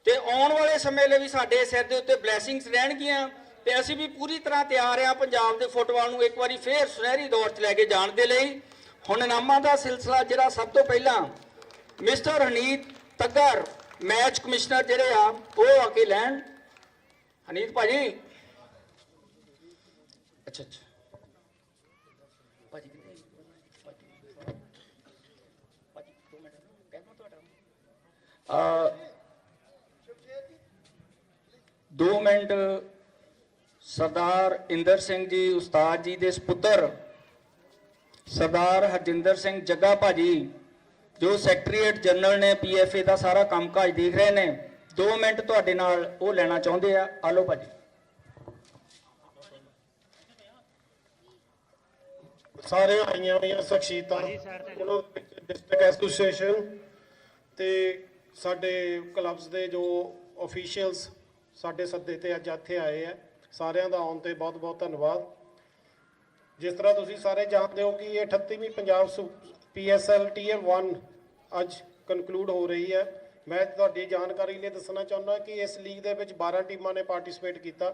ਤੇ ਆਉਣ ਵਾਲੇ ਸਮੇਂ ਲਈ ਵੀ ਸਾਡੇ ਸਿਰ ਦੇ ਉੱਤੇ ਬਲੈਸਿੰਗਸ ਰਹਿਣਗੀਆਂ ਤੇ ਅਸੀਂ ਵੀ ਪੂਰੀ ਤਰ੍ਹਾਂ ਤਿਆਰ ਆ ਪੰਜਾਬ ਦੇ ਫੁੱਟਬਾਲ ਨੂੰ ਇੱਕ ਵਾਰੀ ਫੇਰ ਸੁਨਹਿਰੀ ਦੌਰ 'ਚ ਲੈ ਕੇ ਜਾਣ ਦੇ ਲਈ। ਹੁਣ ਇਨਾਮਾਂ ਦਾ ਸਿਲਸਿਲਾ ਜਿਹੜਾ ਸਭ ਤੋਂ ਪਹਿਲਾਂ ਮਿਸਟਰ ਹਨੀਤ ਤੱਗਰ ਮੈਚ ਕਮਿਸ਼ਨਰ ਜਿਹੜੇ ਆ ਉਹ ਆ ਕੇ ਲੈਣ। ਹਨੀਤ ਭਾਜੀ, ਅੱਛਾ ਭਾਜੀ 2 ਮਿੰਟ ਕਹਿ ਦਵਾਂ ਤੁਹਾਡਾ 2 ਮਿੰਟ ਸਰਦਾਰ ਇੰਦਰ ਸਿੰਘ ਜੀ ਉਸਤਾਦ ਜੀ ਦੇ ਸਪੁੱਤਰ ਸਰਦਾਰ ਹਰਜਿੰਦਰ ਸਿੰਘ ਜੱਗਾ ਭਾਜੀ ਜੋ ਸੈਕਟਰੀਏਟ ਜਨਰਲ ਨੇ PFA ਦਾ ਸਾਰਾ ਕੰਮਕਾਜ ਦੇਖ ਰਹੇ ਨੇ 2 ਮਿੰਟ ਤੁਹਾਡੇ ਨਾਲ ਉਹ ਲੈਣਾ ਚਾਹੁੰਦੇ ਆ। ਆਲੋ ਭਾਜੀ। ਸਾਰੇ ਆਈਆਂ ਹੋਈਆਂ ਸ਼ਖਸੀਅਤਾਂ ਡਿਸਟ੍ਰਿਕਟ ਐਸੋਸੀਏਸ਼ਨ ਤੇ ਸਾਡੇ ਕਲੱਬਸ ਦੇ ਜੋ ਅਫੀਸ਼ੀਅਲਸ ਸਾਡੇ ਸੱਦੇ ਤੇ ਅੱਜ ਇੱਥੇ ਆਏ ਆ, ਸਾਰਿਆਂ ਦਾ ਆਉਣ ਤੇ ਬਹੁਤ ਬਹੁਤ ਧੰਨਵਾਦ। ਜਿਸ ਤਰ੍ਹਾਂ ਤੁਸੀਂ ਸਾਰੇ ਜਾਣਦੇ ਹੋ ਕਿ ਇਹ 38ਵੀਂ ਪੰਜਾਬ PSL Tier 1 ਅੱਜ ਕਨਕਲੂਡ ਹੋ ਰਹੀ ਹੈ। ਮੈਂ ਤੁਹਾਡੀ ਜਾਣਕਾਰੀ ਲਈ ਦੱਸਣਾ ਚਾਹੁੰਦਾ ਕਿ ਇਸ ਲੀਗ ਦੇ ਵਿੱਚ 12 ਟੀਮਾਂ ਨੇ ਪਾਰਟਿਸਿਪੇਟ ਕੀਤਾ,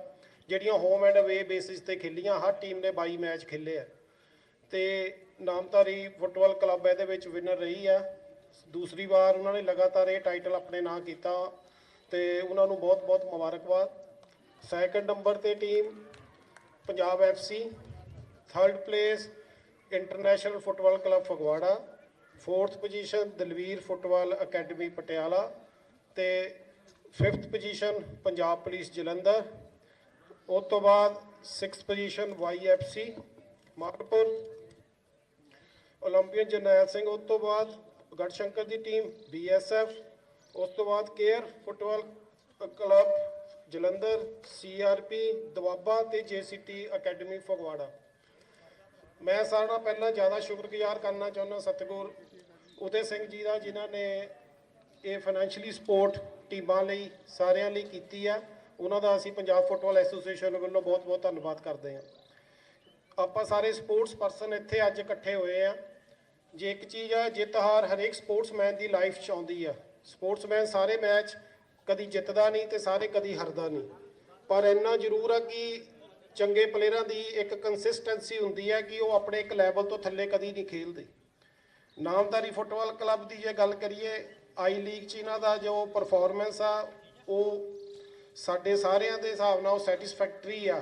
ਜਿਹੜੀਆਂ ਹੋਮ ਐਂਡ ਅਵੇ ਬੇਸਿਸ ਤੇ ਖੇਲੀਆਂ। ਹਰ ਟੀਮ ਨੇ 22 ਮੈਚ ਖੇਲੇ ਆ ਤੇ ਨਾਮਧਾਰੀ ਫੁੱਟਬਾਲ ਕਲੱਬ ਇਹਦੇ ਵਿੱਚ ਵਿਨਰ ਰਹੀ ਹੈ। ਦੂਸਰੀ ਵਾਰ ਉਹਨਾਂ ਨੇ ਲਗਾਤਾਰ ਇਹ ਟਾਈਟਲ ਆਪਣੇ ਨਾਂ ਕੀਤਾ ਤੇ ਉਹਨਾਂ ਨੂੰ ਬਹੁਤ ਬਹੁਤ ਮੁਬਾਰਕਬਾਦ। ਸੈਕੰਡ ਨੰਬਰ ਤੇ team Punjab FC, third place international football club Phagwara, fourth position Dalvir football academy Patiala ਤੇ fifth position Punjab police Jalandhar. ਉਸ ਤੋਂ ਬਾਅਦ 6th position YFC Marpur, Olympian Jarnail Singh. ਉਸ ਤੋਂ ਬਾਅਦ ਗੜਸ਼ੰਕਰ ਦੀ ਟੀਮ BSF। ਉਸ ਤੋਂ ਬਾਅਦ care football club Jalandhar, CRP Doaba ਤੇ JCT ਅਕੈਡਮੀ ਫਗਵਾੜਾ। ਮੈਂ ਸਾਰਿਆਂ ਨਾਲੋਂ ਪਹਿਲਾਂ ਜ਼ਿਆਦਾ ਸ਼ੁਕਰਗੁਜ਼ਾਰ ਕਰਨਾ ਚਾਹੁੰਦਾ ਸਤਿਗੁਰ ਉਦੇ ਸਿੰਘ ਜੀ ਦਾ, ਜਿਨ੍ਹਾਂ ਨੇ ਇਹ ਫਾਈਨੈਂਸ਼ੀਅਲੀ ਸਪੋਰਟ ਟੀਮਾਂ ਲਈ ਸਾਰਿਆਂ ਲਈ ਕੀਤੀ ਆ। ਉਹਨਾਂ ਦਾ ਅਸੀਂ ਪੰਜਾਬ ਫੁੱਟਬਾਲ ਐਸੋਸੀਏਸ਼ਨ ਵੱਲੋਂ ਬਹੁਤ ਬਹੁਤ ਧੰਨਵਾਦ ਕਰਦੇ ਹਾਂ। ਆਪਾਂ ਸਾਰੇ ਸਪੋਰਟਸ ਪਰਸਨ ਇੱਥੇ ਅੱਜ ਇਕੱਠੇ ਹੋਏ ਆ। ਜੇ ਇੱਕ ਚੀਜ਼ ਆ, ਜਿੱਤ ਹਾਰ ਹਰੇਕ ਸਪੋਰਟਸਮੈਨ ਦੀ ਲਾਈਫ 'ਚ ਆਉਂਦੀ ਆ। ਸਪੋਰਟਸਮੈਨ ਸਾਰੇ ਮੈਚ ਕਦੀ ਜਿੱਤਦਾ ਨਹੀਂ ਤੇ ਸਾਰੇ ਕਦੀ ਹਾਰਦਾ ਨਹੀਂ, ਪਰ ਇੰਨਾ ਜ਼ਰੂਰ ਆ ਕਿ ਚੰਗੇ ਪਲੇਅਰਾਂ ਦੀ ਇੱਕ ਕੰਸਿਸਟੈਂਸੀ ਹੁੰਦੀ ਹੈ ਕਿ ਉਹ ਆਪਣੇ ਇੱਕ ਲੈਵਲ ਤੋਂ ਥੱਲੇ ਕਦੀ ਨਹੀਂ ਖੇਲਦੇ। ਨਾਮਧਾਰੀ ਫੁੱਟਬਾਲ ਕਲੱਬ ਦੀ ਜੇ ਗੱਲ ਕਰੀਏ, ਆਈ ਲੀਗ 'ਚ ਇਹਨਾਂ ਦਾ ਜੋ ਪਰਫਾਰਮੈਂਸ ਆ ਉਹ ਸਾਡੇ ਸਾਰਿਆਂ ਦੇ ਹਿਸਾਬ ਨਾਲ ਉਹ ਸੈਟਿਸਫੈਕਟਰੀ ਆ।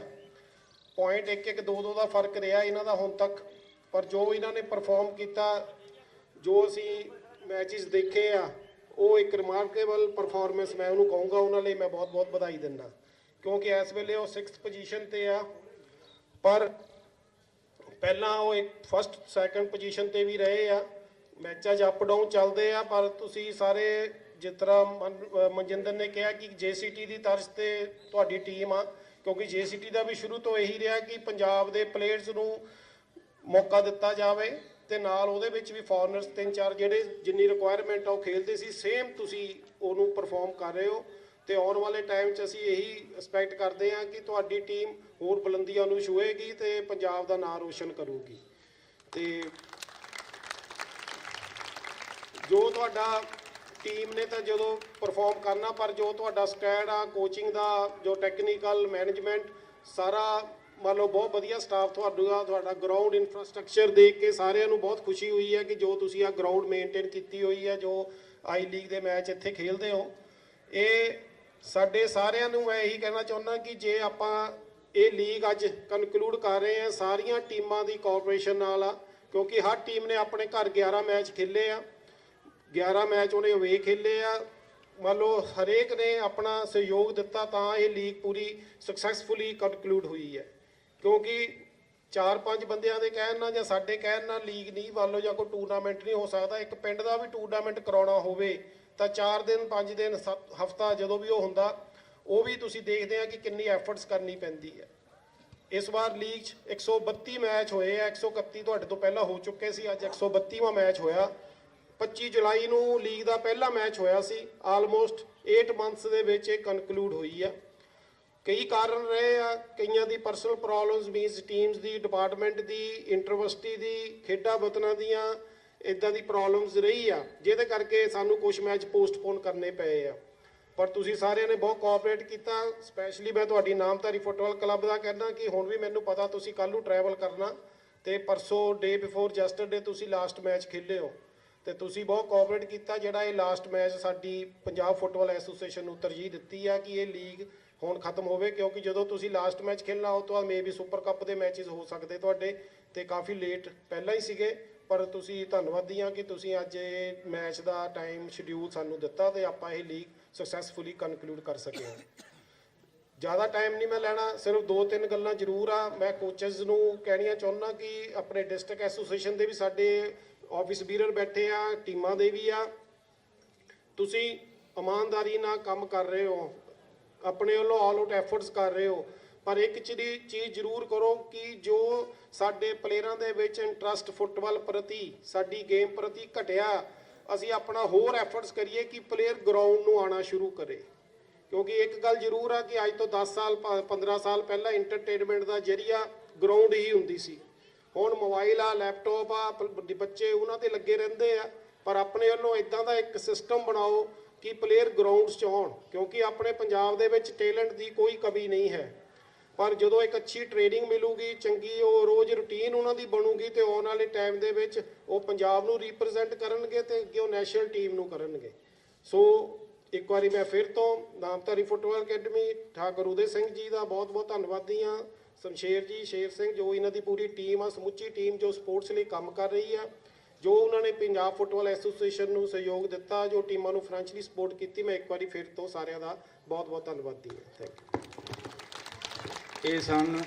ਪੁਆਇੰਟ 1-1, 2-2 ਦਾ ਫਰਕ ਰਿਹਾ ਇਹਨਾਂ ਦਾ ਹੁਣ ਤੱਕ, ਪਰ ਜੋ ਇਹਨਾਂ ਨੇ ਪਰਫਾਰਮ ਕੀਤਾ, ਜੋ ਅਸੀਂ ਮੈਚਿਸ ਦੇਖੇ ਆ, ਉਹ ਇੱਕ ਰਿਮਾਰਕੇਬਲ ਪਰਫਾਰਮੈਂਸ ਮੈਂ ਉਹਨੂੰ ਕਹੂੰਗਾ। ਉਹਨਾਂ ਲਈ ਮੈਂ ਬਹੁਤ ਬਹੁਤ ਵਧਾਈ ਦਿੰਦਾ, ਕਿਉਂਕਿ ਇਸ ਵੇਲੇ ਉਹ 6th ਪੋਜੀਸ਼ਨ ਤੇ ਆ, ਪਰ ਪਹਿਲਾਂ ਉਹ ਇੱਕ ਫਸਟ ਸੈਕੰਡ ਪੋਜੀਸ਼ਨ ਤੇ ਵੀ ਰਹੇ ਆ। ਮੈਚਾਂ 'ਚ ਅਪ ਡਾਊਨ ਚੱਲਦੇ ਆ, ਪਰ ਤੁਸੀਂ ਸਾਰੇ ਜਿਸ ਤਰ੍ਹਾਂ ਮਨਜਿੰਦਰ ਨੇ ਕਿਹਾ ਕਿ JCT ਦੀ ਤਰਜ਼ ਤੇ ਤੁਹਾਡੀ ਟੀਮ ਆ, ਕਿਉਂਕਿ JCT ਦਾ ਵੀ ਸ਼ੁਰੂ ਤੋਂ ਇਹੀ ਰਿਹਾ ਕਿ ਪੰਜਾਬ ਦੇ ਪਲੇਅਰਸ ਨੂੰ ਮੌਕਾ ਦਿੱਤਾ ਜਾਵੇ ਤੇ ਨਾਲ ਉਹਦੇ ਵਿੱਚ ਵੀ ਫੋਰਨਰਸ 3-4 ਜਿਹੜੇ ਜਿੰਨੀ ਰਿਕੁਆਇਰਮੈਂਟ ਆ ਉਹ ਖੇਲਦੇ ਸੀ, ਸੇਮ ਤੁਸੀਂ ਉਹਨੂੰ ਪਰਫਾਰਮ ਕਰ ਰਹੇ ਹੋ। ਤੇ ਆਉਣ ਵਾਲੇ ਟਾਈਮ 'ਚ ਅਸੀਂ ਇਹੀ ਐਕਸਪੈਕਟ ਕਰਦੇ ਹਾਂ ਕਿ ਤੁਹਾਡੀ ਟੀਮ ਹੋਰ ਬੁਲੰਦੀਆਂ ਨੂੰ ਛੂਹੇਗੀ ਤੇ ਪੰਜਾਬ ਦਾ ਨਾਂ ਰੋਸ਼ਨ ਕਰੂਗੀ। ਤੇ ਜੋ ਤੁਹਾਡਾ ਟੀਮ ਨੇ ਤਾਂ ਜਦੋਂ ਪਰਫਾਰਮ ਕਰਨਾ, ਪਰ ਜੋ ਤੁਹਾਡਾ ਸਕੁਐਡ ਆ, ਕੋਚਿੰਗ ਦਾ ਜੋ ਟੈਕਨੀਕਲ ਮੈਨੇਜਮੈਂਟ ਸਾਰਾ ਮੰਨ ਲਓ ਬਹੁਤ ਵਧੀਆ ਸਟਾਫ ਤੁਹਾਡਾ ਗਰਾਊਂਡ ਇਨਫਰਾਸਟਰਕਚਰ ਦੇਖ ਕੇ ਸਾਰਿਆਂ ਨੂੰ ਬਹੁਤ ਖੁਸ਼ੀ ਹੋਈ ਹੈ ਕਿ ਜੋ ਤੁਸੀਂ ਆ ਗਰਾਊਂਡ ਮੇਨਟੇਨ ਕੀਤੀ ਹੋਈ ਹੈ, ਜੋ ਆਈ ਲੀਗ ਦੇ ਮੈਚ ਇੱਥੇ ਖੇਲਦੇ ਹੋ। ਇਹ ਸਾਡੇ ਸਾਰਿਆਂ ਨੂੰ ਮੈਂ ਇਹੀ ਕਹਿਣਾ ਚਾਹੁੰਦਾ ਕਿ ਜੇ ਆਪਾਂ ਇਹ ਲੀਗ ਅੱਜ ਕਨਕਲੂਡ ਕਰ ਰਹੇ ਹਾਂ ਸਾਰੀਆਂ ਟੀਮਾਂ ਦੀ ਕੋਆਪਰੇਸ਼ਨ ਨਾਲ ਆ, ਕਿਉਂਕਿ ਹਰ ਟੀਮ ਨੇ ਆਪਣੇ ਘਰ 11 ਮੈਚ ਖੇਲੇ ਆ, 11 ਮੈਚ ਉਹਨੇ ਅਵੇ ਖੇਲੇ ਆ। ਮੰਨ ਲਓ ਹਰੇਕ ਨੇ ਆਪਣਾ ਸਹਿਯੋਗ ਦਿੱਤਾ ਤਾਂ ਇਹ ਲੀਗ ਪੂਰੀ ਸਕਸੈਸਫੁਲੀ ਕਨਕਲੂਡ ਹੋਈ ਹੈ, ਕਿਉਂਕਿ 4-5 ਬੰਦਿਆਂ ਦੇ ਕਹਿਣ ਨਾਲ ਜਾਂ ਸਾਡੇ ਕਹਿਣ ਨਾਲ ਲੀਗ ਨਹੀਂ ਮੰਨ ਲਓ ਜਾਂ ਕੋਈ ਟੂਰਨਾਮੈਂਟ ਨਹੀਂ ਹੋ ਸਕਦਾ। ਇੱਕ ਪਿੰਡ ਦਾ ਵੀ ਟੂਰਨਾਮੈਂਟ ਕਰਾਉਣਾ ਹੋਵੇ ਤਾਂ 4 ਦਿਨ 5 ਦਿਨ ਹਫਤਾ ਜਦੋਂ ਵੀ ਉਹ ਹੁੰਦਾ, ਉਹ ਵੀ ਤੁਸੀਂ ਦੇਖਦੇ ਆ ਕਿ ਕਿੰਨੀ ਐਫਰਟਸ ਕਰਨੀ ਪੈਂਦੀ ਹੈ। ਇਸ ਵਾਰ ਲੀਗ 'ਚ 132 ਮੈਚ ਹੋਏ ਆ, 131 ਤੁਹਾਡੇ ਤੋਂ ਪਹਿਲਾਂ ਹੋ ਚੁੱਕੇ ਸੀ, ਅੱਜ 132ਵਾਂ ਮੈਚ ਹੋਇਆ। 25 ਜੁਲਾਈ ਨੂੰ ਲੀਗ ਦਾ ਪਹਿਲਾ ਮੈਚ ਹੋਇਆ ਸੀ। ਆਲਮੋਸਟ 8 ਮੰਥਸ ਦੇ ਵਿੱਚ ਇਹ ਕਨਕਲੂਡ ਹੋਈ ਆ। ਕਈ ਕਾਰਨ ਰਹੇ ਆ, ਕਈਆਂ ਦੀ ਪਰਸਨਲ ਪ੍ਰੋਬਲਮਸ ਮੀਨਸ ਟੀਮਸ ਦੀ, ਡਿਪਾਰਟਮੈਂਟ ਦੀ, ਇੰਟਰਵਰਸਿਟੀ ਦੀ, ਖੇਡਾਂ ਵਤਨਾਂ ਦੀਆਂ ਇੱਦਾਂ ਦੀ ਪ੍ਰੋਬਲਮਸ ਰਹੀ ਆ, ਜਿਹਦੇ ਕਰਕੇ ਸਾਨੂੰ ਕੁਝ ਮੈਚ ਪੋਸਟਪੋਨ ਕਰਨੇ ਪਏ ਆ। ਪਰ ਤੁਸੀਂ ਸਾਰਿਆਂ ਨੇ ਬਹੁਤ ਕੋਆਪਰੇਟ ਕੀਤਾ। ਸਪੈਸ਼ਲੀ ਮੈਂ ਤੁਹਾਡੀ ਨਾਮਧਾਰੀ ਫੁੱਟਬਾਲ ਕਲੱਬ ਦਾ ਕਹਿਣਾ ਕਿ ਹੁਣ ਵੀ ਮੈਨੂੰ ਪਤਾ ਤੁਸੀਂ ਕੱਲ੍ਹ ਨੂੰ ਟਰੈਵਲ ਕਰਨਾ ਤੇ ਪਰਸੋਂ ਡੇ ਬਿਫੋਰ ਜੈਸਟਰਡੇ ਤੁਸੀਂ ਲਾਸਟ ਮੈਚ ਖੇਲੇ ਹੋ ਤੇ ਤੁਸੀਂ ਬਹੁਤ ਕੋਆਪਰੇਟ ਕੀਤਾ। ਜਿਹੜਾ ਇਹ ਲਾਸਟ ਮੈਚ ਸਾਡੀ ਪੰਜਾਬ ਫੁੱਟਬਾਲ ਐਸੋਸੀਏਸ਼ਨ ਨੂੰ ਤਰਜੀਹ ਦਿੱਤੀ ਆ ਕਿ ਇਹ ਲੀਗ ਹੁਣ ਖਤਮ ਹੋਵੇ, ਕਿਉਂਕਿ ਜਦੋਂ ਤੁਸੀਂ ਲਾਸਟ ਮੈਚ ਖੇਲਣਾ ਉਹ ਤੋਂ ਬਾਅਦ ਮੇਬੀ ਸੁਪਰ ਕੱਪ ਦੇ ਮੈਚਿਸ ਹੋ ਸਕਦੇ ਤੁਹਾਡੇ, ਤੇ ਕਾਫੀ ਲੇਟ ਪਹਿਲਾਂ ਹੀ ਸੀਗੇ, ਪਰ ਤੁਸੀਂ ਧੰਨਵਾਦੀ ਹਾਂ ਕਿ ਤੁਸੀਂ ਅੱਜ ਇਹ ਮੈਚ ਦਾ ਟਾਈਮ ਸ਼ਡਿਊਲ ਸਾਨੂੰ ਦਿੱਤਾ ਤੇ ਆਪਾਂ ਇਹ ਲੀਗ ਸਕਸੈਸਫੁਲੀ ਕਨਕਲੂਡ ਕਰ ਸਕੇ ਹਾਂ। ਜ਼ਿਆਦਾ ਟਾਈਮ ਨਹੀਂ ਮੈਂ ਲੈਣਾ, ਸਿਰਫ 2-3 ਗੱਲਾਂ ਜ਼ਰੂਰ ਆ ਮੈਂ ਕੋਚਸ ਨੂੰ ਕਹਿਣੀਆਂ ਚਾਹੁੰਦਾ ਕਿ ਆਪਣੇ ਡਿਸਟ੍ਰਿਕਟ ਐਸੋਸੀਏਸ਼ਨ ਦੇ ਵੀ ਸਾਡੇ ਆਫਿਸ ਬੀਰਰ ਬੈਠੇ ਆ, ਟੀਮਾਂ ਦੇ ਵੀ ਆ, ਤੁਸੀਂ ਇਮਾਨਦਾਰੀ ਨਾਲ ਕੰਮ ਕਰ ਰਹੇ ਹੋ, ਆਪਣੇ ਵੱਲੋਂ ਆਲ ਆਊਟ ਐਫਰਟਸ ਕਰ ਰਹੇ ਹੋ, ਪਰ ਇੱਕ ਚੀਜ਼ ਜ਼ਰੂਰ ਕਰੋ ਕਿ ਜੋ ਸਾਡੇ ਪਲੇਅਰਾਂ ਦੇ ਵਿੱਚ ਇੰਟਰਸਟ ਫੁੱਟਬਾਲ ਪ੍ਰਤੀ, ਸਾਡੀ ਗੇਮ ਪ੍ਰਤੀ ਘਟਿਆ, ਅਸੀਂ ਆਪਣਾ ਹੋਰ ਐਫਰਟਸ ਕਰੀਏ ਕਿ ਪਲੇਅਰ ਗਰਾਊਂਡ ਨੂੰ ਆਉਣਾ ਸ਼ੁਰੂ ਕਰੇ। ਕਿਉਂਕਿ ਇੱਕ ਗੱਲ ਜ਼ਰੂਰ ਆ ਕਿ ਅੱਜ ਤੋਂ 10 ਸਾਲ 15 ਸਾਲ ਪਹਿਲਾਂ ਇੰਟਰਟੇਨਮੈਂਟ ਦਾ ਜ਼ਰੀਆ ਗਰਾਊਂਡ ਹੀ ਹੁੰਦੀ ਸੀ। ਹੁਣ ਮੋਬਾਈਲ ਆ, ਲੈਪਟਾਪ ਆ, ਬੱਚੇ ਉਹਨਾਂ ਤੇ ਲੱਗੇ ਰਹਿੰਦੇ ਆ, ਪਰ ਆਪਣੇ ਵੱਲੋਂ ਇਦਾਂ ਦਾ ਇੱਕ ਸਿਸਟਮ ਬਣਾਓ ਕਿ ਪਲੇਅਰ ਗਰਾਊਂਡਸ 'ਚ ਆਉਣ, ਕਿਉਂਕਿ ਆਪਣੇ ਪੰਜਾਬ ਦੇ ਵਿੱਚ ਟੈਲੈਂਟ ਦੀ ਕੋਈ ਕਮੀ ਨਹੀਂ ਹੈ। ਪਰ ਜਦੋਂ ਇੱਕ ਅੱਛੀ ਟ੍ਰੇਨਿੰਗ ਮਿਲੂਗੀ, ਚੰਗੀ ਉਹ ਰੋਜ਼ ਰੂਟੀਨ ਉਹਨਾਂ ਦੀ ਬਣੂਗੀ, ਤੇ ਆਉਣ ਵਾਲੇ ਟਾਈਮ ਦੇ ਵਿੱਚ ਉਹ ਪੰਜਾਬ ਨੂੰ ਰਿਪਰੈਜ਼ੈਂਟ ਕਰਨਗੇ ਤੇ ਅੱਗੇ ਉਹ ਨੈਸ਼ਨਲ ਟੀਮ ਨੂੰ ਕਰਨਗੇ। ਸੋ ਇੱਕ ਵਾਰੀ ਮੈਂ ਫਿਰ ਤੋਂ ਨਾਮਧਾਰੀ ਫੁੱਟਬਾਲ ਅਕੈਡਮੀ ਠਾਕੁਰ ਉਦੈ ਸਿੰਘ ਜੀ ਦਾ ਬਹੁਤ ਬਹੁਤ ਧੰਨਵਾਦੀ ਹਾਂ। ਸ਼ਮਸ਼ੇਰ ਜੀ, ਸ਼ੇਰ ਸਿੰਘ, ਜੋ ਇਹਨਾਂ ਦੀ ਪੂਰੀ ਟੀਮ ਆ, ਸਮੁੱਚੀ ਟੀਮ ਜੋ ਸਪੋਰਟਸ ਲਈ ਕੰਮ ਕਰ ਰਹੀ ਆ, ਜੋ ਉਹਨਾਂ ਨੇ ਪੰਜਾਬ ਫੁੱਟਬਾਲ ਐਸੋਸੀਏਸ਼ਨ ਨੂੰ ਸਹਿਯੋਗ ਦਿੱਤਾ, ਜੋ ਟੀਮਾਂ ਨੂੰ ਫਾਈਨੈਂਸ਼ੀਅਲੀ ਸਪੋਰਟ ਕੀਤੀ, ਮੈਂ ਇੱਕ ਵਾਰੀ ਫਿਰ ਤੋਂ ਸਾਰਿਆਂ ਦਾ ਬਹੁਤ ਬਹੁਤ ਧੰਨਵਾਦੀ ਹਾਂ। Thank you. ਇਹ ਸਨ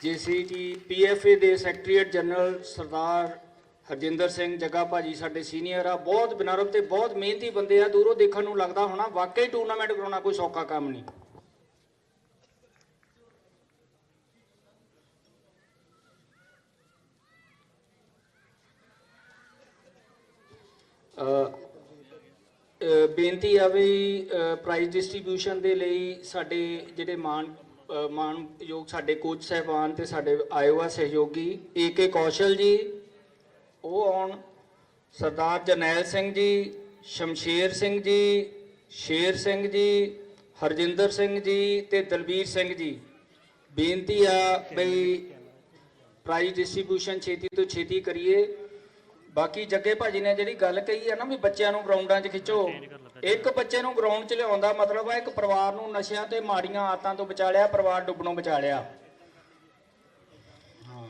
JCT PFA ਦੇ ਸੈਕਟਰੀਏਟ ਜਨਰਲ ਸਰਦਾਰ ਹਰਜਿੰਦਰ ਸਿੰਘ ਜੱਗਾ ਭਾਜੀ, ਸਾਡੇ ਸੀਨੀਅਰ ਆ, ਬਹੁਤ ਬਨਾਰਬ ਤੇ ਬਹੁਤ ਮਿਹਨਤੀ ਬੰਦੇ ਆ। ਦੂਰੋਂ ਦੇਖਣ ਨੂੰ ਲੱਗਦਾ ਹੋਣਾ ਵਾਕਈ ਟੂਰਨਾਮੈਂਟ ਕਰਾਉਣਾ ਕੋਈ ਸੌਖਾ ਕੰਮ ਨਹੀਂ। ਬੇਨਤੀ ਆ ਵੀ ਪ੍ਰਾਈਜ਼ ਡਿਸਟ੍ਰੀਬਿਊਸ਼ਨ ਦੇ ਲਈ ਸਾਡੇ ਜਿਹੜੇ ਮਾਣਯੋਗ ਸਾਡੇ ਕੋਚ ਸਾਹਿਬਾਨ ਤੇ ਸਾਡੇ ਆਇਓਆ ਸਹਿਯੋਗੀ AK ਕੌਸ਼ਲ ਜੀ, ਉਹ ਆਉਣ, ਸਰਦਾਰ ਜਰਨੈਲ ਸਿੰਘ ਜੀ, ਸ਼ਮਸ਼ੇਰ ਸਿੰਘ ਜੀ, ਸ਼ੇਰ ਸਿੰਘ ਜੀ, ਹਰਜਿੰਦਰ ਸਿੰਘ ਜੀ ਤੇ ਦਲਬੀਰ ਸਿੰਘ ਜੀ। ਬੇਨਤੀ ਆ ਬਈ ਪ੍ਰਾਈਜ਼ ਡਿਸਟ੍ਰੀਬਿਊਸ਼ਨ ਛੇਤੀ ਤੋਂ ਛੇਤੀ ਕਰੀਏ। ਬਾਕੀ ਜੱਗੇ ਭਾਜੀ ਨੇ ਜਿਹੜੀ ਗੱਲ ਕਹੀ ਆ ਨਾ ਵੀ ਬੱਚਿਆਂ ਨੂੰ ਗਰਾਊਂਡਾਂ 'ਚ ਖਿੱਚੋ, ਇੱਕ ਬੱਚੇ ਨੂੰ ਗਰਾਊਂਡ 'ਚ ਲਿਆਉਂਦਾ ਮਤਲਬ ਆ ਇੱਕ ਪਰਿਵਾਰ ਨੂੰ ਨਸ਼ਿਆਂ ਤੇ ਮਾੜੀਆਂ ਆਦਤਾਂ ਤੋਂ ਬਚਾ ਲਿਆ, ਪਰਿਵਾਰ ਡੁੱਬਣੋਂ ਬਚਾ ਲਿਆ। ਹਾਂ,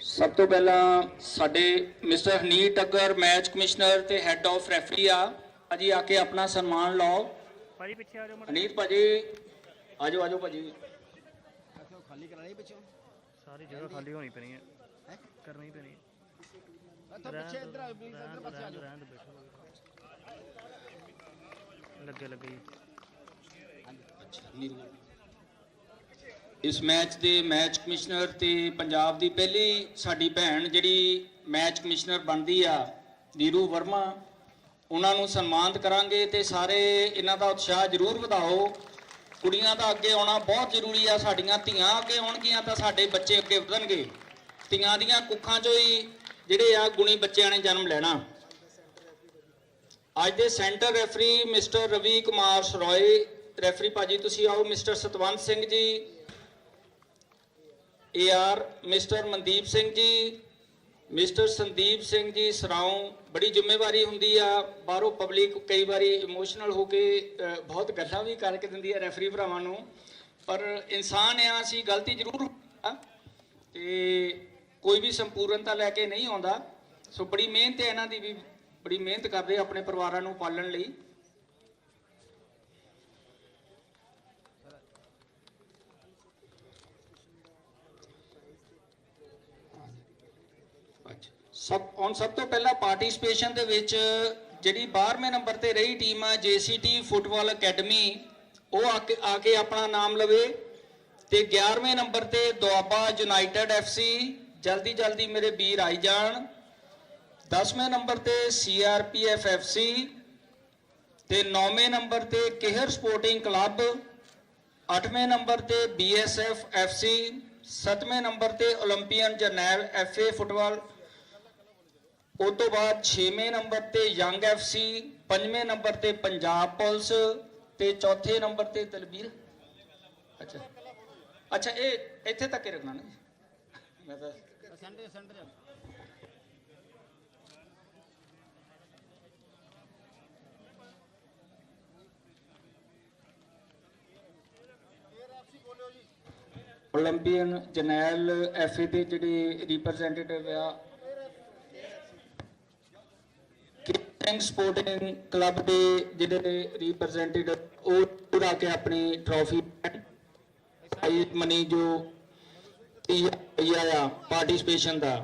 ਸਭ ਤੋਂ ਪਹਿਲਾਂ ਸਾਡੇ ਮਿਸਟਰ ਹਨੀਰ ਟੱਕਰ ਮੈਚ ਕਮਿਸ਼ਨਰ ਤੇ ਹੈੱਡ ਆਫ ਰੈਫਰੀ ਆ ਭਾਜੀ, ਆ ਕੇ ਆਪਣਾ ਸਨਮਾਨ ਲਾਓ। ਭਾਜੀ ਪਿੱਛੇ ਆ ਜਾਓ, ਹਨੀਰ ਭਾਜੀ ਆਜੋ ਆਜੋ ਭਾਜੀ। ਖਾਲੀ ਕਰਾਣੀ ਪਿੱਛੋਂ ਸਾਰੀ ਜਗ੍ਹਾ ਖਾਲੀ ਹੋਣੀ ਪੈਣੀ ਹੈ, ਕਰਨੀ ਪੈਣੀ ਹੈ। ਪਿੱਛੇ ਇੱਧਰ ਆ, ਪਲੀਜ਼ ਇੱਧਰ ਪਾਸੇ ਆ ਜਾਓ। ਰਹਿਣ ਦੇ, ਬੈਠੋ ਲੱਗੇ ਲੱਗੇ ਜੀ। ਇਸ ਮੈਚ ਦੇ ਮੈਚ ਕਮਿਸ਼ਨਰ ਤੇ ਪੰਜਾਬ ਦੀ ਪਹਿਲੀ ਸਾਡੀ ਭੈਣ ਜਿਹੜੀ ਮੈਚ ਕਮਿਸ਼ਨਰ ਬਣਦੀ ਆ, ਨੀਰੂ ਵਰਮਾ, ਉਹਨਾਂ ਨੂੰ ਸਨਮਾਨਿਤ ਕਰਾਂਗੇ ਤੇ ਸਾਰੇ ਇਹਨਾਂ ਦਾ ਉਤਸ਼ਾਹ ਜ਼ਰੂਰ ਵਧਾਓ। ਕੁੜੀਆਂ ਦਾ ਅੱਗੇ ਆਉਣਾ ਬਹੁਤ ਜ਼ਰੂਰੀ ਆ, ਸਾਡੀਆਂ ਧੀਆਂ ਅੱਗੇ ਆਉਣਗੀਆਂ ਤਾਂ ਸਾਡੇ ਬੱਚੇ ਅੱਗੇ ਵਧਣਗੇ। ਧੀਆਂ ਦੀਆਂ ਕੁੱਖਾਂ 'ਚੋਂ ਹੀ ਜਿਹੜੇ ਆ ਗੁਣੀ ਬੱਚਿਆਂ ਨੇ ਜਨਮ ਲੈਣਾ। ਅੱਜ ਦੇ centre referee mister Ravi Kumar Saroye, referee ਭਾਜੀ ਤੁਸੀਂ ਆਓ। Mister Satwant Singh ji AR, mister Mandeep Singh ji, mister Sandeep Singh ji ਸਰਾਉਂ। ਬੜੀ ਜ਼ਿੰਮੇਵਾਰੀ ਹੁੰਦੀ ਆ, ਬਾਹਰੋਂ ਪਬਲਿਕ ਕਈ ਵਾਰੀ ਇਮੋਸ਼ਨਲ ਹੋ ਕੇ ਬਹੁਤ ਗੱਲਾਂ ਵੀ ਕਰਕੇ ਦਿੰਦੀ ਆ ਰੈਫਰੀ ਭਰਾਵਾਂ ਨੂੰ, ਪਰ ਇਨਸਾਨ ਆ, ਅਸੀਂ ਗਲਤੀ ਜ਼ਰੂਰ ਤੇ ਕੋਈ ਵੀ ਸੰਪੂਰਨਤਾ ਲੈ ਕੇ ਨਹੀਂ ਆਉਂਦਾ। ਸੋ ਬੜੀ ਮਿਹਨਤ ਹੈ ਇਹਨਾਂ ਦੀ ਵੀ, ਬੜੀ ਮਿਹਨਤ ਕਰਦੇ ਆਪਣੇ ਪਰਿਵਾਰਾਂ ਨੂੰ ਪਾਲਣ ਲਈ। ਸਭ ਤੋਂ ਪਹਿਲਾਂ ਪਾਰਟਿਸਿਪੇਸ਼ਨ ਦੇ ਵਿੱਚ ਜਿਹੜੀ 12ਵੇਂ ਨੰਬਰ ਤੇ ਰਹੀ ਟੀਮ ਆ JCT ਫੁੱਟਬਾਲ ਅਕੈਡਮੀ, ਉਹ ਆ ਕੇ ਆਪਣਾ ਨਾਮ ਲਵੇ। ਤੇ 11ਵੇਂ ਨੰਬਰ ਤੇ ਦੁਆਬਾ ਯੂਨਾਈਟਿਡ FC, ਜਲਦੀ ਮੇਰੇ ਵੀਰ ਆਈ ਜਾਣ। 10ਵੇਂ ਨੰਬਰ ਤੇ CRPF FC ਤੇ 9ਵੇਂ ਨੰਬਰ ਤੇ ਕਿਹਰ ਸਪੋਰਟਿੰਗ ਕਲੱਬ, 8ਵੇਂ ਨੰਬਰ ਤੇ BSF FC, 7ਵੇਂ ਨੰਬਰ ਤੇ ਓਲੰਪੀਅਨ ਜਰਨੈਲ FA ਫੁੱਟਬਾਲ, ਉਸ ਤੋਂ ਬਾਅਦ 6ਵੇਂ ਨੰਬਰ ਤੇ ਯੰਗ FC, 5ਵੇਂ ਨੰਬਰ ਤੇ ਪੰਜਾਬ ਪੁਲਿਸ ਤੇ 4ਥੇ ਨੰਬਰ ਤੇ ਦਲਬੀਰ। ਅੱਛਾ ਇਹ ਇੱਥੇ ਤੱਕ ਹੀ ਰੱਖਣਾ ਨਾ, ਮੈਂ ਤਾਂ ਸੈਂਟਰ ओलंपियन जरनैल FA ਦੇ ਜਿਹੜੇ ਰਿਪਰੈਜ਼ੈਂਟੇਟਿਵ ਆ ਕਿੰਗ ਸਪੋਰਟਿੰਗ ਕਲੱਬ ਦੇ ਜਿਹੜੇ ਰਿਪਰੈਜ਼ੈਂਟੇਟਿਵ ਉਹ ਪੂਰਾ ਕੇ ਆਪਣੀ ਟਰੋਫੀ ਪ੍ਰਾਈਜ਼ ਮਨੀ ਜੋ ਆ ਪਾਰਟਿਸਿਪੇਸ਼ਨ ਦਾ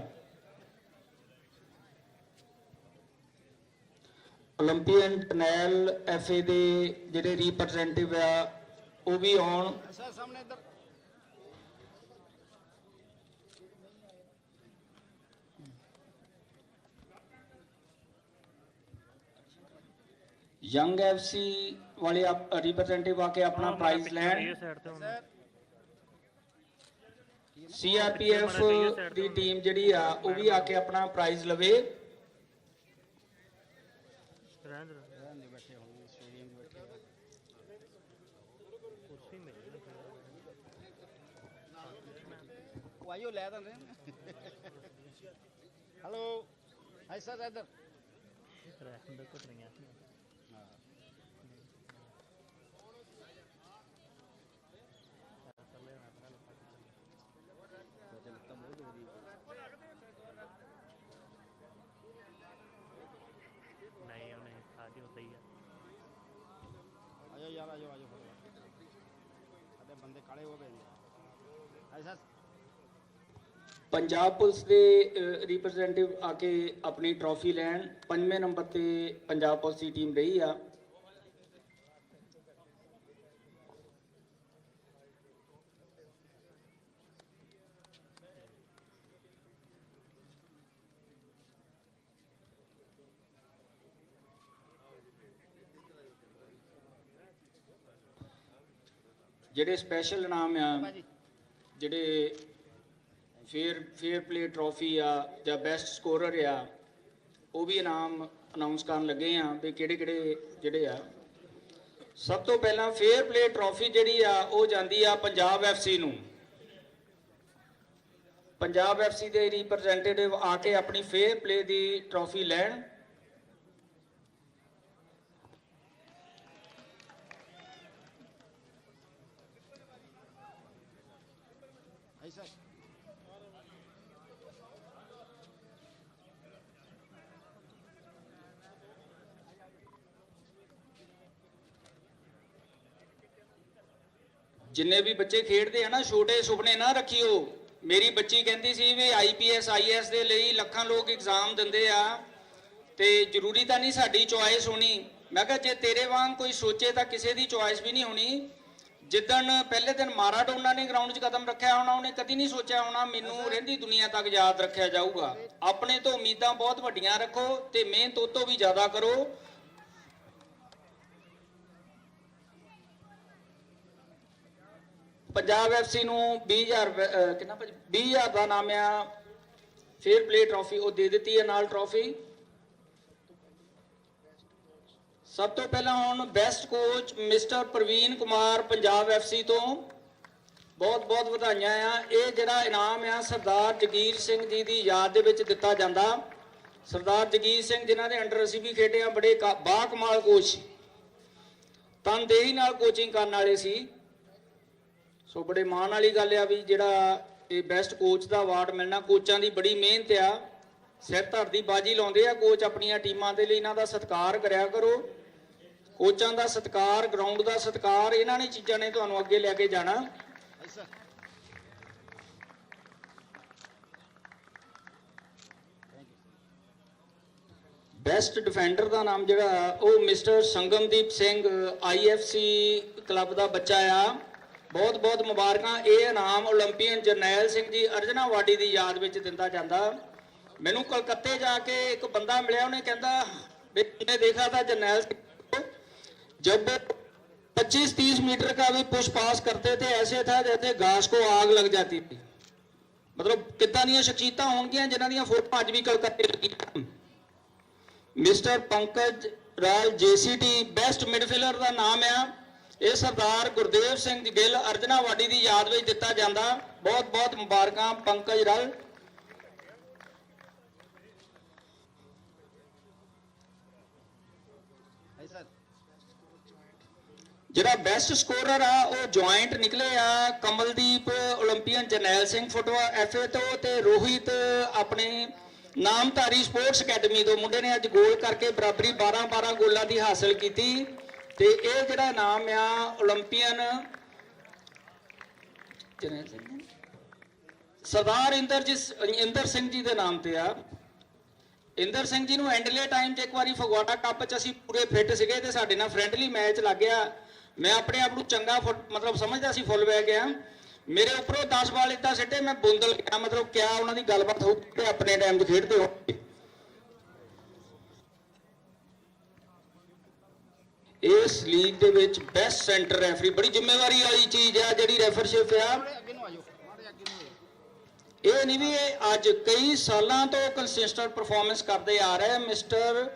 ओलंपियन जरनैल FA ਦੇ ਜਿਹੜੇ ਰਿਪਰੈਜ਼ੈਂਟੇਟਿਵ ਆ ਉਹ ਵੀ ਆਉਣ यंग FC वाले रिप्रेजेंटेटिव आके अपना प्राइज लैंड CRPF ਦੀ ਟੀਮ ਜਿਹੜੀ ਆ ਉਹ ਵੀ ਆਕੇ ਆਪਣਾ ਪ੍ਰਾਈਜ਼ ਲਵੇ ਵਾਇਓ ਲੈ ਦਿੰਦੇ ਹੈਲੋ ਹਾਈ ਸਰ ਇੱਧਰ ਆਜੋ ਯਾਰ ਆਜੋ ਆਜੋ ਸਾਡੇ ਬੰਦੇ ਕਾਲੇ ਹੋ ਗਏ ਹਾਈ ਸਰ पंजाब पुलिस के रिप्रेजेंटेटिव आके अपनी ट्रॉफी लैन 5वें नंबर ते पंजाब पुलिस की टीम रही आ ਜਿਹੜੇ स्पेशल इनाम आ ਜਿਹੜੇ फेयर प्ले ट्रॉफी आ ਜਾਂ ਬੈਸਟ ਸਕੋਰਰ ਆ ਉਹ ਵੀ ਇਨਾਮ ਅਨਾਉਂਸ ਕਰਨ ਲੱਗੇ ਆ ਵੀ ਕਿਹੜੇ ਕਿਹੜੇ ਜਿਹੜੇ ਆ ਸਭ ਤੋਂ ਪਹਿਲਾਂ ਫੇਅਰ ਪਲੇ ਟਰੋਫੀ ਜਿਹੜੀ ਆ ਉਹ ਜਾਂਦੀ ਆ ਪੰਜਾਬ FC ਨੂੰ ਪੰਜਾਬ FC ਦੇ ਰਿਪਰੈਜ਼ੈਂਟੇਟਿਵ ਆ ਕੇ ਆਪਣੀ ਫੇਅਰ ਪਲੇ ਦੀ ਟਰੋਫੀ ਲੈਣ ਸਰ जिन्ने भी बच्चे खेडते हैं ना छोटे सुपने ना रखियो मेरी बच्ची कहती सी भी IPS IAS ਦੇ ਲਈ ਲੱਖਾਂ ਲੋਕ ਐਗਜ਼ਾਮ ਦਿੰਦੇ ਆ ਤੇ ਜ਼ਰੂਰੀ ਤਾਂ ਨਹੀਂ ਸਾਡੀ ਚੁਆਇਸ ਹੋਣੀ ਮੈਂ ਕਿਹਾ ਜੇ ਤੇਰੇ ਵਾਂਗ ਕੋਈ ਸੋਚੇ ਤਾਂ ਕਿਸੇ ਦੀ ਚੁਆਇਸ ਵੀ ਨਹੀਂ ਹੋਣੀ ਜਿੱਦਣ ਪਹਿਲੇ ਦਿਨ ਮਾਰਾਡੋਨਾ ਨੇ ਗਰਾਊਂਡ 'ਚ ਕਦਮ ਰੱਖਿਆ ਹੋਣਾ ਉਹਨੇ ਕਦੀ ਨਹੀਂ ਸੋਚਿਆ ਹੋਣਾ ਮੈਨੂੰ ਰਹਿੰਦੀ ਦੁਨੀਆ ਤੱਕ ਯਾਦ ਰੱਖਿਆ ਜਾਊਗਾ ਆਪਣੇ ਤੋਂ ਉਮੀਦਾਂ ਬਹੁਤ ਵੱਡੀਆਂ ਰੱਖੋ ਤੇ ਮਿਹਨਤ ਉਹ ਤੋਂ ਵੀ ਜ਼ਿਆਦਾ ਕਰੋ पंजाब FC ਨੂੰ 20000 ਕਿੰਨਾ ਭਾਜੀ 20000 ਦਾ ਨਾਮ ਆ ਫੇਅਰ ਪਲੇ ਟਰੋਫੀ ਉਹ ਦੇ ਦਿੱਤੀ ਹੈ ਨਾਲ ਟਰੋਫੀ ਸਭ ਤੋਂ ਪਹਿਲਾਂ ਹੁਣ best coach mister Praveen Kumar Punjab FC ਤੋਂ ਬਹੁਤ ਬਹੁਤ ਵਧਾਈਆਂ ਆ ਇਹ ਜਿਹੜਾ ਇਨਾਮ ਆ ਸਰਦਾਰ ਜਗੀਰ ਸਿੰਘ ਜੀ ਦੀ ਯਾਦ ਦੇ ਵਿੱਚ ਦਿੱਤਾ ਜਾਂਦਾ ਸਰਦਾਰ ਜਗੀਰ ਸਿੰਘ ਜਿਨ੍ਹਾਂ ਦੇ ਅੰਡਰ ਅਸੀਂ ਵੀ ਖੇਡੇ ਆ ਬੜੇ ਬਾ ਕਮਾਲ ਕੋਚ ਤਨਦੇਹੀ ਨਾਲ ਕੋਚਿੰਗ ਕਰਨ ਵਾਲੇ ਸੀ ਸੋ ਬੜੇ ਮਾਣ ਵਾਲੀ ਗੱਲ ਆ ਵੀ ਜਿਹੜਾ ਇਹ ਬੈਸਟ ਕੋਚ ਦਾ ਅਵਾਰਡ ਮਿਲਣਾ ਕੋਚਾਂ ਦੀ ਬੜੀ ਮਿਹਨਤ ਆ ਸਿਰ ਧੜ ਦੀ ਬਾਜੀ ਲਾਉਂਦੇ ਆ ਕੋਚ ਆਪਣੀਆਂ ਟੀਮਾਂ ਦੇ ਲਈ ਇਹਨਾਂ ਦਾ ਸਤਿਕਾਰ ਕਰਿਆ ਕਰੋ ਕੋਚਾਂ ਦਾ ਸਤਿਕਾਰ ਗਰਾਊਂਡ ਦਾ ਸਤਿਕਾਰ ਇਹਨਾਂ ਨੇ ਚੀਜ਼ਾਂ ਨੇ ਤੁਹਾਨੂੰ ਅੱਗੇ ਲੈ ਕੇ ਜਾਣਾ ਬੈਸਟ ਡਿਫੈਂਡਰ ਦਾ ਨਾਮ ਜਿਹੜਾ ਉਹ ਮਿਸਟਰ ਸੰਗਮਦੀਪ ਸਿੰਘ IFC ਕਲੱਬ ਦਾ ਬੱਚਾ ਆ ਬਹੁਤ ਬਹੁਤ ਮੁਬਾਰਕਾਂ ਇਹ ਇਨਾਮ 올림픽ਨ ਜਰਨੈਲ ਸਿੰਘ ਜੀ ਅਰਜਨਾ ਵਾਡੀ ਦੀ ਯਾਦ ਵਿੱਚ ਦਿੰਦਾ ਜਾਂਦਾ ਮੈਨੂੰ ਕਲਕੱਤੇ ਜਾ ਕੇ ਇੱਕ ਬੰਦਾ ਮਿਲਿਆ ਉਹਨੇ ਕਹਿੰਦਾ मैंने देखा था जर्नैल जब 25-30 मीटर का भी पुश पास करते थे ऐसे था जैसे घास को आग लग जाती थी मतलब कितना दी शख्सियतां होणगियां जिन्हां दी फोटो अज भी कलकत्ते लगी मिस्टर पंकज राल JCT बेस्ट मिडफील्डर का नाम है यह सरदार गुरदेव सिंह गिल अर्जना वाडी की याद में दिता जाता बहुत बहुत मुबारक पंकज राल ਜਿਹੜਾ ਬੈਸਟ ਸਕੋਰਰ ਆ ਉਹ ਜੁਆਇੰਟ ਨਿਕਲੇ ਆ ਕਮਲਦੀਪ 올림픽ਨ ਜਰਨੈਲ ਸਿੰਘ ਫੁੱਟਬਾਲ ਐਫਏ ਤੋਂ ਤੇ ਰੋਹਿਤ ਆਪਣੇ ਨਾਮਧਾਰੀ ਸਪੋਰਟਸ ਅਕੈਡਮੀ ਤੋਂ। ਮੁੰਡੇ ਨੇ ਅੱਜ ਗੋਲ ਕਰਕੇ ਬਰਾਬਰੀ 12 ਗੋਲਾਂ ਦੀ ਹਾਸਲ ਕੀਤੀ ਤੇ ਇਹ ਜਿਹੜਾ ਨਾਮ ਆ 올림픽ਨ ਸਰਦਾਰ ਇੰਦਰ ਸਿੰਘ ਜੀ ਦੇ ਨਾਮ ਤੇ ਆ। ਇੰਦਰ ਸਿੰਘ ਜੀ ਨੂੰ ਐਂਡਲੇ ਟਾਈਮ 'ਚ ਇੱਕ ਵਾਰੀ ਫਗਵਾੜਾ ਕੱਪ 'ਚ ਅਸੀਂ ਪੂਰੇ ਫਿੱਟ ਸੀਗੇ ਤੇ ਸਾਡੇ ਨਾਲ ਫਰੈਂਡਲੀ ਮੈਚ ਲੱਗ ਗਿਆ। ਮੈਂ ਆਪਣੇ ਆਪ ਨੂੰ ਚੰਗਾ ਮਤਲਬ ਸਮਝਦਾ ਸੀ, ਫੁੱਲ ਬੈਕ ਗਿਆ। ਮੇਰੇ ਉੱਪਰੋਂ 10 ਬਾਲ ਇੱਦਾਂ ਸਿੱਟੇ, ਮੈਂ ਬੁੰਦਲ ਗਿਆ। ਮਤਲਬ ਕਿਆ ਉਹਨਾਂ ਦੀ ਗੱਲਬਾਤ ਹੋਊ ਕਿ ਆਪਣੇ ਟਾਈਮ 'ਚ ਖੇਡਦੇ ਹੋ। ਇਸ ਲੀਗ ਦੇ ਵਿੱਚ ਬੈਸਟ ਸੈਂਟਰ ਰੈਫਰੀ ਬੜੀ ਜ਼ਿੰਮੇਵਾਰੀ ਵਾਲੀ ਚੀਜ਼ ਆ ਜਿਹੜੀ ਰੈਫਰਸ਼ਿਪ ਆ। ਇਹ ਨਹੀਂ ਵੀ ਇਹ ਅੱਜ ਕਈ ਸਾਲਾਂ ਤੋਂ ਕੰਸਿਸਟੈਂਟ ਪਰਫਾਰਮੈਂਸ ਕਰਦੇ ਆ ਰਹੇ। ਮਿਸਟਰ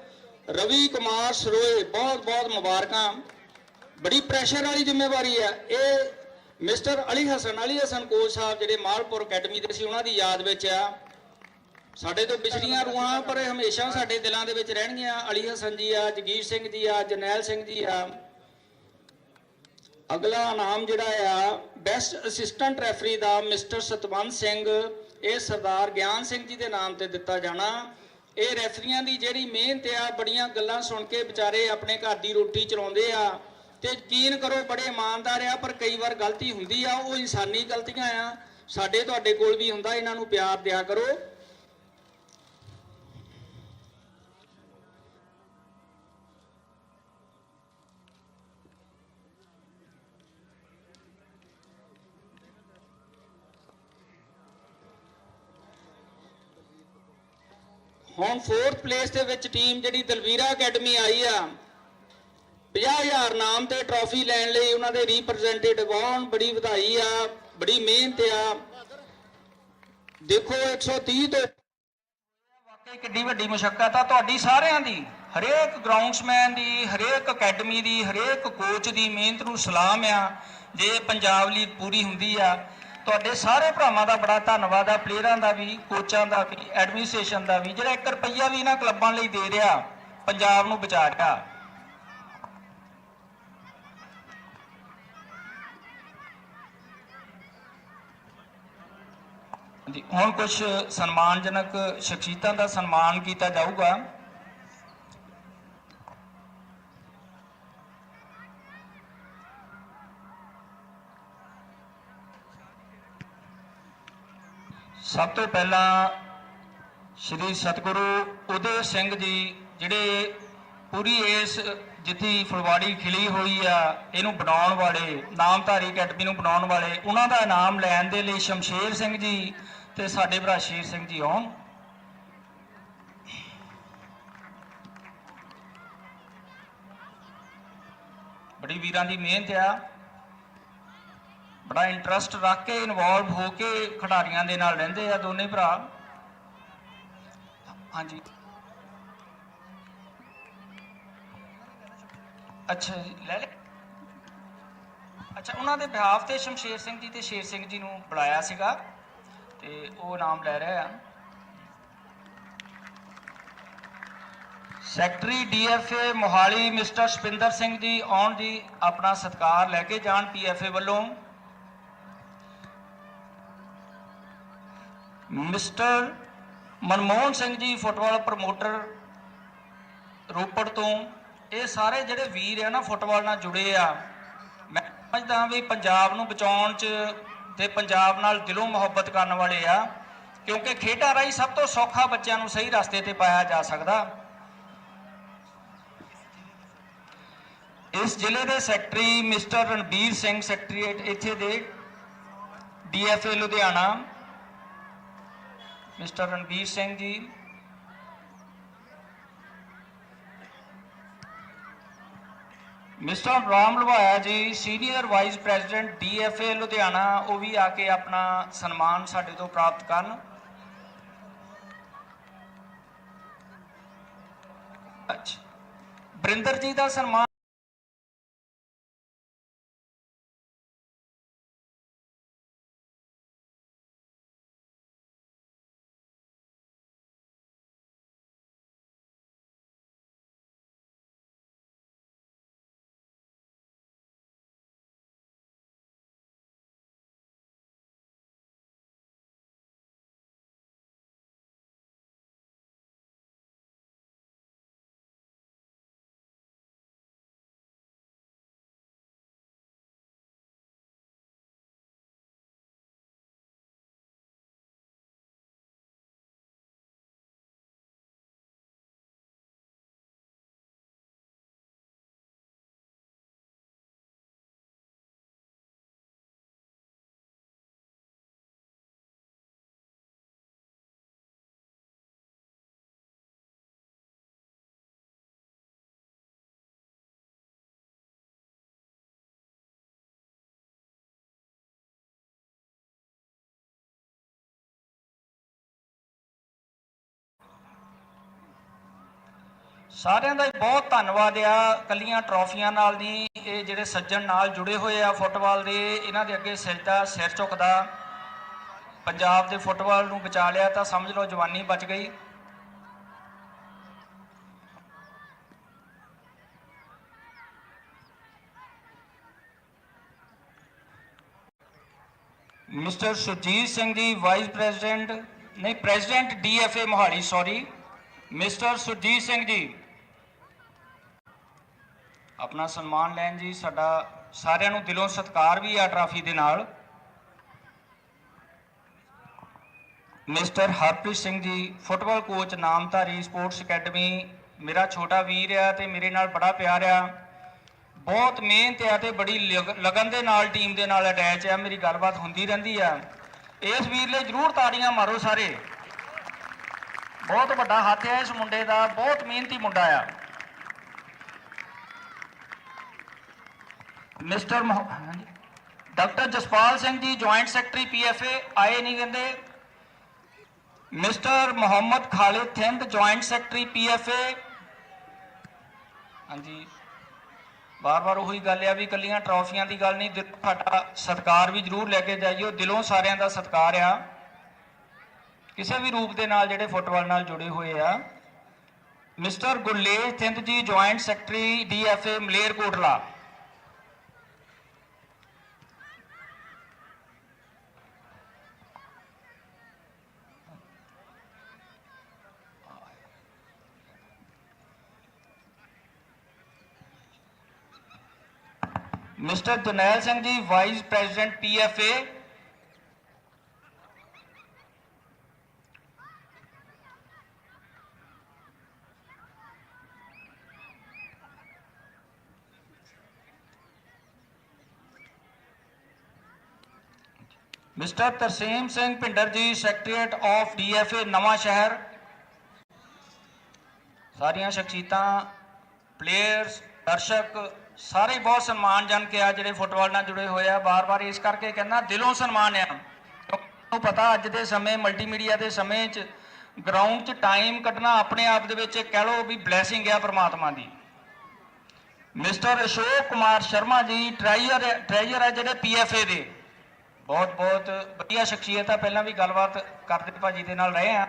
ਰਵੀ ਕੁਮਾਰ ਸਰੋਏ, ਬਹੁਤ ਬਹੁਤ ਮੁਬਾਰਕਾਂ। ਬੜੀ ਪ੍ਰੈਸ਼ਰ ਵਾਲੀ ਜ਼ਿੰਮੇਵਾਰੀ ਆ ਇਹ। ਮਿਸਟਰ ਅਲੀ ਹਸਨ ਕੋਚ ਸਾਹਿਬ ਜਿਹੜੇ ਮਾਲਪੁਰ ਅਕੈਡਮੀ ਦੇ ਸੀ, ਉਹਨਾਂ ਦੀ ਯਾਦ ਵਿੱਚ ਆ। ਸਾਡੇ ਤੋਂ ਪਿਛਲੀਆਂ ਰੂਹਾਂ ਪਰ ਹਮੇਸ਼ਾ ਸਾਡੇ ਦਿਲਾਂ ਦੇ ਵਿੱਚ ਰਹਿਣਗੀਆਂ। ਅਲੀ ਹਸਨ ਜੀ ਆ, ਜਗੀਰ ਸਿੰਘ ਜੀ ਆ, ਜਰਨੈਲ ਸਿੰਘ ਜੀ ਆ। ਅਗਲਾ ਨਾਮ ਜਿਹੜਾ ਆ ਬੈਸਟ ਅਸਿਸਟੈਂਟ ਰੈਫਰੀ ਦਾ ਮਿਸਟਰ ਸਤਵੰਤ ਸਿੰਘ, ਇਹ ਸਰਦਾਰ ਗਿਆਨ ਸਿੰਘ ਜੀ ਦੇ ਨਾਮ ਤੇ ਦਿੱਤਾ ਜਾਣਾ। ਇਹ ਰੈਫਰੀਆਂ ਦੀ ਜਿਹੜੀ ਮਿਹਨਤ ਆ, ਬੜੀਆਂ ਗੱਲਾਂ ਸੁਣ ਕੇ ਵਿਚਾਰੇ ਆਪਣੇ ਘਰ ਦੀ ਰੋਟੀ ਚਲਾਉਂਦੇ ਆ ਤੇ ਯਕੀਨ ਕਰੋ ਬੜੇ ਇਮਾਨਦਾਰ ਆ, ਪਰ ਕਈ ਵਾਰ ਗਲਤੀ ਹੁੰਦੀ ਆ। ਉਹ ਇਨਸਾਨੀ ਗਲਤੀਆਂ ਆ, ਸਾਡੇ ਤੁਹਾਡੇ ਕੋਲ ਵੀ ਹੁੰਦਾ। ਇਹਨਾਂ ਨੂੰ ਪਿਆਰ ਦਿਆ ਕਰੋ। ਹੁਣ 4th ਪਲੇਸ ਦੇ ਵਿੱਚ ਟੀਮ ਜਿਹੜੀ ਦਲਵੀਰਾ ਅਕੈਡਮੀ ਆਈ ਆ। 50,000 ਨਾਮ ਤੇ ਟਰਾਫੀ ਲੈਣ ਲਈ ਉਹਨਾਂ ਦੇ ਰਿਪਰੈਜ਼ੈਂਟੇਟਿਵ ਆਉਣ। ਬੜੀ ਵਧਾਈ ਆ, ਬੜੀ ਮਿਹਨਤ ਆ। ਦੇਖੋ 130 ਤੋਂ ਵਾਕਈ ਕਿੰਨੀ ਵੱਡੀ ਮੁਸ਼ੱਕਤ ਆ ਤੁਹਾਡੀ ਸਾਰਿਆਂ ਦੀ। ਹਰੇਕ ਗਰਾਊਂਡਸਮੈਨ ਦੀ, ਹਰੇਕ ਅਕੈਡਮੀ ਦੀ, ਹਰੇਕ ਕੋਚ ਦੀ ਮਿਹਨਤ ਨੂੰ ਸਲਾਮ ਆ। ਜੇ ਪੰਜਾਬ ਲੀਗ ਪੂਰੀ ਹੁੰਦੀ ਆ, ਤੁਹਾਡੇ ਸਾਰੇ ਭਰਾਵਾਂ ਦਾ ਬੜਾ ਧੰਨਵਾਦ ਆ। ਪਲੇਅਰਾਂ ਦਾ ਵੀ, ਕੋਚਾਂ ਦਾ ਵੀ, ਐਡਮਿਨਿਸਟ੍ਰੇਸ਼ਨ ਦਾ ਵੀ, ਜਿਹੜਾ 1 ਰੁਪਈਆ ਵੀ ਇਹਨਾਂ ਕਲੱਬਾਂ ਲਈ ਦੇ ਰਿਹਾ, ਪੰਜਾਬ ਨੂੰ ਬਚਾ ਰਿਹਾ। ਹੁਣ ਕੁਝ ਸਨਮਾਨਜਨਕ ਸ਼ਖਸੀਅਤਾਂ ਦਾ ਸਨਮਾਨ ਕੀਤਾ ਜਾਊਗਾ। ਸਭ ਤੋਂ ਪਹਿਲਾਂ ਸ਼੍ਰੀ ਸਤਿਗੁਰੂ ਉਦੇ ਸਿੰਘ ਜੀ, ਜਿਹੜੇ ਪੂਰੀ ਇਸ ਜਿੱਥੇ ਫੁਲਵਾੜੀ ਖਿਲੀ ਹੋਈ ਆ ਇਹਨੂੰ ਬਣਾਉਣ ਵਾਲੇ, ਨਾਮਧਾਰੀ ਅਕੈਡਮੀ ਨੂੰ ਬਣਾਉਣ ਵਾਲੇ, ਉਹਨਾਂ ਦਾ ਇਨਾਮ ਲੈਣ ਦੇ ਲਈ ਸ਼ਮਸ਼ੇਰ ਸਿੰਘ ਜੀ ਤੇ ਸਾਡੇ ਭਰਾ ਸ਼ੇਰ ਸਿੰਘ ਜੀ ਆਉਣ। ਬੜੀ ਵੀਰਾਂ ਦੀ ਮਿਹਨਤ ਆ, ਬੜਾ ਇੰਟਰਸਟ ਰੱਖ ਕੇ ਇਨਵੋਲਵ ਹੋ ਕੇ ਖਿਡਾਰੀਆਂ ਦੇ ਨਾਲ ਰਹਿੰਦੇ ਆ ਦੋਨੇ ਭਰਾ। ਹਾਂਜੀ, ਅੱਛਾ ਜੀ, ਲੈ ਲੈ। ਅੱਛਾ, ਉਹਨਾਂ ਦੇ ਬਿਹਾਫ ਤੇ ਸ਼ਮਸ਼ੇਰ ਸਿੰਘ ਜੀ ਤੇ ਸ਼ੇਰ ਸਿੰਘ ਜੀ ਨੂੰ ਬੁਲਾਇਆ ਸੀਗਾ ਤੇ ਉਹ ਨਾਮ ਲੈ ਰਹੇ ਆ। ਸੈਕਟਰੀ ਡੀਐਫਏ ਮੋਹਾਲੀ ਮਿਸਟਰ ਸਪਿੰਦਰ ਸਿੰਘ ਜੀ ਆਉਣ ਜੀ, ਆਪਣਾ ਸਤਿਕਾਰ ਲੈ ਕੇ ਜਾਣ ਪੀਐਫਏ ਵੱਲੋਂ। Mister Manmohan Singh ji football promoter Ropar ਤੋਂ। ਇਹ ਸਾਰੇ ਜਿਹੜੇ ਵੀਰ ਆ ਨਾ ਫੁੱਟਬਾਲ ਨਾਲ ਜੁੜੇ ਆ, ਮੈਂ ਸਮਝਦਾ ਵੀ ਪੰਜਾਬ ਨੂੰ ਬਚਾਉਣ 'ਚ ਤੇ ਪੰਜਾਬ ਨਾਲ ਦਿਲੋਂ ਮੁਹੱਬਤ ਕਰਨ ਵਾਲੇ ਆ, ਕਿਉਂਕਿ ਖੇਡਾਂ ਰਾਹੀਂ ਸਭ ਤੋਂ ਸੌਖਾ ਬੱਚਿਆਂ ਨੂੰ ਸਹੀ ਰਸਤੇ ਤੇ ਪਾਇਆ ਜਾ ਸਕਦਾ। ਇਸ ਜ਼ਿਲ੍ਹੇ ਦੇ secretary mister Ranbir Singh, secretariat ਇੱਥੇ ਦੇ ਡੀਐਫਏ ਲੁਧਿਆਣਾ, ਮਿਸਟਰ ਰਣਬੀਰ ਸਿੰਘ ਜੀ। ਮਿਸਟਰ ਰਾਮ ਲਵਾਇਆ ਜੀ, ਸੀਨੀਅਰ ਵਾਈਸ ਪ੍ਰੈਜ਼ੀਡੈਂਟ ਡੀਐਫਏ ਲੁਧਿਆਣਾ, ਉਹ ਵੀ ਆ ਕੇ ਆਪਣਾ ਸਨਮਾਨ ਸਾਡੇ ਤੋਂ ਪ੍ਰਾਪਤ ਕਰਨ। ਅੱਛਾ, ਬਰਿੰਦਰ ਜੀ ਦਾ ਸਨਮਾਨ ਸਾਰਿਆਂ ਦਾ ਬਹੁਤ ਧੰਨਵਾਦ ਆ। ਕੱਲੀਆਂ ਟਰੋਫੀਆਂ ਨਾਲ ਨਹੀਂ, ਇਹ ਜਿਹੜੇ ਸੱਜਣ ਨਾਲ ਜੁੜੇ ਹੋਏ ਆ ਫੁੱਟਬਾਲ ਦੇ, ਇਹਨਾਂ ਦੇ ਅੱਗੇ ਸਜਦਾ ਸਿਰ ਝੁਕਦਾ। ਪੰਜਾਬ ਦੇ ਫੁੱਟਬਾਲ ਨੂੰ ਬਚਾ ਲਿਆ ਤਾਂ ਸਮਝ ਲਓ ਜਵਾਨੀ ਬਚ ਗਈ। Mister Surjit Singh ji vice president ਨਹੀਂ president DFA Mohali, sorry mister Surjit Singh ji ਆਪਣਾ ਸਨਮਾਨ ਲੈਣ ਜੀ। ਸਾਡਾ ਸਾਰਿਆਂ ਨੂੰ ਦਿਲੋਂ ਸਤਿਕਾਰ ਵੀ ਆ ਟਰਾਫੀ ਦੇ ਨਾਲ। Mister Harpreet Singh ji football coach Namdhari sports academy, ਮੇਰਾ ਛੋਟਾ ਵੀਰ ਆ ਤੇ ਮੇਰੇ ਨਾਲ ਬੜਾ ਪਿਆਰ ਆ, ਬਹੁਤ ਮਿਹਨਤ ਆ ਤੇ ਬੜੀ ਲਗਨ ਦੇ ਨਾਲ ਟੀਮ ਦੇ ਨਾਲ ਅਟੈਚ ਆ। ਮੇਰੀ ਗੱਲਬਾਤ ਹੁੰਦੀ ਰਹਿੰਦੀ ਆ। ਇਸ ਵੀਰ ਲਈ ਜ਼ਰੂਰ ਤਾੜੀਆਂ ਮਾਰੋ ਸਾਰੇ। ਬਹੁਤ ਵੱਡਾ ਹੱਥ ਹੈ ਇਸ ਮੁੰਡੇ ਦਾ, ਬਹੁਤ ਮਿਹਨਤੀ ਮੁੰਡਾ ਆ। Mister doctor Jaspal Singh ji joint secretary PFA ਆਏ ਨਹੀਂ ਕਹਿੰਦੇ। Mister Muhammad Khalid Thind joint secretary PFA। ਹਾਂਜੀ, ਬਾਰ-ਬਾਰ ਉਹੀ ਗੱਲ ਆ ਵੀ ਕੱਲੀਆਂ ਟਰੋਫੀਆਂ ਦੀ ਗੱਲ ਨਹੀਂ, ਸਾਡਾ ਸਤਿਕਾਰ ਵੀ ਜ਼ਰੂਰ ਲੈ ਕੇ ਜਾਈਓ। ਦਿਲੋਂ ਸਾਰਿਆਂ ਦਾ ਸਤਿਕਾਰ ਆ ਕਿਸੇ ਵੀ ਰੂਪ ਦੇ ਨਾਲ ਜਿਹੜੇ ਫੁੱਟਬਾਲ ਨਾਲ ਜੁੜੇ ਹੋਏ ਆ। Mister Gurlej Thind ji joint secretary DFA Malerkotla. Mr Jarnail Singh ji vice president PFA। Mr Tarsem Singh Bhinder ji secretariat of DFA ਨਵਾਂ ਸ਼ਹਿਰ। ਸਾਰੀਆਂ ਸ਼ਖਸੀਅਤਾਂ, ਪਲੇਅਰਸ, ਦਰਸ਼ਕ ਸਾਰੇ ਬਹੁਤ ਸਨਮਾਨਜਨ ਆ ਜਿਹੜੇ ਫੁੱਟਬਾਲ ਨਾਲ ਜੁੜੇ ਹੋਏ ਆ। ਬਾਰ-ਬਾਰ ਇਸ ਕਰਕੇ ਕਹਿੰਦਾ ਦਿਲੋਂ ਸਨਮਾਨ ਆ। ਤੁਹਾਨੂੰ ਪਤਾ ਅੱਜ ਦੇ ਸਮੇਂ ਮਲਟੀਮੀਡੀਆ ਦੇ ਸਮੇਂ 'ਚ ਗਰਾਊਂਡ 'ਚ ਟਾਈਮ ਕੱਢਣਾ ਆਪਣੇ ਆਪ ਦੇ ਵਿੱਚ ਕਹਿ ਲਓ ਵੀ ਬਲੈਸਿੰਗ ਆ ਪਰਮਾਤਮਾ ਦੀ। ਮਿਸਟਰ ਅਸ਼ੋਕ ਕੁਮਾਰ ਸ਼ਰਮਾ ਜੀ ਟ੍ਰੈਜਰ ਆ ਜਿਹੜੇ PFA ਦੇ, ਬਹੁਤ ਵਧੀਆ ਸ਼ਖਸੀਅਤ ਆ। ਪਹਿਲਾਂ ਵੀ ਗੱਲਬਾਤ ਕਰਦੇ ਭਾਜੀ ਦੇ ਨਾਲ ਰਹੇ ਆ,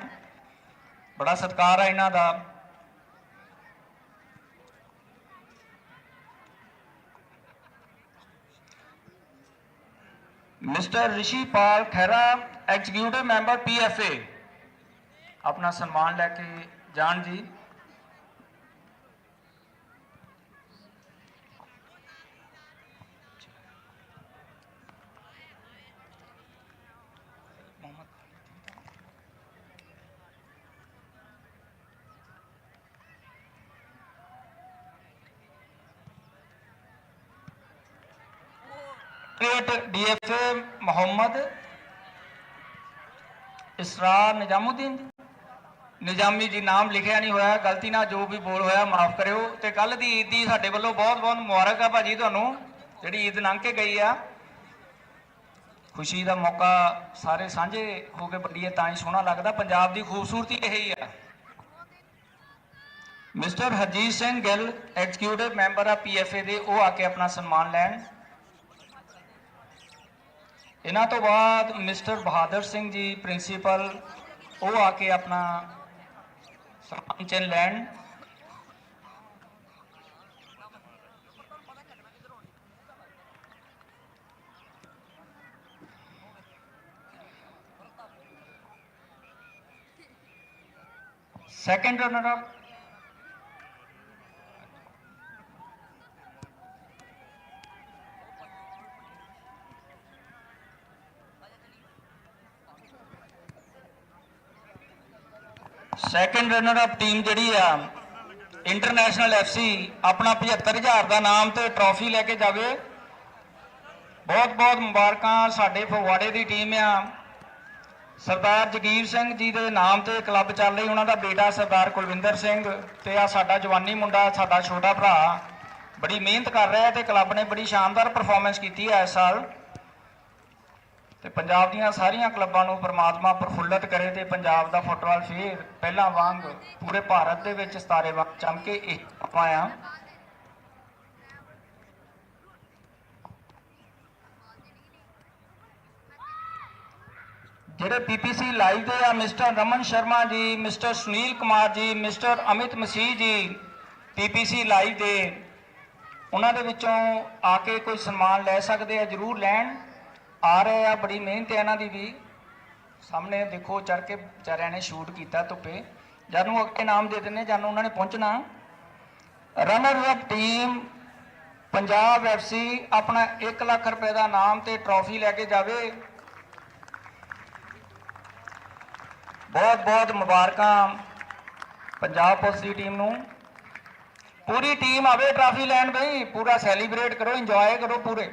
ਬੜਾ ਸਤਿਕਾਰ ਆ ਇਹਨਾਂ ਦਾ। Mr Rishipal Khaira executive member PFA ਆਪਣਾ ਸਨਮਾਨ ਲੈ ਕੇ ਜਾਣ ਜੀ। DFA मोहम्मद इसरार निजामी जी नाम लिखिया नहीं होया, गलती ना जो भी बोल होया माफ करियो। ते कल दी ईद दी साडे वल्लों बहुत बहुत मुबारक है भाजी तुहानूं, जिहड़ी ईद लंघ के गई आ। खुशी का मौका सारे सांझे होके बड़ीए तां ही सोहना लगदा। पंजाब की खूबसूरती यही है। Mr Harjit Singh Gill executive member आ PFA दे, वो आके अपना सन्मान लैन। इन्हां तो बाद मिस्टर बहादुर सिंह जी प्रिंसीपल, वो आके अपना सन्मान चिन्ह लैन। सेकंड रनर अप टीम जी इंटरनेशनल FC अपना 75,000 का नाम तो ट्रॉफी लैके जावे। बहुत बहुत मुबारक साडे फगवाड़े की टीम आ। सरदार जगीर सिंह जी के नाम से क्लब चल रही, उन्होंने बेटा सरदार कुलविंदर सिंह ते आ साडा जवानी मुंडा साडा छोटा भरा बड़ी मेहनत कर रहा है। तो क्लब ने बड़ी शानदार परफॉर्मेंस की है इस साल। ਤੇ ਪੰਜਾਬ ਦੀਆਂ ਸਾਰੀਆਂ ਕਲੱਬਾਂ ਨੂੰ ਪਰਮਾਤਮਾ ਪ੍ਰਫੁੱਲਤ ਕਰੇ ਤੇ ਪੰਜਾਬ ਦਾ ਫੁੱਟਬਾਲ ਫੇਰ ਪਹਿਲਾਂ ਵਾਂਗ ਪੂਰੇ ਭਾਰਤ ਦੇ ਵਿੱਚ ਸਿਤਾਰੇ ਵਾਂਗ ਚਮਕੇ ਇਹ ਆਪਾਂ ਆ। ਜਿਹੜੇ ਪੀਪੀਸੀ ਲਾਈਵ ਦੇ ਆ mister Raman Sharma ji, mister Sunil Kumar ji, mister Amit ਮਸੀਹ ਜੀ ਪੀਪੀਸੀ ਲਾਈਵ ਦੇ, ਉਹਨਾਂ ਦੇ ਵਿੱਚੋਂ ਆ ਕੇ ਕੋਈ ਸਨਮਾਨ ਲੈ ਸਕਦੇ ਆ, ਜ਼ਰੂਰ ਲੈਣ। ਆ ਰਹੇ ਆ, ਬੜੀ ਮਿਹਨਤ ਹੈ ਇਹਨਾਂ ਦੀ ਵੀ। ਸਾਹਮਣੇ ਦੇਖੋ ਚੜ ਕੇ ਵਿਚਾਰਿਆਂ ਨੇ ਸ਼ੂਟ ਕੀਤਾ ਧੁੱਪੇ। ਜਾਨੂੰ ਅੱਗੇ ਨਾਮ ਦੇ ਦਿੰਦੇ, ਜਾਨੂੰ ਉਹਨਾਂ ਨੇ ਪਹੁੰਚਣਾ। Runner up team Punjab FC ਆਪਣਾ 1 ਲੱਖ ਰੁਪਏ ਦਾ ਨਾਮ ਤੇ ਟਰੋਫੀ ਲੈ ਕੇ ਜਾਵੇ। बहुत बहुत मुबारक पंजाब पुलिस की टीम नूं। पूरी टीम आवे ट्रॉफी लैन बई, पूरा सैलीब्रेट करो, इंजॉय करो, पूरे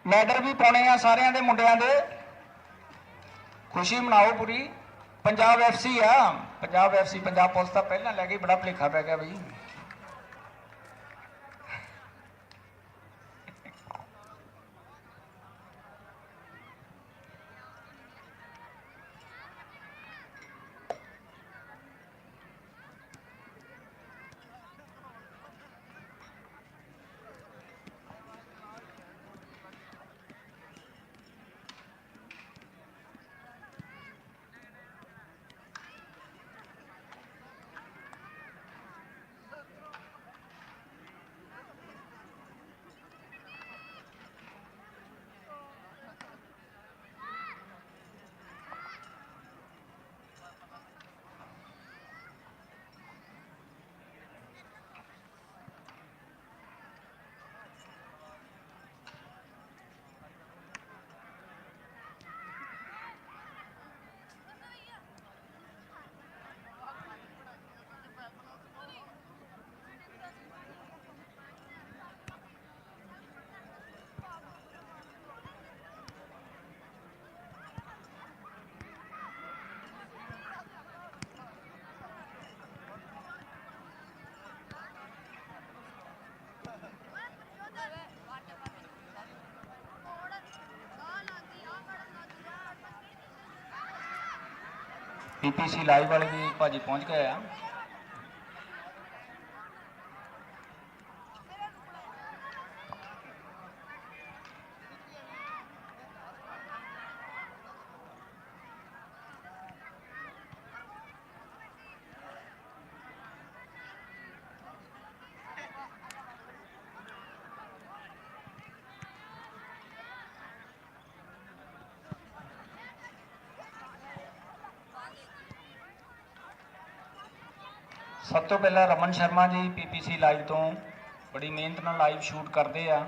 मैडल भी पाने आ सारिਆਂ ਦੇ ਮੁੰਡਿਆਂ ਦੇ, खुशी मनाओ पूरी। पंजाब FC आ, पंजाब FC पंजाब पुलिस का पहला लैके बड़ा भुलेखा पै गया बई। पीपीसी लाइव वाले भी भाजी पहुंच गए हैं। सब तो पहला रमन शर्मा जी पीपीसी लाइव तो बड़ी मेहनत नाल लाइव शूट करते हैं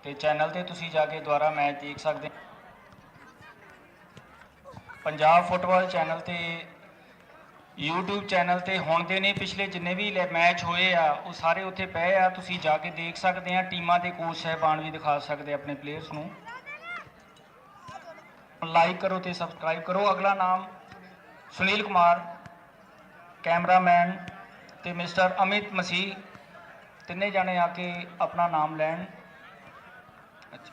तो चैनल ते तुसी जाके दोबारा मैच देख सकते। पंजाब फुटबॉल चैनल ते यूट्यूब चैनल ते हुण दे नहीं, पिछले जिन्ने भी मैच होए आ वो सारे उत्थे पे आ, तुसी जाके देख सकते हैं। टीमां ते कोच साहबान भी दिखा सकते अपने प्लेयर्स नूं। लाइक करो तो सबसक्राइब करो। अगला नाम सुनील कुमार, कैमरामैन ते मिस्टर अमित मसीह, तिन्ने जाने आके अपना नाम लैन। अच्छा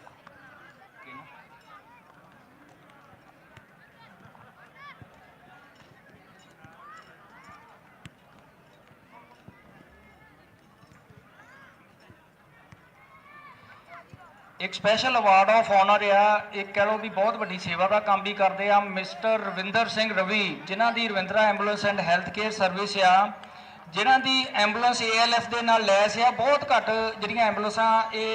एक स्पैशल अवार्ड ऑफ ऑनर आ, एक कह लो भी बहुत बड़ी सेवा का काम भी करते हैं मिस्टर रविंदर सिंह रवि, जिन्हां दी Ravindra ambulance and health care service आ, जिन्हां दी एंबूलेंस ALF दे नाल लैस आ। बहुत घट जिहड़ियां एंबूलेंसां ये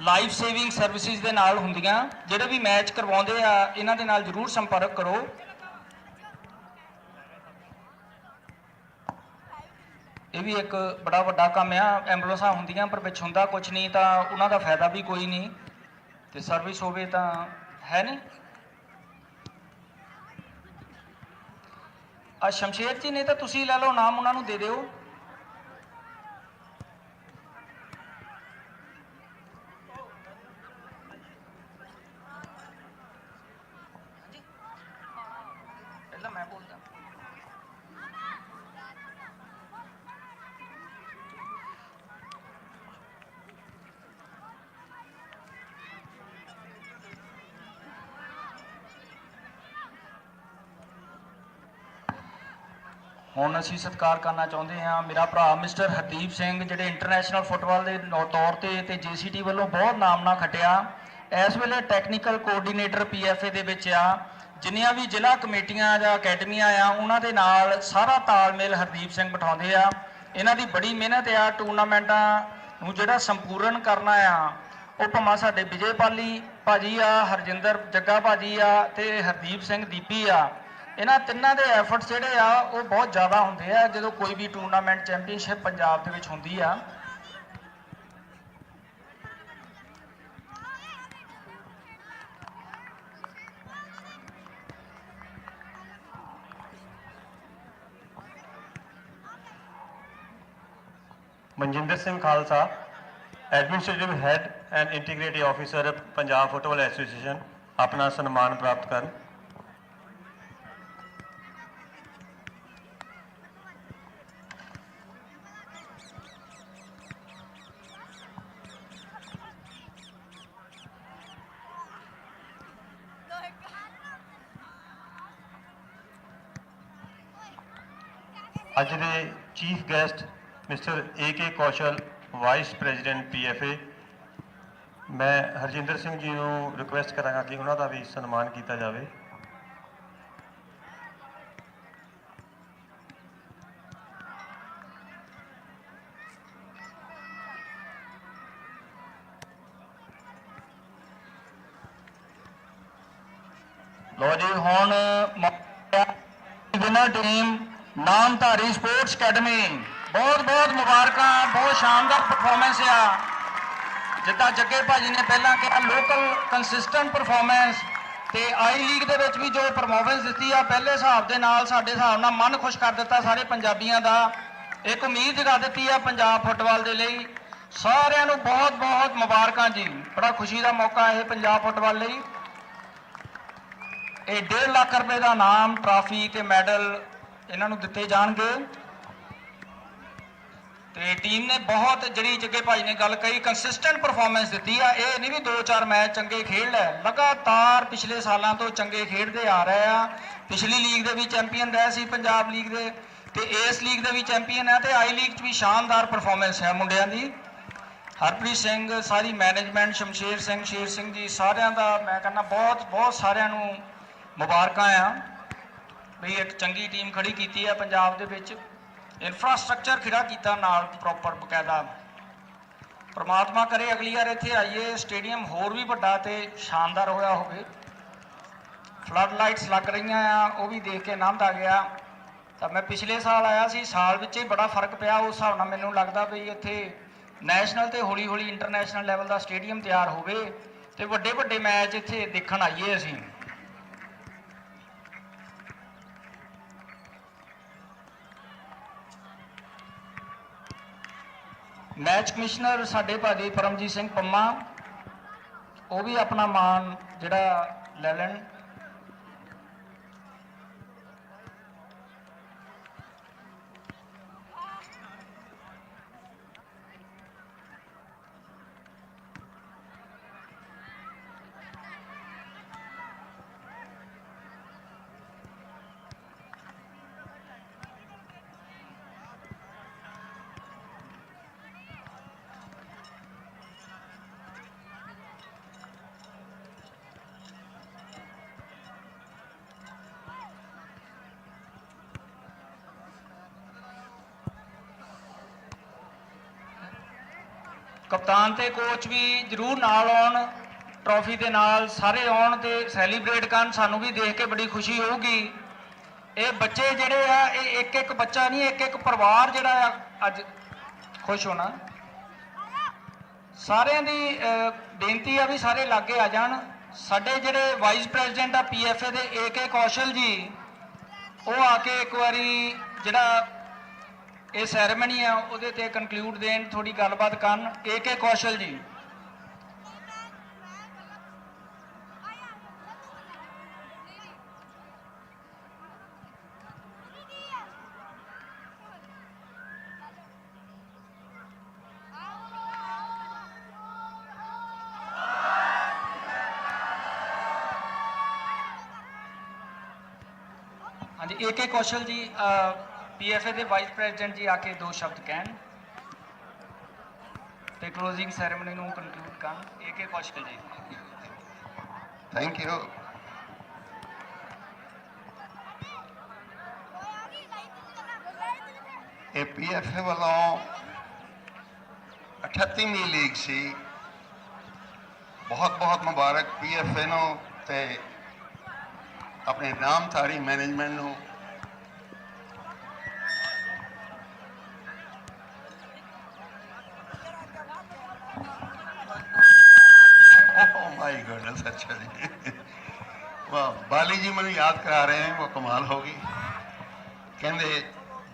लाइफ सेविंग सर्विसिज दे नाल हुंदियां। जिहड़े भी मैच करवाउंदे आ इन्हां दे नाल जरूर संपर्क करो। ये भी एक बड़ा वड्डा काम आ। एंबूलेंसां हुंदियां पर विच हुंदा कुछ नहीं, तो उन्हां दा फायदा भी कोई नहीं, तो सर्विस होवे तां है नहीं। आ शमशेर जी ने तो तुसी लै लो नाम, उन्हां नूं दे दिओ। पहला मैं बोलदा ਹੁਣ ਅਸੀਂ ਸਤਿਕਾਰ ਕਰਨਾ ਚਾਹੁੰਦੇ ਹਾਂ ਮੇਰਾ ਭਰਾ ਮਿਸਟਰ ਹਰਦੀਪ ਸਿੰਘ, ਜਿਹੜੇ ਇੰਟਰਨੈਸ਼ਨਲ ਫੁੱਟਬਾਲ ਦੇ ਤੌਰ ਤੇ JCT ਵੱਲੋਂ ਬਹੁਤ ਨਾਮਣਾ ਖੱਟਿਆ। ਇਸ ਵੇਲੇ ਟੈਕਨੀਕਲ ਕੋਆਰਡੀਨੇਟਰ PFA ਦੇ ਵਿੱਚ ਆ। ਜਿੰਨੀਆਂ ਵੀ ਜ਼ਿਲ੍ਹਾ ਕਮੇਟੀਆਂ ਜਾਂ ਅਕੈਡਮੀਆਂ ਆ, ਉਹਨਾਂ ਦੇ ਨਾਲ ਸਾਰਾ ਤਾਲਮੇਲ ਹਰਦੀਪ ਸਿੰਘ ਬਿਠਾਉਂਦੇ ਆ। ਇਹਨਾਂ ਦੀ ਬੜੀ ਮਿਹਨਤ ਆ ਟੂਰਨਾਮੈਂਟਾਂ ਨੂੰ ਜਿਹੜਾ ਸੰਪੂਰਨ ਕਰਨਾ ਆ। ਉਹ ਭਾਵੇਂ ਸਾਡੇ ਵਿਜੇ ਪਾਲੀ ਭਾਜੀ ਆ, ਹਰਜਿੰਦਰ ਜੱਗਾ ਭਾਜੀ ਆ ਤੇ ਹਰਦੀਪ ਸਿੰਘ ਦੀਪੀ ਆ। ਇਹਨਾਂ ਤਿੰਨਾਂ ਦੇ ਐਫਰਟਸ ਜਿਹੜੇ ਆ ਉਹ ਬਹੁਤ ਜ਼ਿਆਦਾ ਹੁੰਦੇ ਆ ਜਦੋਂ ਕੋਈ ਵੀ ਟੂਰਨਾਮੈਂਟ ਚੈਂਪੀਅਨਸ਼ਿਪ ਪੰਜਾਬ ਦੇ ਵਿੱਚ ਹੁੰਦੀ ਆ। Manjinder Singh Khalsa, administrative head and integrative officer Punjab football association, ਆਪਣਾ ਸਨਮਾਨ ਪ੍ਰਾਪਤ ਕਰਨ। ਅੱਜ ਦੇ chief guest Mr AK Kaushal, vice president PFA। ਮੈਂ ਹਰਜਿੰਦਰ ਸਿੰਘ ਜੀ ਨੂੰ ਰਿਕੁਐਸਟ ਕਰਾਂਗਾ ਕਿ ਉਹਨਾਂ ਦਾ ਵੀ ਸਨਮਾਨ ਕੀਤਾ ਜਾਵੇ। ਲੋ ਜੀ, ਹੁਣ winner team Namdhari sports academy, ਬਹੁਤ ਬਹੁਤ ਮੁਬਾਰਕਾਂ। ਬਹੁਤ ਸ਼ਾਨਦਾਰ ਪਰਫਾਰਮੈਂਸ ਆ। ਜਿੱਦਾਂ ਜੱਗੇ ਭਾਜੀ ਨੇ ਪਹਿਲਾਂ ਕਿਹਾ, ਲੋਕਲ ਕੰਸਿਸਟੈਂਟ ਪਰਫਾਰਮੈਂਸ ਤੇ ਆਈ ਲੀਗ ਦੇ ਵਿੱਚ ਵੀ ਜੋ ਪਰਫਾਰਮੈਂਸ ਦਿੱਤੀ ਆ, ਪਹਿਲੇ ਹਿਸਾਬ ਦੇ ਨਾਲ ਸਾਡੇ ਹਿਸਾਬ ਨਾਲ ਮਨ ਖੁਸ਼ ਕਰ ਦਿੱਤਾ ਸਾਰੇ ਪੰਜਾਬੀਆਂ ਦਾ। ਇੱਕ ਉਮੀਦ ਜਗਾ ਦਿੱਤੀ ਆ ਪੰਜਾਬ ਫੁੱਟਬਾਲ ਦੇ ਲਈ। ਸਾਰਿਆਂ ਨੂੰ ਬਹੁਤ ਬਹੁਤ ਮੁਬਾਰਕਾਂ ਜੀ। ਬੜਾ ਖੁਸ਼ੀ ਦਾ ਮੌਕਾ ਇਹ ਪੰਜਾਬ ਫੁੱਟਬਾਲ ਲਈ। ਇਹ 1.5 ਲੱਖ ਰੁਪਏ ਦਾ ਨਾਮ, ਟਰਾਫੀ ਤੇ ਮੈਡਲ ਇਹਨਾਂ ਨੂੰ ਦਿੱਤੇ ਜਾਣਗੇ। ਤੇ ਟੀਮ ਨੇ ਬਹੁਤ, ਜਿਹੜੀ ਜੱਗੇ ਭਾਈ ਨੇ ਗੱਲ ਕਹੀ, ਕੰਸਿਸਟੈਂਟ ਪਰਫਾਰਮੈਂਸ ਦਿੱਤੀ ਆ। ਇਹ ਨਹੀਂ ਵੀ 2-4 ਮੈਚ ਚੰਗੇ ਖੇਡ ਲੈ, ਲਗਾਤਾਰ ਪਿਛਲੇ ਸਾਲਾਂ ਤੋਂ ਚੰਗੇ ਖੇਡਦੇ ਆ ਰਹੇ ਆ। ਪਿਛਲੀ ਲੀਗ ਦੇ ਵੀ ਚੈਂਪੀਅਨ ਰਹੇ ਸੀ ਪੰਜਾਬ ਲੀਗ ਦੇ, ਤੇ ਇਸ ਲੀਗ ਦੇ ਵੀ ਚੈਂਪੀਅਨ ਹੈ, ਤੇ ਆਈ ਲੀਗ 'ਚ ਵੀ ਸ਼ਾਨਦਾਰ ਪਰਫਾਰਮੈਂਸ ਹੈ ਮੁੰਡਿਆਂ ਦੀ। ਹਰਪ੍ਰੀਤ ਸਿੰਘ, ਸਾਰੀ ਮੈਨੇਜਮੈਂਟ, ਸ਼ਮਸ਼ੇਰ ਸਿੰਘ, ਸ਼ੇਰ ਸਿੰਘ ਜੀ, ਸਾਰਿਆਂ ਦਾ ਮੈਂ ਕਹਿੰਦਾ ਬਹੁਤ ਬਹੁਤ ਸਾਰਿਆਂ ਨੂੰ ਮੁਬਾਰਕਾਂ ਆ ਵੀ ਇੱਕ ਚੰਗੀ ਟੀਮ ਖੜੀ ਕੀਤੀ ਹੈ ਪੰਜਾਬ ਦੇ ਵਿੱਚ। ਇਨਫਰਾਸਟ੍ਰਕਚਰ ਖੜਾ ਕੀਤਾ ਨਾਲ ਪ੍ਰੋਪਰ ਬਕਾਇਦਾ। ਪ੍ਰਮਾਤਮਾ ਕਰੇ ਅਗਲੀ ਵਾਰ ਇੱਥੇ ਆਈਏ, ਸਟੇਡੀਅਮ ਹੋਰ ਵੀ ਵੱਡਾ ਤੇ ਸ਼ਾਨਦਾਰ ਹੋਇਆ ਹੋਵੇ। ਫਲੱਡ ਲਾਈਟਸ ਲੱਗ ਰਹੀਆਂ ਆ, ਉਹ ਵੀ ਦੇਖ ਕੇ ਆਨੰਦ ਆ ਗਿਆ। ਤਾਂ ਮੈਂ ਪਿਛਲੇ ਸਾਲ ਆਇਆ ਸੀ, ਸਾਲ ਵਿੱਚ ਹੀ ਬੜਾ ਫਰਕ ਪਿਆ। ਉਸ ਹਿਸਾਬ ਨਾਲ ਮੈਨੂੰ ਲੱਗਦਾ ਵੀ ਇੱਥੇ ਨੈਸ਼ਨਲ ਤੇ ਹੌਲੀ ਹੌਲੀ ਇੰਟਰਨੈਸ਼ਨਲ ਲੈਵਲ ਦਾ ਸਟੇਡੀਅਮ ਤਿਆਰ ਹੋਵੇ ਤੇ ਵੱਡੇ ਵੱਡੇ ਮੈਚ ਇੱਥੇ ਦੇਖਣ ਆਈਏ ਅਸੀਂ। ਮੈਚ ਕਮਿਸ਼ਨਰ ਸਾਡੇ ਭਾਜੀ ਪਰਮਜੀਤ ਸਿੰਘ ਪੰਮਾ, ਉਹ ਵੀ ਆਪਣਾ ਮਾਣ ਜਿਹੜਾ ਲੈ ਲੈਣ। ਕਪਤਾਨ ਤੇ ਕੋਚ ਵੀ ਜ਼ਰੂਰ ਨਾਲ ਆਉਣ, ਟਰੋਫੀ ਦੇ ਨਾਲ ਸਾਰੇ ਆਉਣ ਤੇ ਸੈਲੀਬ੍ਰੇਟ ਕਰਨ। ਸਾਨੂੰ ਵੀ ਦੇਖ ਕੇ ਬੜੀ ਖੁਸ਼ੀ ਹੋਊਗੀ। ਇਹ ਬੱਚੇ ਜਿਹੜੇ ਆ, ਇਹ ਇੱਕ ਇੱਕ ਬੱਚਾ ਨਹੀਂ, ਇੱਕ ਇੱਕ ਪਰਿਵਾਰ ਜਿਹੜਾ ਆ ਅੱਜ ਖੁਸ਼ ਹੋਣਾ। ਸਾਰਿਆਂ ਦੀ ਬੇਨਤੀ ਆ ਵੀ ਸਾਰੇ ਲਾਗੇ ਆ ਜਾਣ। ਸਾਡੇ ਜਿਹੜੇ ਵਾਈਸ ਪ੍ਰੈਜ਼ੀਡੈਂਟ ਆ PFA ਦੇ AK ਕੌਸ਼ਲ ਜੀ, ਉਹ ਆ ਕੇ ਇੱਕ ਵਾਰੀ ਜਿਹੜਾ ਇਹ ਸੈਰੇਮਨੀ ਆ ਉਹਦੇ ਤੇ ਕਨਕਲੂਡ ਦੇਣ, ਥੋੜੀ ਗੱਲਬਾਤ ਕਰਨ। AK ਕੌਸ਼ਲ ਜੀ। ਹਾਂਜੀ, AK ਕੌਸ਼ਲ ਜੀ ਪੀਐਫਏ ਦੇ ਵਾਈਸ ਪ੍ਰੈਜ਼ੀਡੈਂਟ ਜੀ ਆ ਕੇ ਦੋ ਸ਼ਬਦ ਕਹਿਣ ਤੇ ਕਲੋਜ਼ਿੰਗ ਸੈਰੇਮਨੀ ਨੂੰ ਕੰਕਲੂਡ ਕਰਨ। ਏਕੇ ਕੌਸ਼ਲ ਜੀ। Thank you. ਇਹ ਪੀਐਫਏ ਵੱਲੋਂ 38ਵੀਂ ਲੀਗ ਸੀ। ਬਹੁਤ ਬਹੁਤ ਮੁਬਾਰਕ ਪੀਐਫਏ ਨੂੰ ਤੇ ਆਪਣੇ ਨਾਮਧਾਰੀ ਮੈਨੇਜਮੈਂਟ ਨੂੰ। ਓ ਮਾਈ ਗॉडनेस, अच्छा जी, वाह। बाली जी मैंने याद करा रहे हैं, वो कमाल होगी। कहते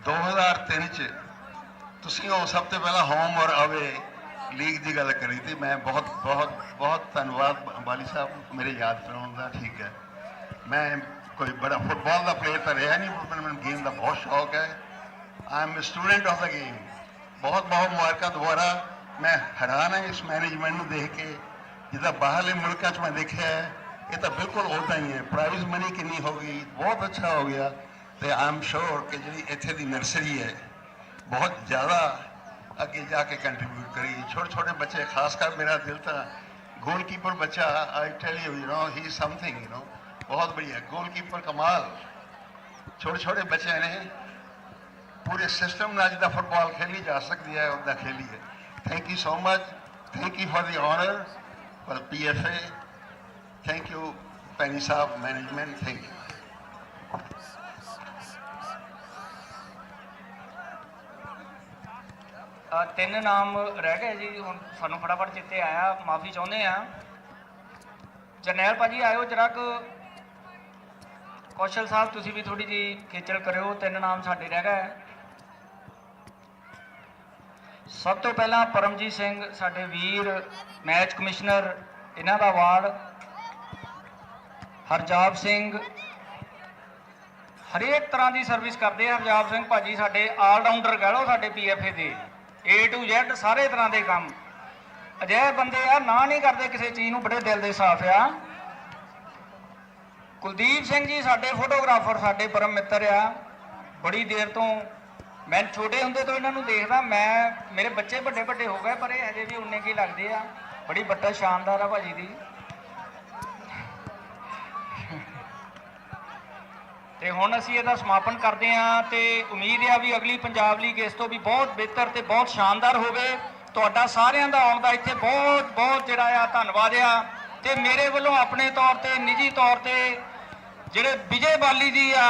2003 च ਤੁਸੀਂ ਉਹ ਸਭ ਤੋਂ ਪਹਿਲਾਂ ਹੋਮ ਔਰ ਅਵੇ ਲੀਗ ਦੀ ਗੱਲ ਕਰੀ ਸੀ। ਮੈਂ ਬਹੁਤ ਬਹੁਤ ਬਹੁਤ ਧੰਨਵਾਦ ਬਾਲੀ ਸਾਹਿਬ ਮੇਰੇ ਯਾਦ ਕਰਾਉਣ ਦਾ। ਠੀਕ ਹੈ, ਮੈਂ ਕੋਈ ਬੜਾ ਫੁੱਟਬਾਲ ਦਾ ਪਲੇਅਰ ਤਾਂ ਰਿਹਾ ਨਹੀਂ, ਪਰ ਮੈਨੂੰ ਗੇਮ ਦਾ ਬਹੁਤ ਸ਼ੌਕ ਹੈ। I am student of the game. ਬਹੁਤ ਬਹੁਤ ਮੁਬਾਰਕਾਂ ਦੁਬਾਰਾ। ਮੈਂ ਹੈਰਾਨ ਹਾਂ ਇਸ ਮੈਨੇਜਮੈਂਟ ਨੂੰ ਦੇਖ ਕੇ, ਜਿੱਦਾਂ ਬਾਹਰਲੇ ਮੁਲਕਾਂ 'ਚ ਮੈਂ ਦੇਖਿਆ ਹੈ, ਇਹ ਤਾਂ ਬਿਲਕੁਲ ਉੱਦਾਂ ਹੀ ਹੈ। ਪ੍ਰਾਈਜ਼ ਮਨੀ ਕਿੰਨੀ ਹੋ ਗਈ, ਬਹੁਤ ਅੱਛਾ ਹੋ ਗਿਆ। ਤੇ ਆਈ ਐਮ ਸ਼ੋਰ ਕਿ ਜਿਹੜੀ ਇੱਥੇ ਦੀ ਨਰਸਰੀ ਹੈ बहुत ज़्यादा आगे जाके कंट्रीब्यूट करी। छोटे छोटे बच्चे, खासकर मेरा दिल था गोलकीपर बच्चा, I tell you, you know he is something, you know, बहुत बढ़िया गोलकीपर, कमाल। छोटे छोटे बच्चे ने पूरे सिस्टम नाल जिदा फुटबॉल खेली जा सकती है उदा खेली है। Thank you so much, thank you for the honour for PFA. Thank you पैनी साहब, मैनेजमेंट, थैंक यू। ਤਿੰਨ ਨਾਮ ਰਹਿ ਗਏ ਜੀ, ਹੁਣ ਸਾਨੂੰ ਫਟਾਫਟ ਚਿੱਤੇ ਆਇਆ, ਮਾਫੀ ਚਾਹੁੰਦੇ ਆ। ਜਰਨੈਲ ਭਾਜੀ ਆਇਓ ਜਰਾ ਕੁ। ਕੌਸ਼ਲ ਸਾਹਿਬ ਤੁਸੀਂ ਵੀ ਥੋੜੀ ਜੀ ਖੇਚਲ ਕਰਿਓ, ਤਿੰਨ ਨਾਮ ਸਾਡੇ ਰਹਿ ਗਏ। ਸਭ ਤੋਂ ਪਹਿਲਾਂ ਪਰਮਜੀਤ ਸਿੰਘ ਸਾਡੇ ਵੀਰ ਮੈਚ ਕਮਿਸ਼ਨਰ, ਇਹਨਾਂ ਦਾ ਅਵਾਰਡ। ਹਰਜਾਬ ਸਿੰਘ ਹਰੇਕ ਤਰ੍ਹਾਂ ਦੀ ਸਰਵਿਸ ਕਰਦੇ ਆ। ਹਰਜਾਬ ਸਿੰਘ ਭਾਜੀ ਸਾਡੇ ਆਲਰਾਊਂਡਰ ਕਹਿ ਲਓ ਸਾਡੇ ਪੀਐਫਏ ਦੇ, A to Z ਸਾਰੇ ਤਰ੍ਹਾਂ ਦੇ ਕੰਮ। ਅਜਿਹੇ ਬੰਦੇ ਆ, ਨਾ ਨਹੀਂ ਕਰਦੇ ਕਿਸੇ ਚੀਜ਼ ਨੂੰ, ਬੜੇ ਦਿਲ ਦੇ ਸਾਫ਼ ਆ। ਕੁਲਦੀਪ ਸਿੰਘ ਜੀ ਸਾਡੇ ਫੋਟੋਗ੍ਰਾਫਰ, ਸਾਡੇ ਪਰਮ ਮਿੱਤਰ ਆ। ਬੜੀ ਦੇਰ ਤੋਂ, ਮੈਂ ਛੋਟੇ ਹੁੰਦੇ ਤੋਂ ਇਹਨਾਂ ਨੂੰ ਦੇਖਦਾ। ਮੇਰੇ ਬੱਚੇ ਵੱਡੇ ਵੱਡੇ ਹੋ ਗਏ, ਪਰ ਇਹ ਹਜੇ ਵੀ ਉਨੇ ਕੀ ਲੱਗਦੇ ਆ। ਬੜੀ ਵੱਡਾ ਸ਼ਾਨਦਾਰ ਆ ਭਾਜੀ ਦੀ। ਤੇ ਹੁਣ ਅਸੀਂ ਇਹਦਾ ਸਮਾਪਨ ਕਰਦੇ ਹਾਂ ਤੇ ਉਮੀਦ ਹੈ ਵੀ ਅਗਲੀ ਪੰਜਾਬ ਲੀਗ ਇਸ ਤੋਂ ਵੀ ਬਹੁਤ ਬਿਹਤਰ ਤੇ ਬਹੁਤ ਸ਼ਾਨਦਾਰ ਹੋਵੇ। ਤੁਹਾਡਾ ਸਾਰਿਆਂ ਦਾ ਆਉਣ ਦਾ ਇੱਥੇ ਬਹੁਤ ਬਹੁਤ ਜਿਹੜਾ ਆ ਧੰਨਵਾਦ ਆ। ਤੇ ਮੇਰੇ ਵੱਲੋਂ ਆਪਣੇ ਤੌਰ ਤੇ, ਨਿੱਜੀ ਤੌਰ ਤੇ ਜਿਹੜੇ ਵਿਜੇ ਬਾਲੀ ਜੀ ਆ,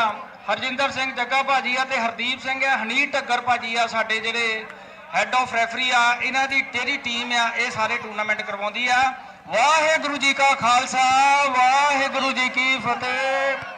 ਹਰਜਿੰਦਰ ਸਿੰਘ ਜੱਗਾ ਭਾਜੀ ਆ ਤੇ ਹਰਦੀਪ ਸਿੰਘ ਆ, ਹਨੀਰ ਢੱਗਰ ਭਾਜੀ ਆ, ਸਾਡੇ ਜਿਹੜੇ ਹੈੱਡ ਆਫ ਰੈਫਰੀ ਆ, ਇਹਨਾਂ ਦੀ ਜਿਹੜੀ ਟੀਮ ਆ, ਇਹ ਸਾਰੇ ਟੂਰਨਾਮੈਂਟ ਕਰਵਾਉਂਦੀ ਆ। ਵਾਹਿਗੁਰੂ ਜੀ ਕਾ ਖਾਲਸਾ, ਵਾਹਿਗੁਰੂ ਜੀ ਕੀ ਫਤਿਹ।